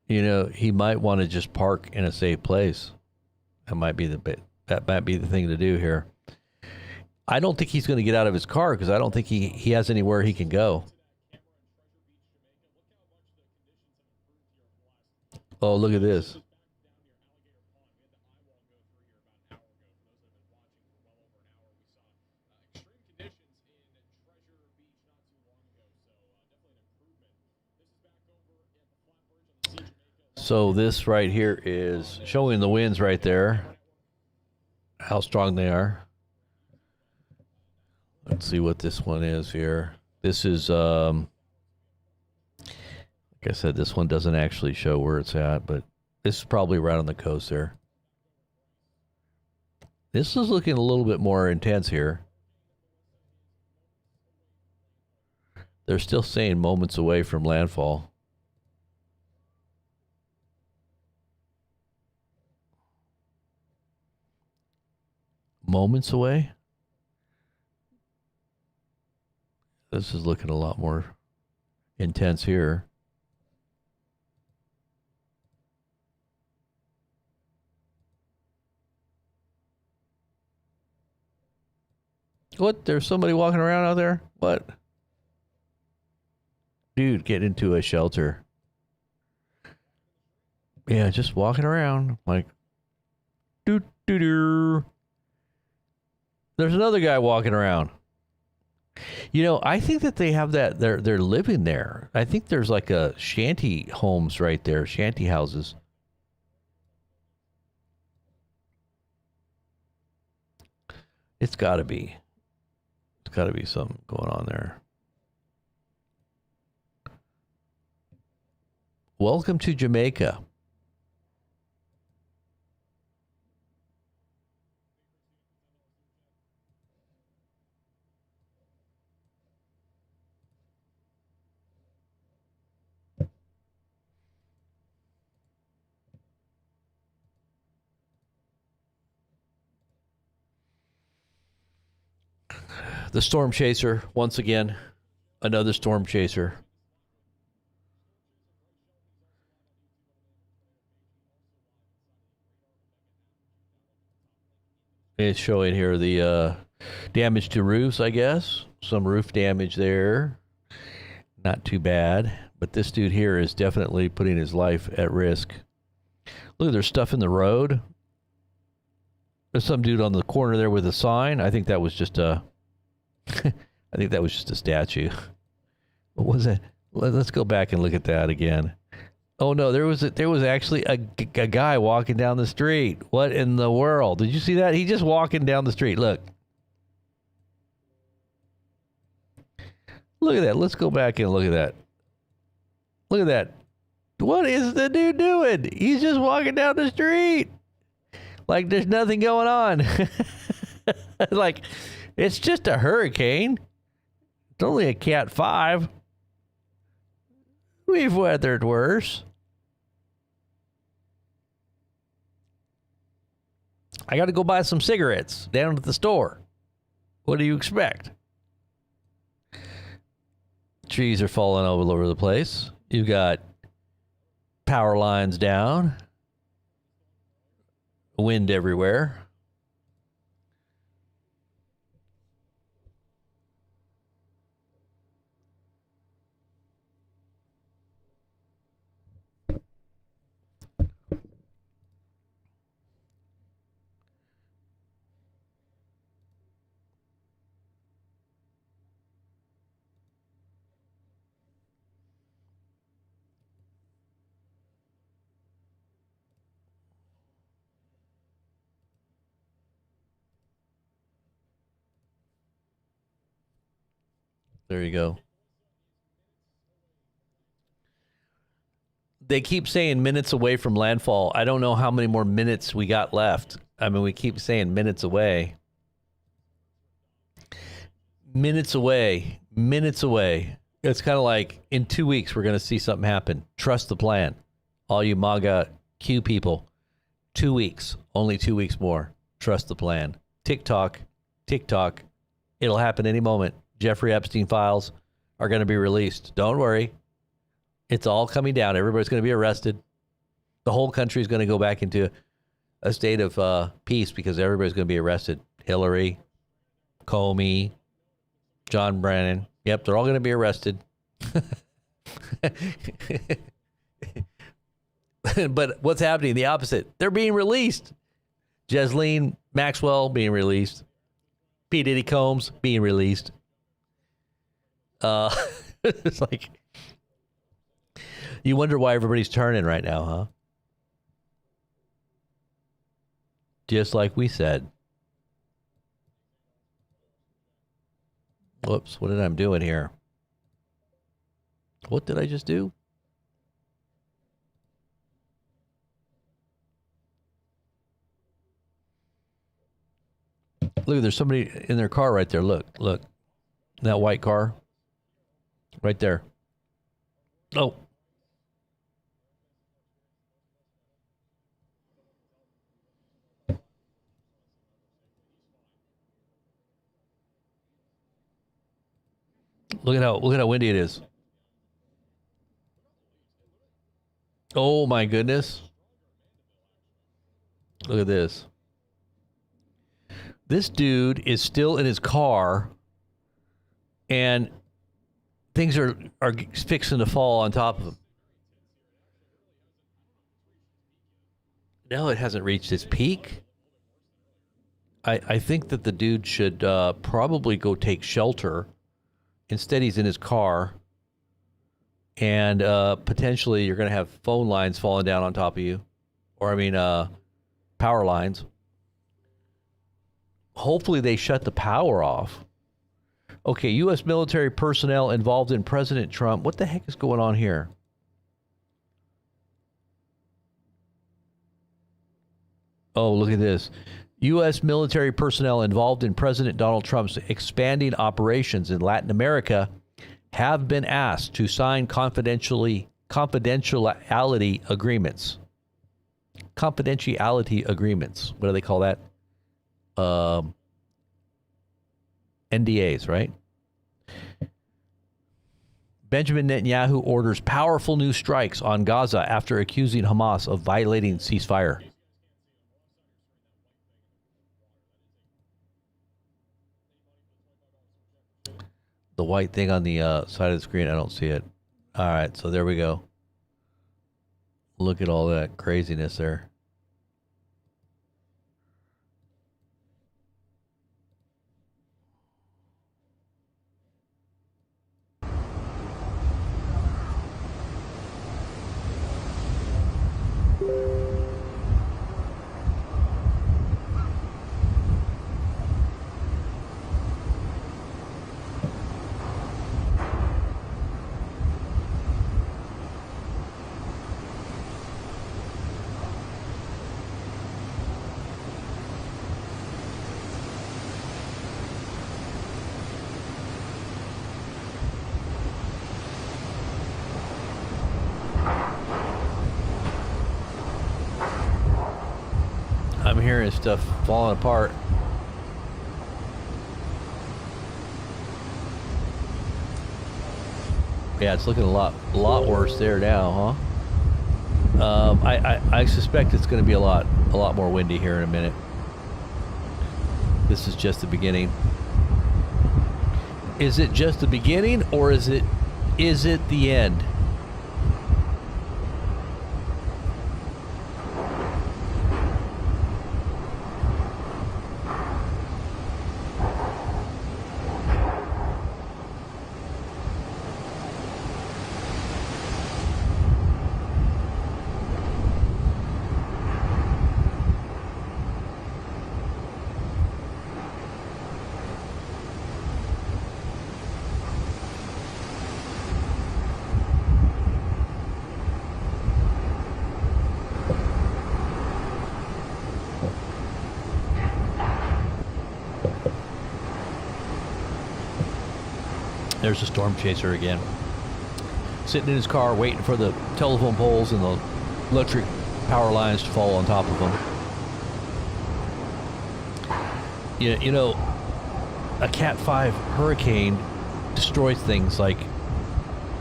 You know, he might want to just park in a safe place. That might be the thing to do here. I don't think he's going to get out of his car because I don't think he has anywhere he can go. Oh, look at this. So this right here is showing the winds right there, how strong they are. Let's see what this one is here. This is, like I said, this one doesn't actually show where it's at, but this is probably right on the coast there. This is looking a little bit more intense here. They're still saying moments away from landfall. Moments away? This is looking a lot more intense here. What? There's somebody walking around out there? What? Dude, get into a shelter. Yeah, just walking around like doo doo doo. There's another guy walking around. You know, I think that they have that they're living there. I think there's like a shanty homes right there, shanty houses. It's got to be. It's got to be something going on there. Welcome to Jamaica. The storm chaser, once again, another storm chaser. It's showing here the damage to roofs, I guess. Some roof damage there. Not too bad. But this dude here is definitely putting his life at risk. Look, there's stuff in the road. There's some dude on the corner there with a sign. I think that was just a... I think that was just a statue. What was it? Let's go back and look at that again. Oh no, there was actually a guy walking down the street. What in the world? Did you see that? He's just walking down the street. Look. Look at that. Let's go back and look at that. Look at that. What is the dude doing? He's just walking down the street. Like there's nothing going on. Like, it's just a hurricane. It's only a Cat 5. We've weathered worse. I got to go buy some cigarettes down at the store. What do you expect? Trees are falling all over the place. You've got power lines down. Wind everywhere. There you go. They keep saying minutes away from landfall. I don't know how many more minutes we got left. I mean, we keep saying minutes away. Minutes away. Minutes away. It's kind of like in 2 weeks, we're going to see something happen. Trust the plan. All you MAGA Q people. 2 weeks. Only 2 weeks more. Trust the plan. TikTok. It'll happen any moment. Jeffrey Epstein files are going to be released. Don't worry. It's all coming down. Everybody's going to be arrested. The whole country is going to go back into a state of peace because everybody's going to be arrested. Hillary, Comey, John Brennan. Yep, they're all going to be arrested. But what's happening? The opposite. They're being released. Ghislaine Maxwell being released. P. Diddy Combs being released. It's like, you wonder why everybody's turning right now, huh? Just like we said. Whoops, what did I do here? What did I just do? Look, there's somebody in their car right there. Look. That white car. Right there. Oh. Look at how windy it is. Oh my goodness. Look at this. This dude is still in his car and things are fixing to fall on top of him. No, it hasn't reached its peak. I think that the dude should probably go take shelter. Instead, he's in his car. And potentially you're going to have phone lines falling down on top of you. Or, power lines. Hopefully they shut the power off. Okay, U.S. military personnel involved in President Trump. What the heck is going on here? Oh, look at this. U.S. military personnel involved in President Donald Trump's expanding operations in Latin America have been asked to sign confidentiality agreements. Confidentiality agreements. What do they call that? NDAs, right? Benjamin Netanyahu orders powerful new strikes on Gaza after accusing Hamas of violating ceasefire. The white thing on the side of the screen, I don't see it. All right, so there we go. Look at all that craziness there. I'm hearing stuff falling apart. Yeah, it's looking a lot worse there now, huh? I suspect it's going to be a lot more windy here in a minute. This is just the beginning. Is it just the beginning, or is it the end? There's a storm chaser again. Sitting in his car waiting for the telephone poles and the electric power lines to fall on top of him. You know, a Cat 5 hurricane destroys things like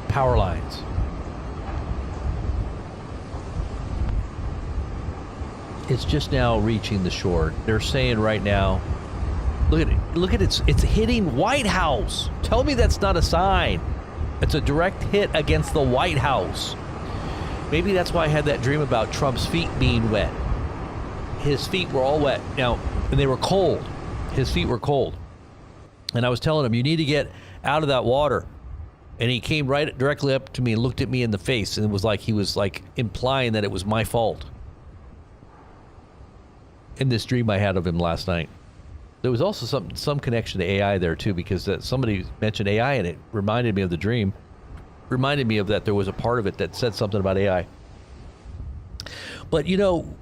power lines. It's just now reaching the shore. They're saying right now, look at it, it's hitting White House. Tell me that's not a sign. It's a direct hit against the White House. Maybe that's why I had that dream about Trump's feet being wet. His feet were all wet. Now, and they were cold. His feet were cold. And I was telling him, you need to get out of that water. And he came right directly up to me and looked at me in the face, and it was like he was like implying that it was my fault. In this dream I had of him last night. There was also some connection to AI there too, because somebody mentioned AI and it reminded me of the dream. Reminded me of that there was a part of it that said something about AI. But you know,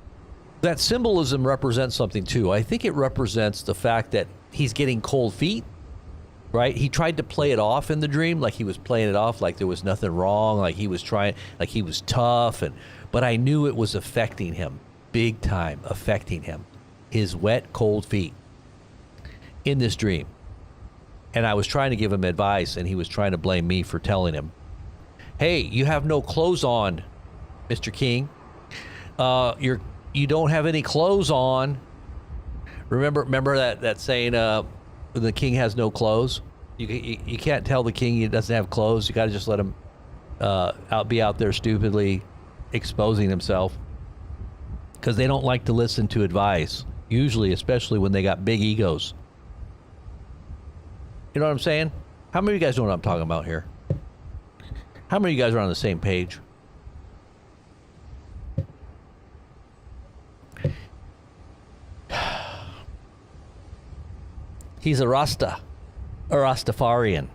that symbolism represents something too. I think it represents the fact that he's getting cold feet, right? He tried to play it off in the dream, like he was playing it off like there was nothing wrong, like he was trying, like he was tough, but I knew it was affecting him, big time affecting him. His wet, cold feet. In this dream. And I was trying to give him advice, and he was trying to blame me for telling him, hey, you have no clothes on, Mr. King. You don't have any clothes on. Remember that saying, the king has no clothes? You can't tell the king he doesn't have clothes. You got to just let him be out there stupidly exposing himself, because they don't like to listen to advice, usually, especially when they got big egos. You know what I'm saying? How many of you guys know what I'm talking about here? How many of you guys are on the same page? He's a Rastafarian.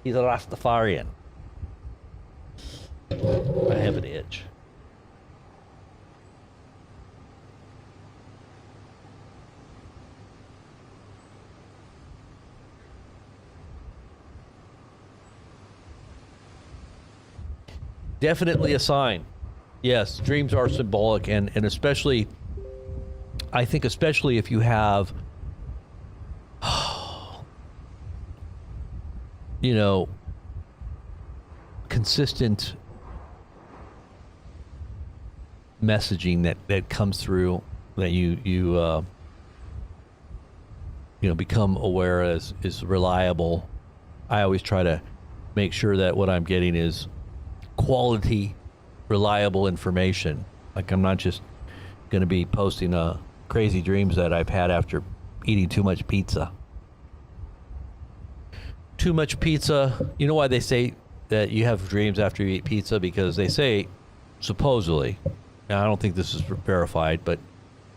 He's a Rastafarian. I have an itch. Definitely a sign. Yes, dreams are symbolic, and especially, I think especially if you have, you know, consistent messaging that comes through, that you become aware is reliable. I always try to make sure that what I'm getting is quality, reliable information. Like, I'm not just going to be posting crazy dreams that I've had after eating too much pizza. Too much pizza. You know why they say that you have dreams after you eat pizza? Because they say, supposedly, now I don't think this is verified, but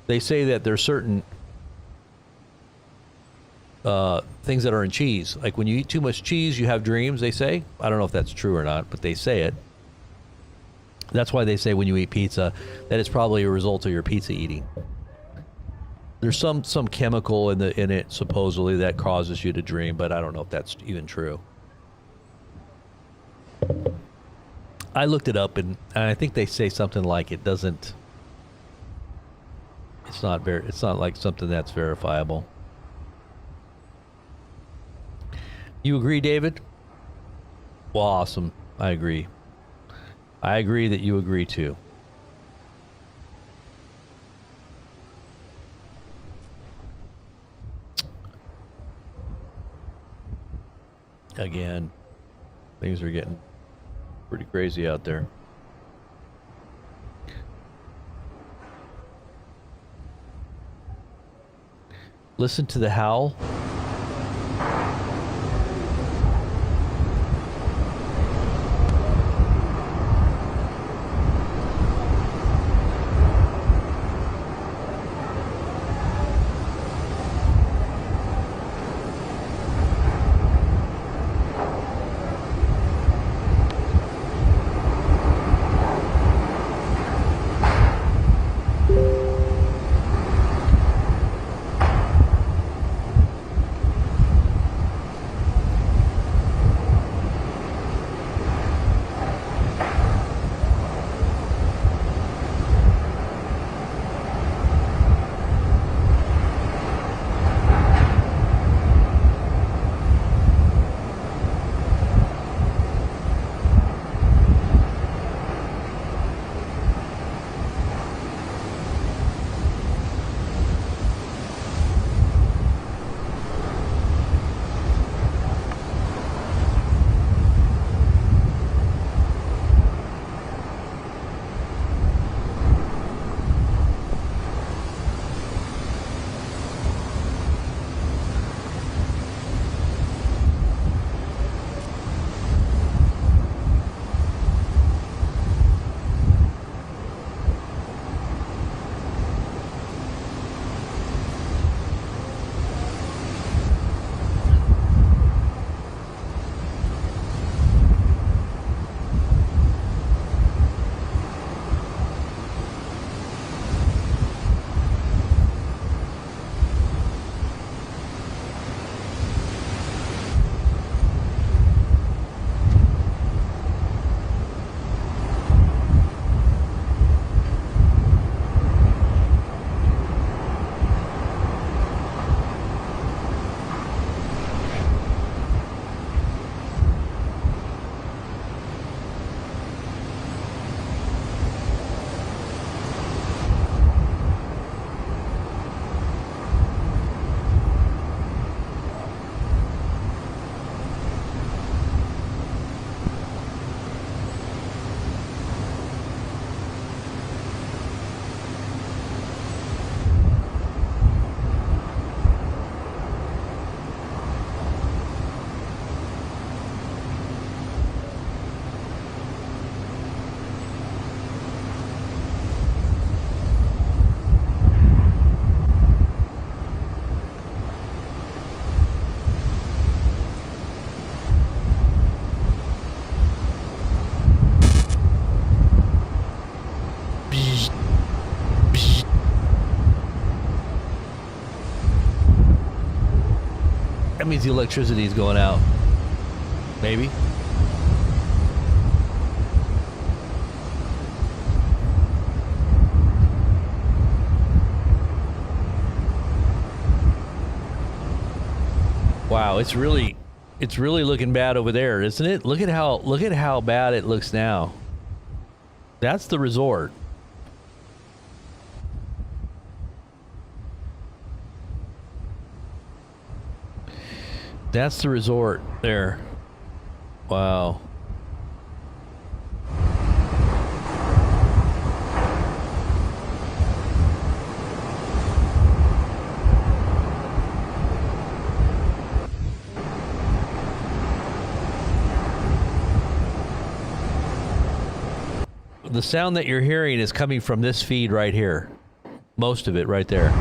they say that there's certain things that are in cheese. Like when you eat too much cheese, you have dreams, they say. I don't know if that's true or not, but they say it. That's why they say when you eat pizza that it's probably a result of your pizza eating. There's some chemical in it supposedly that causes you to dream, but I don't know if that's even true. I looked it up, and I think they say something like it doesn't. It's not like something that's verifiable. You agree, David? Well, awesome. I agree. I agree that you agree too. Again, things are getting pretty crazy out there. Listen to the howl. That means the electricity is going out. Maybe. Wow, it's really looking bad over there, isn't it? Look at how bad it looks now. That's the resort. That's the resort there. Wow. The sound that you're hearing is coming from this feed right here. Most of it right there.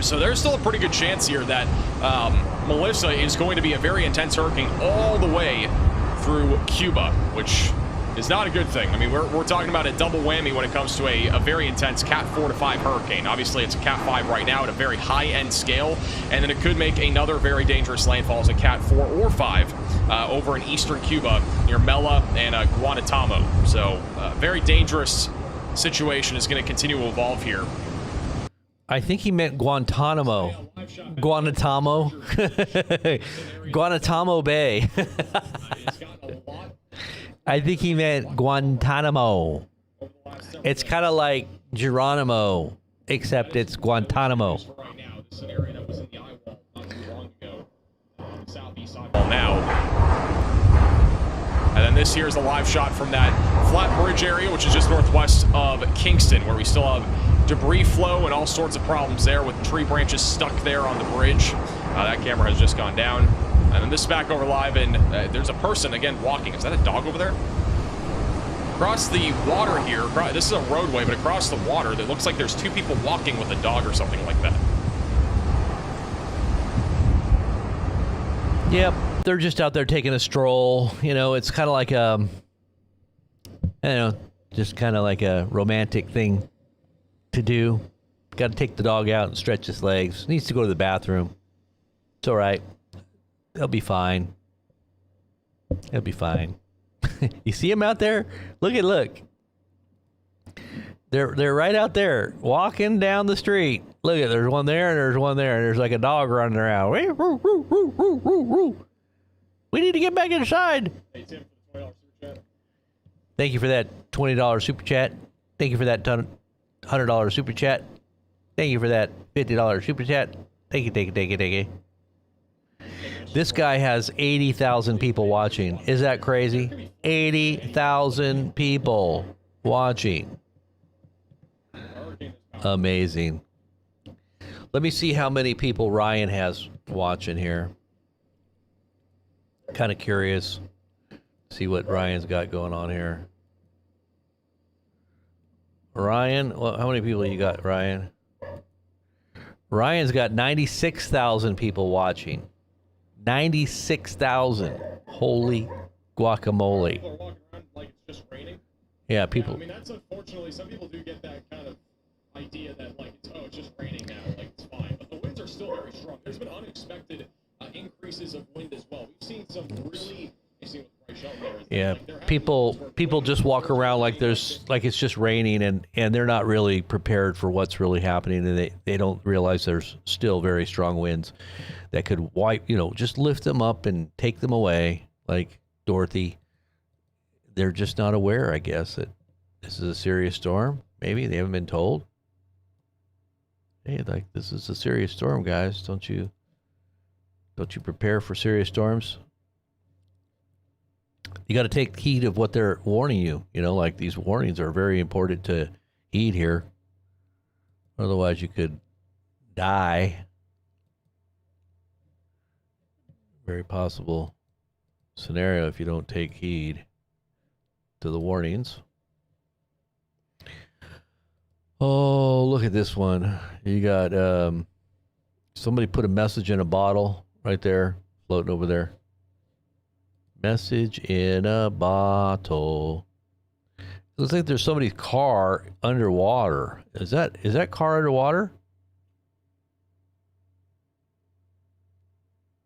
So there's still a pretty good chance here that Melissa is going to be a very intense hurricane all the way through Cuba, which is not a good thing. I mean, we're talking about a double whammy when it comes to a very intense Cat 4 to 5 hurricane. Obviously, it's a Cat 5 right now at a very high-end scale, and then it could make another very dangerous landfall as a Cat 4 or 5 over in eastern Cuba near Mela and Guantanamo. So, very dangerous situation is going to continue to evolve here. I think he meant Guantanamo. Guantanamo? Guantanamo Bay. I think he meant Guantanamo. It's kind of like Geronimo, except it's Guantanamo. Now. And then this here is a live shot from that flat bridge area, which is just northwest of Kingston, where we still have debris flow and all sorts of problems there with tree branches stuck there on the bridge. That camera has just gone down. And then this is back over live, and there's a person, again, walking. Is that a dog over there? Across the water here, this is a roadway, but across the water, it looks like there's 2 people walking with a dog or something like that. Yep, they're just out there taking a stroll. You know, it's kind of like just kind of like a romantic thing to do. Got to take the dog out and stretch his legs. Needs to go to the bathroom. It's all right. They'll be fine. He'll be fine. You see him out there? Look. They're right out there walking down the street. Look at, there's one there and there's one there, and there's like a dog running around. We need to get back inside. Thank you for that $20 super chat. Thank you for that $100 super chat. Thank you for that $50 super chat. Thank you. This guy has 80,000 people watching. Is that crazy? 80,000 people watching. Amazing. Let me see how many people Ryan has watching here. Kind of curious. See what Ryan's got going on here. Ryan, well, how many people you got, Ryan? Ryan's got 96,000 people watching. 96,000. Holy guacamole. People are walking around like it's just raining. Yeah, people. I mean, that's unfortunately, some people do get that kind of idea that, like, it's just raining now, like, it's fine. But the winds are still very strong. There's been unexpected increases of wind as well. We've seen some really... Yeah, people just walk around like it's just raining, and they're not really prepared for what's really happening, and they don't realize there's still very strong winds that could just lift them up and take them away, like Dorothy. They're just not aware, I guess, that this is a serious storm. Maybe they haven't been told. Hey, like, this is a serious storm, guys. Don't you prepare for serious storms? You got to take heed of what they're warning you. You know, like, these warnings are very important to heed here. Otherwise, you could die. Very possible scenario if you don't take heed to the warnings. Oh, look at this one. You got somebody put a message in a bottle right there, floating over there. Message in a bottle. It looks like there's somebody's car underwater. Is that car underwater?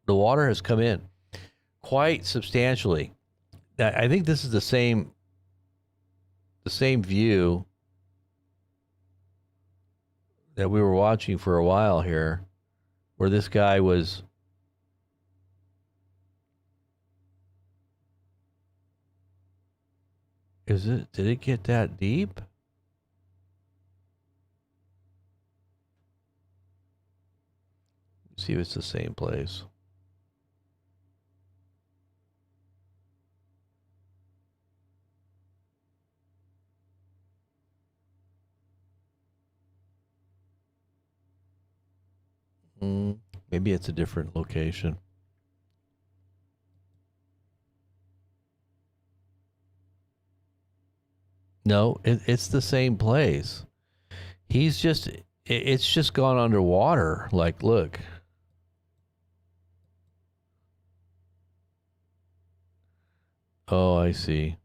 The water has come in quite substantially. I think this is the same view that we were watching for a while here, where this guy was. Did it get that deep? Let's see if it's the same place. Maybe it's a different location. No, it's the same place. He's just It's just gone underwater. Like, look. Oh, I see.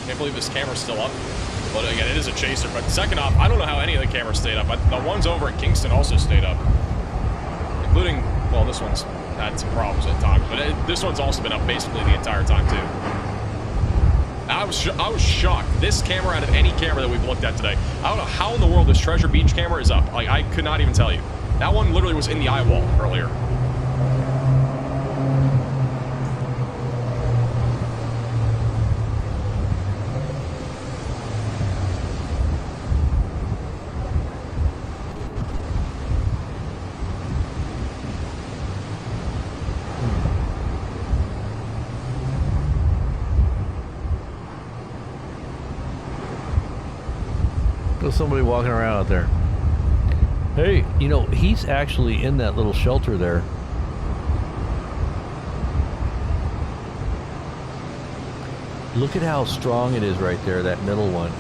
Can't believe this camera's still up. But again, it is a chaser. But second off, I don't know how any of the cameras stayed up. But the ones over in Kingston also stayed up. Including, well, this one's had some problems at times. But this one's also been up basically the entire time, too. I was shocked. This camera, out of any camera that we've looked at today, I don't know how in the world this Treasure Beach camera is up. Like, I could not even tell you. That one literally was in the eye wall earlier. There's somebody walking around out there. Hey, you know, he's actually in that little shelter there. Look at how strong it is right there, that middle one.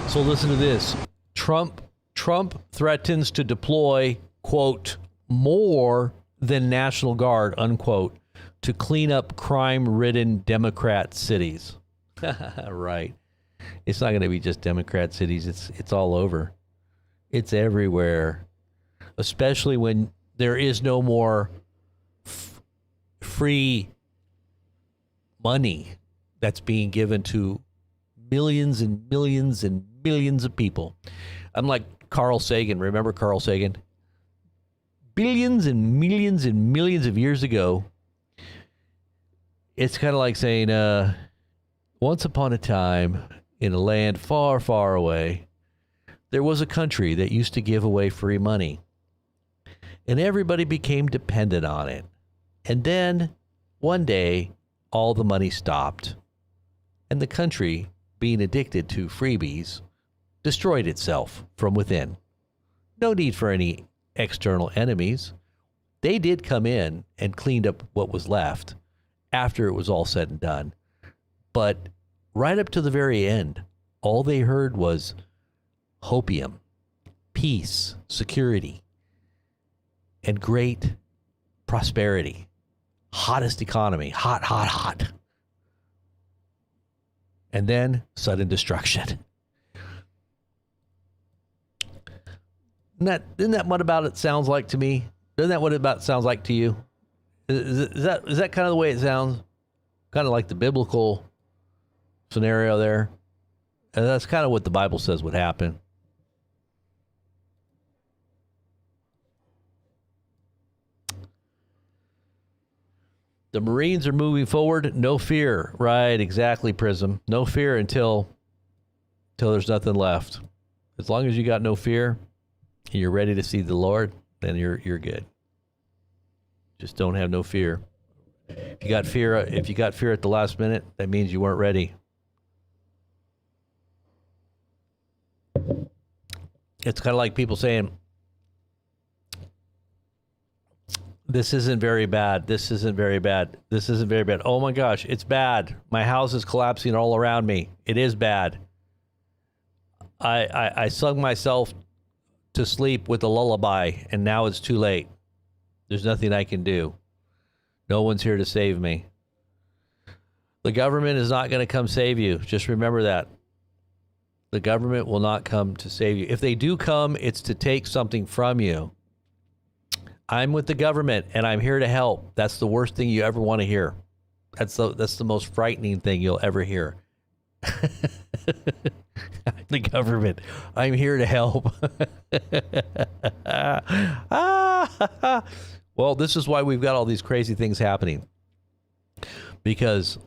So listen to this. Trump threatens to deploy, quote, more than National Guard, unquote, to clean up crime-ridden Democrat cities. Right. It's not going to be just Democrat cities. It's all over. It's everywhere. Especially when there is no more free money that's being given to millions and millions and millions of people. I'm like Carl Sagan. Remember Carl Sagan? Billions and millions of years ago, it's kind of like saying, once upon a time, in a land far, far away, there was a country that used to give away free money. And everybody became dependent on it. And then, one day, all the money stopped. And the country, being addicted to freebies, destroyed itself from within. No need for any external enemies. They did come in and cleaned up what was left after it was all said and done. But right up to the very end, all they heard was hopium, peace, security, and great prosperity. Hottest economy. Hot, hot, hot. And then sudden destruction. Isn't that what about it sounds like to me? Isn't that what it about sounds like to you? Is that kind of the way it sounds? Kind of like the biblical scenario there? And that's kind of what the Bible says would happen. The Marines are moving forward. No fear. Right, exactly, Prism. No fear until there's nothing left. As long as you got no fear and you're ready to see the Lord, then you're good. Just don't have no fear. If you got fear at the last minute, that means you weren't ready. It's kind of like people saying, this isn't very bad. This isn't very bad. This isn't very bad. Oh my gosh, it's bad. My house is collapsing all around me. It is bad. I sung myself to sleep with a lullaby, and now it's too late. There's nothing I can do. No one's here to save me. The government is not going to come save you. Just remember that. The government will not come to save you. If they do come, it's to take something from you. I'm with the government, and I'm here to help. That's the worst thing you ever want to hear. That's the most frightening thing you'll ever hear. The government. I'm here to help. Well, this is why we've got all these crazy things happening. Because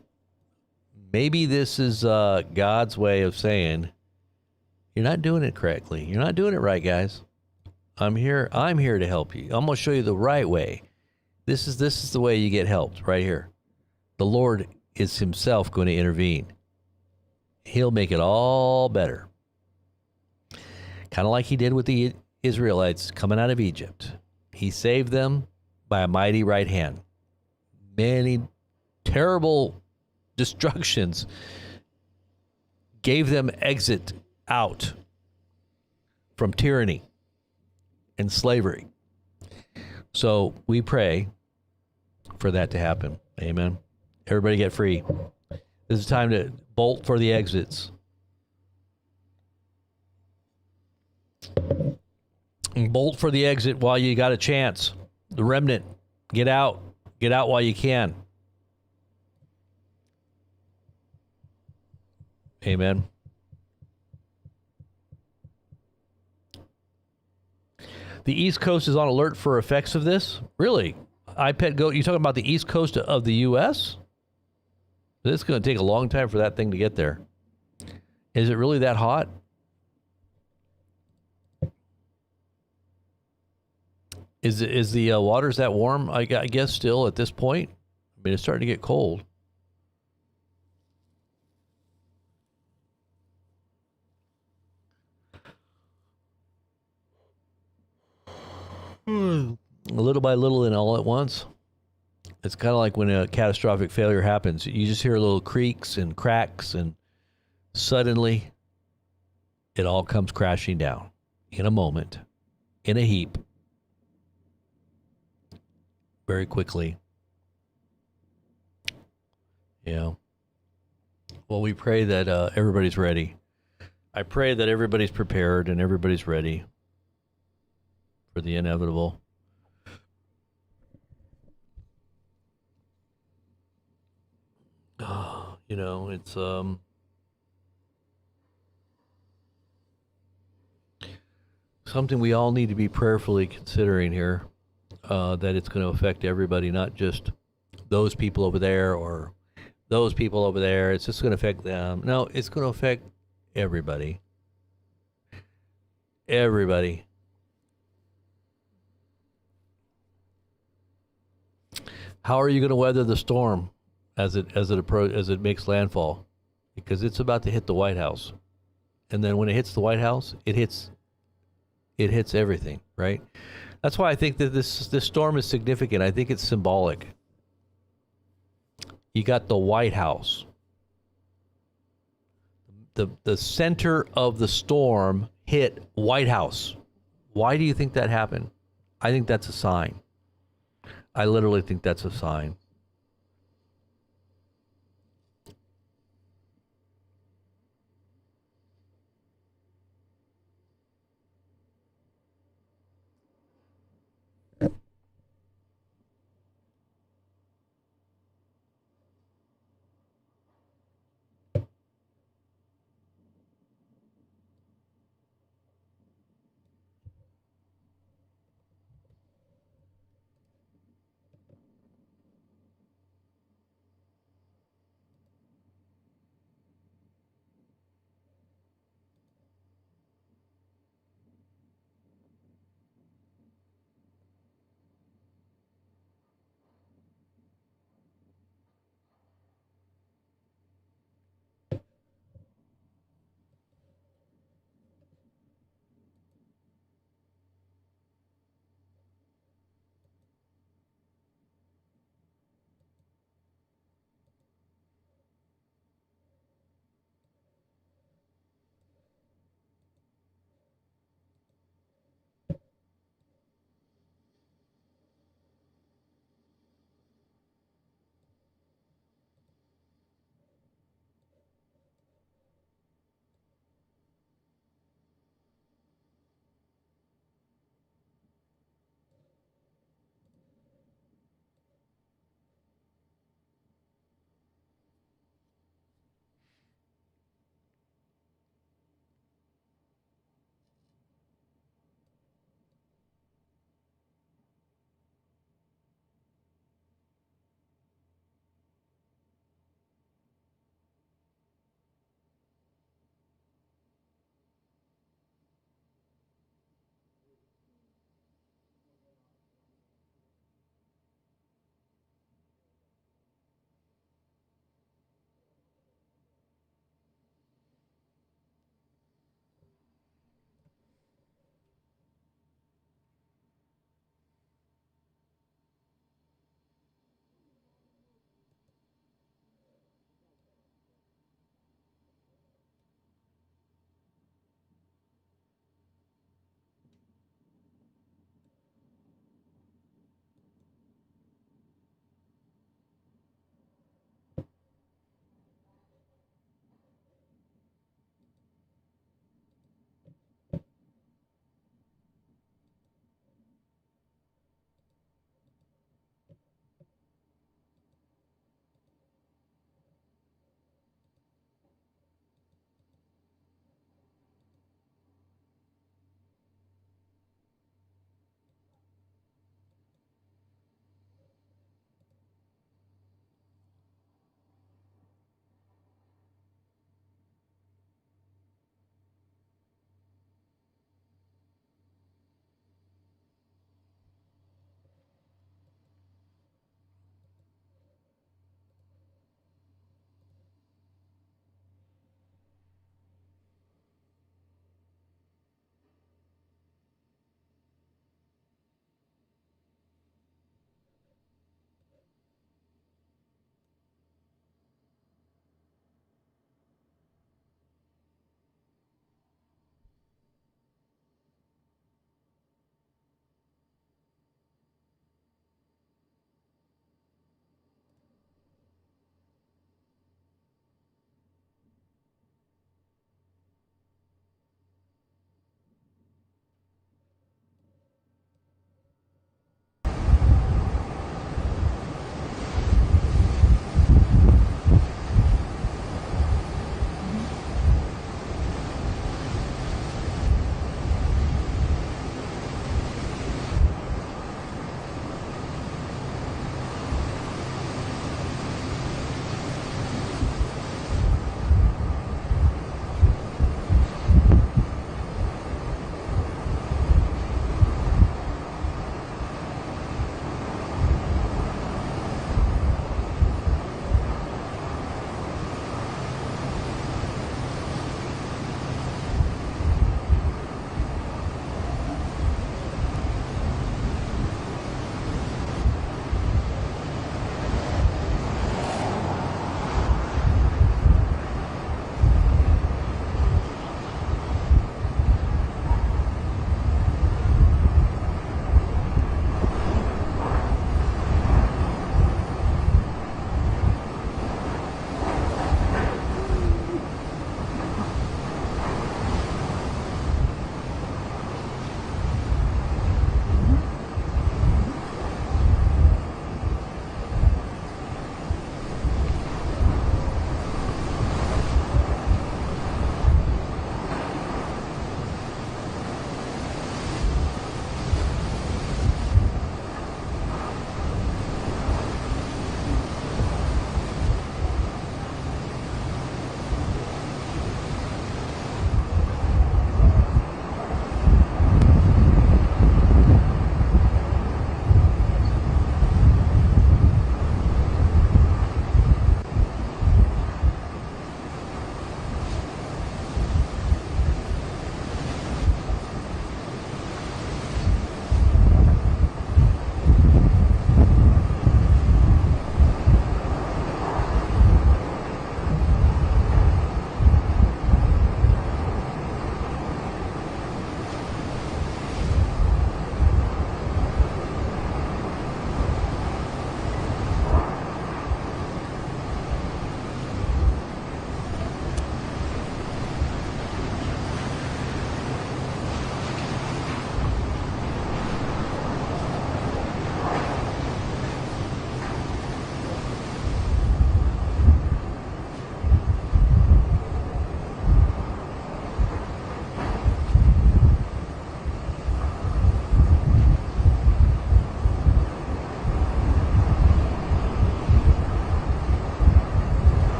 maybe this is God's way of saying, you're not doing it correctly. You're not doing it right, guys. I'm here to help you. I'm going to show you the right way. This is the way you get helped right here. The Lord is himself going to intervene. He'll make it all better. Kind of like he did with the Israelites coming out of Egypt. He saved them by a mighty right hand. Many terrible destructions gave them exit out from tyranny and slavery. So we pray for that to happen. Amen. Everybody get free. This is time to bolt for the exits. Bolt for the exit while you got a chance. The remnant, get out. Get out while you can. Amen. The East Coast is on alert for effects of this? Really? iPet Goat, you talking about the East Coast of the U.S.? It's going to take a long time for that thing to get there. Is it really that hot? Is the waters that warm, I guess, still at this point? I mean, it's starting to get cold. Little by little and all at once. It's kind of like when a catastrophic failure happens. You just hear little creaks and cracks, and suddenly it all comes crashing down in a moment, in a heap, very quickly. Yeah. Well, we pray that everybody's ready. I pray that everybody's prepared and everybody's ready for the inevitable. You know, it's something we all need to be prayerfully considering here, that it's going to affect everybody, not just those people over there or those people over there. It's just going to affect them. No, it's going to affect everybody. Everybody. How are you going to weather the storm as it makes landfall? Because it's about to hit the White House, and then when it hits the White House, it hits everything, right? That's why I think that this storm is significant. I think it's symbolic. You got the White House. The center of the storm hit White House. Why do you think that happened? I think that's a sign. I literally think that's a sign.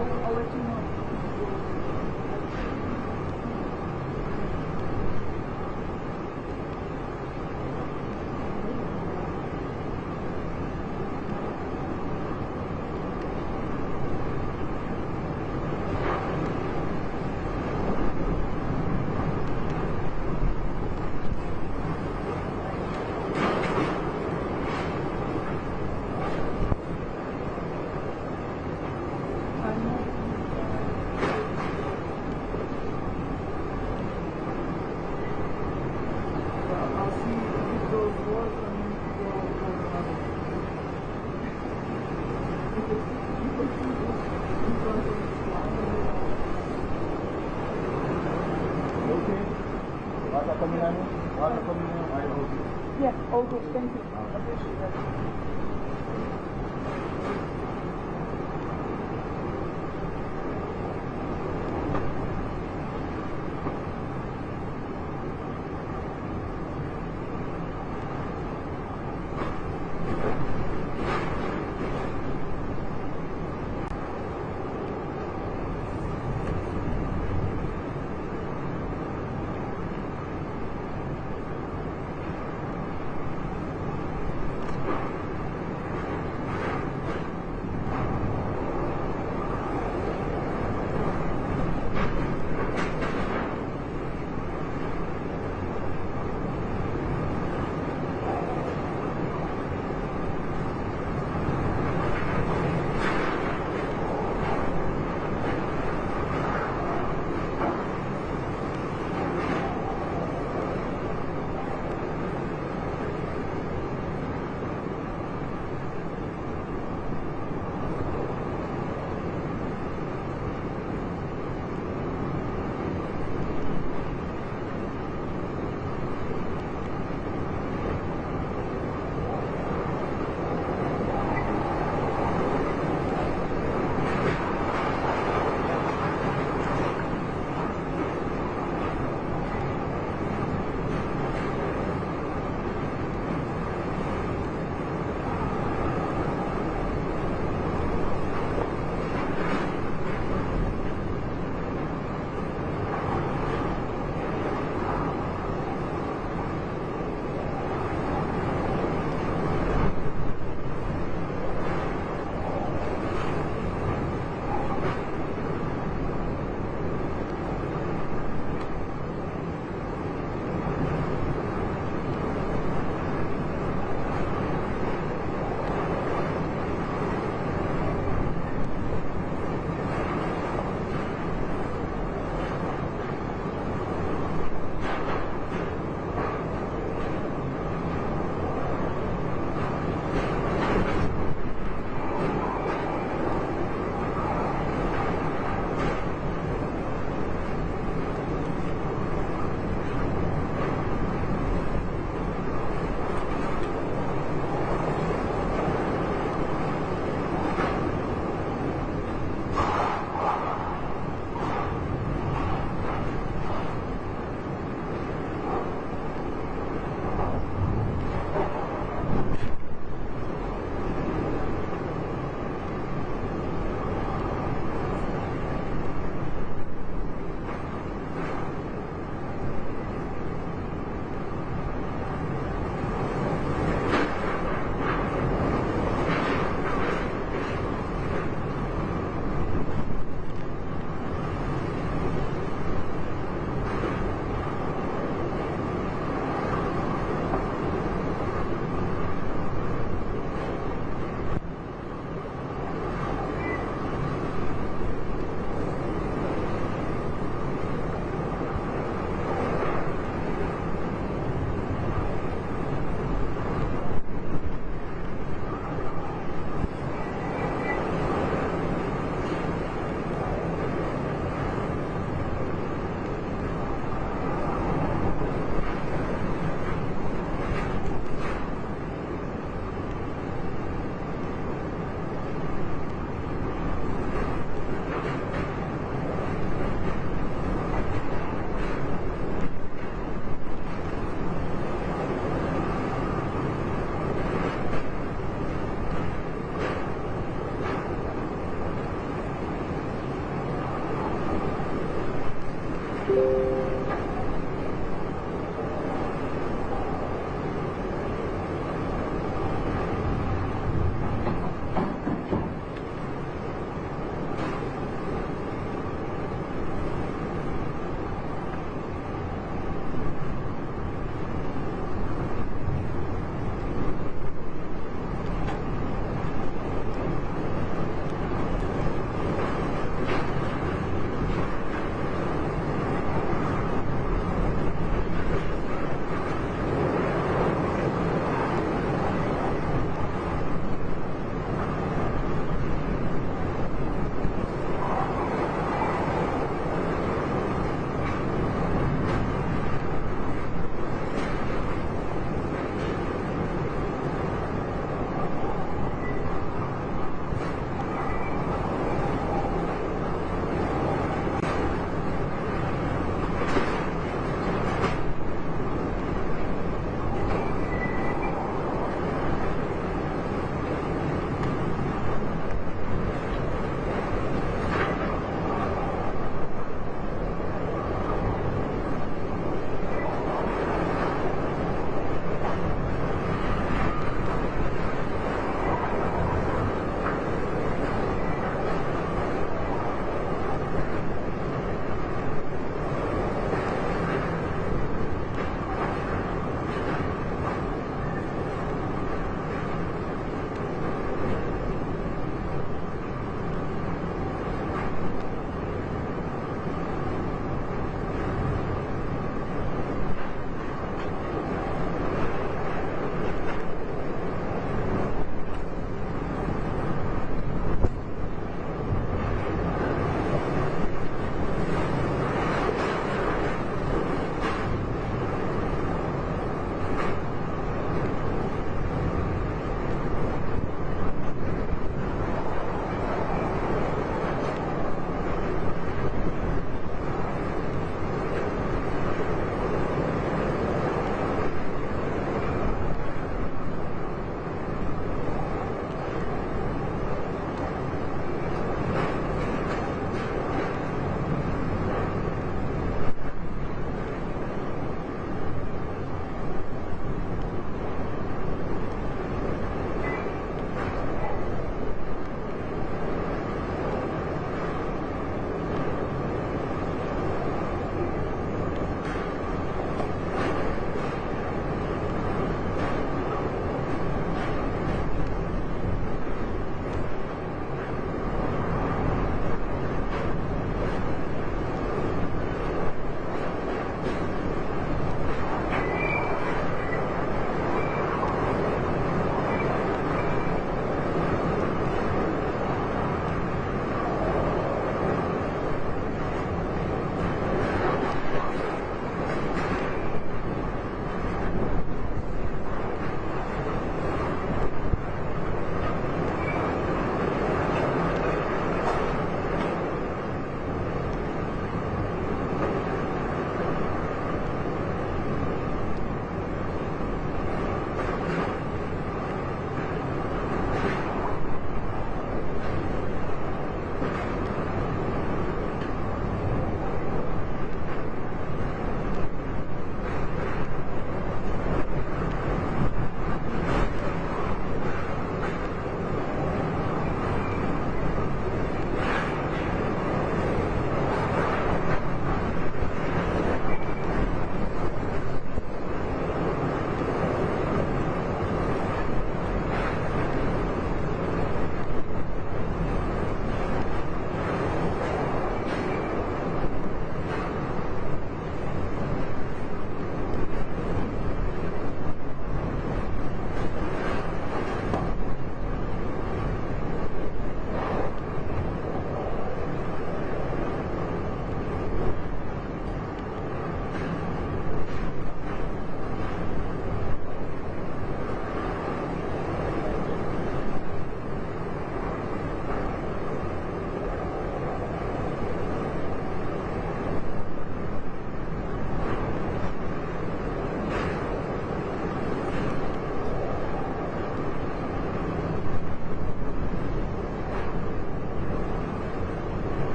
I'll let you know. Yeah, all good. Thank you. I appreciate that.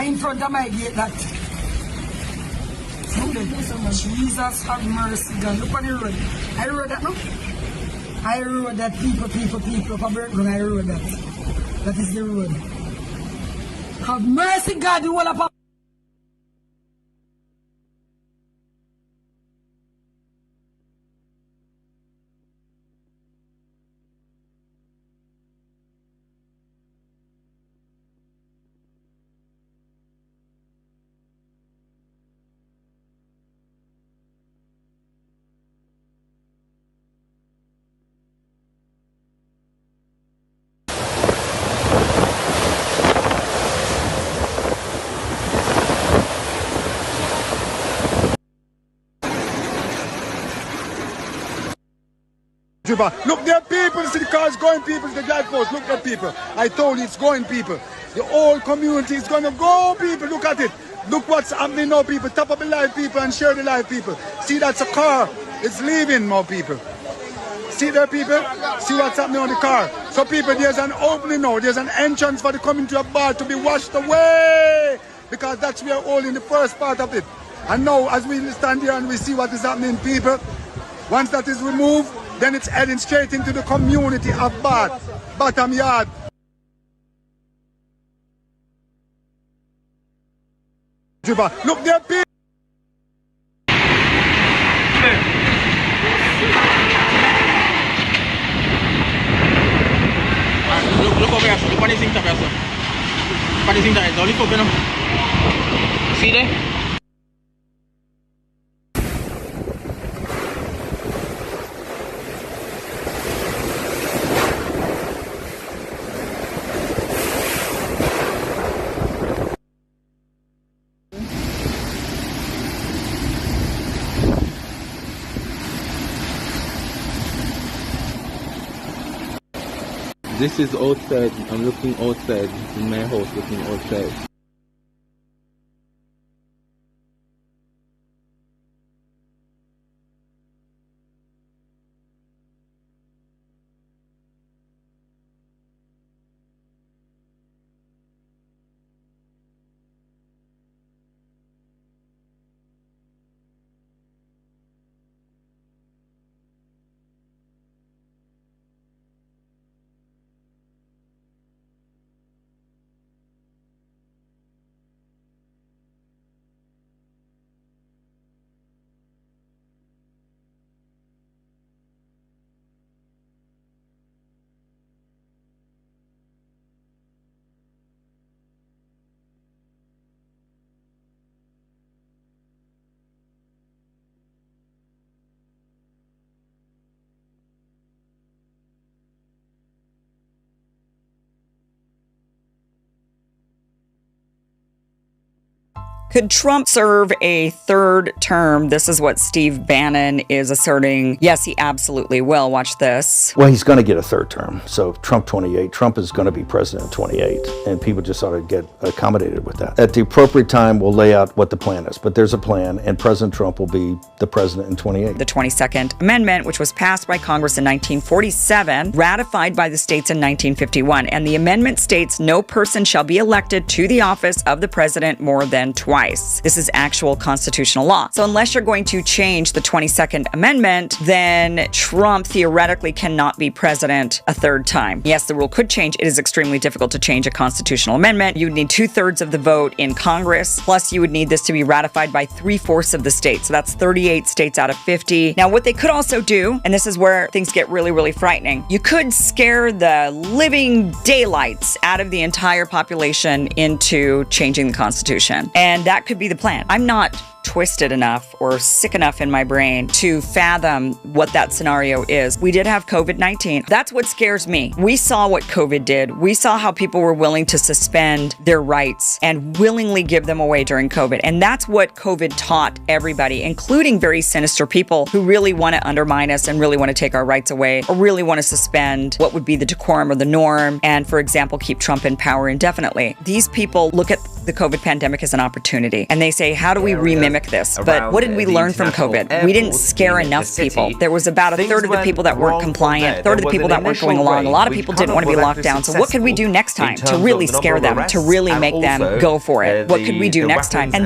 In front of my gate that. Jesus have mercy, God. Look on the road. I rode that, no? I rode that people from Burton, I rode that. That is the road. Have mercy, God, you all upon. Look, there are people, see the cars going, people, the drive post. Look at people. I told you it's going, people. The whole community is going to go, people. Look at it. Look what's happening now, people. Tap up the live, people, and share the live, people. See, that's a car. It's leaving, more people. See there, people? See what's happening on the car. So, people, there's an opening now. There's an entrance for the community of bar to be washed away. Because that's where we're all in the first part of it. And now, as we stand here and we see what is happening, people, once that is removed, then it's heading straight into the community of Bath, Bottom Yard. Look there, people. Look over here, look what is in top here, sir. What is in there? Don't look over now. See there? This is outside. I'm looking outside in my house, looking outside. Could Trump serve a third term? This is what Steve Bannon is asserting. Yes, he absolutely will. Watch this. Well, he's going to get a third term. So Trump 28, Trump is going to be president 28, and people just ought to get accommodated with that. At the appropriate time, we'll lay out what the plan is, but there's a plan, and President Trump will be the president in 28. The 22nd Amendment, which was passed by Congress in 1947, ratified by the states in 1951, and the amendment states no person shall be elected to the office of the president more than twice. This is actual constitutional law. So unless you're going to change the 22nd Amendment, then Trump theoretically cannot be president a third time. Yes, the rule could change. It is extremely difficult to change a constitutional amendment. You would need 2/3 of the vote in Congress, plus you would need this to be ratified by 3/4 of the states. So that's 38 states out of 50. Now, what they could also do, and this is where things get really, really frightening, you could scare the living daylights out of the entire population into changing the Constitution. And that could be the plan. I'm not twisted enough or sick enough in my brain to fathom what that scenario is. We did have COVID-19. That's what scares me. We saw what COVID did. We saw how people were willing to suspend their rights and willingly give them away during COVID. And that's what COVID taught everybody, including very sinister people who really want to undermine us and really want to take our rights away, or really want to suspend what would be the decorum or the norm, and, for example, keep Trump in power indefinitely. These people look at the COVID pandemic as an opportunity, and they say, how do we remimic this? But what did we learn from COVID? We didn't scare enough people. There was about a third of the people that weren't compliant, a third of the people that weren't going along. A lot of people didn't want to be locked down. So what could we do next time to really scare them, to really make them go for it? What could we do next time? And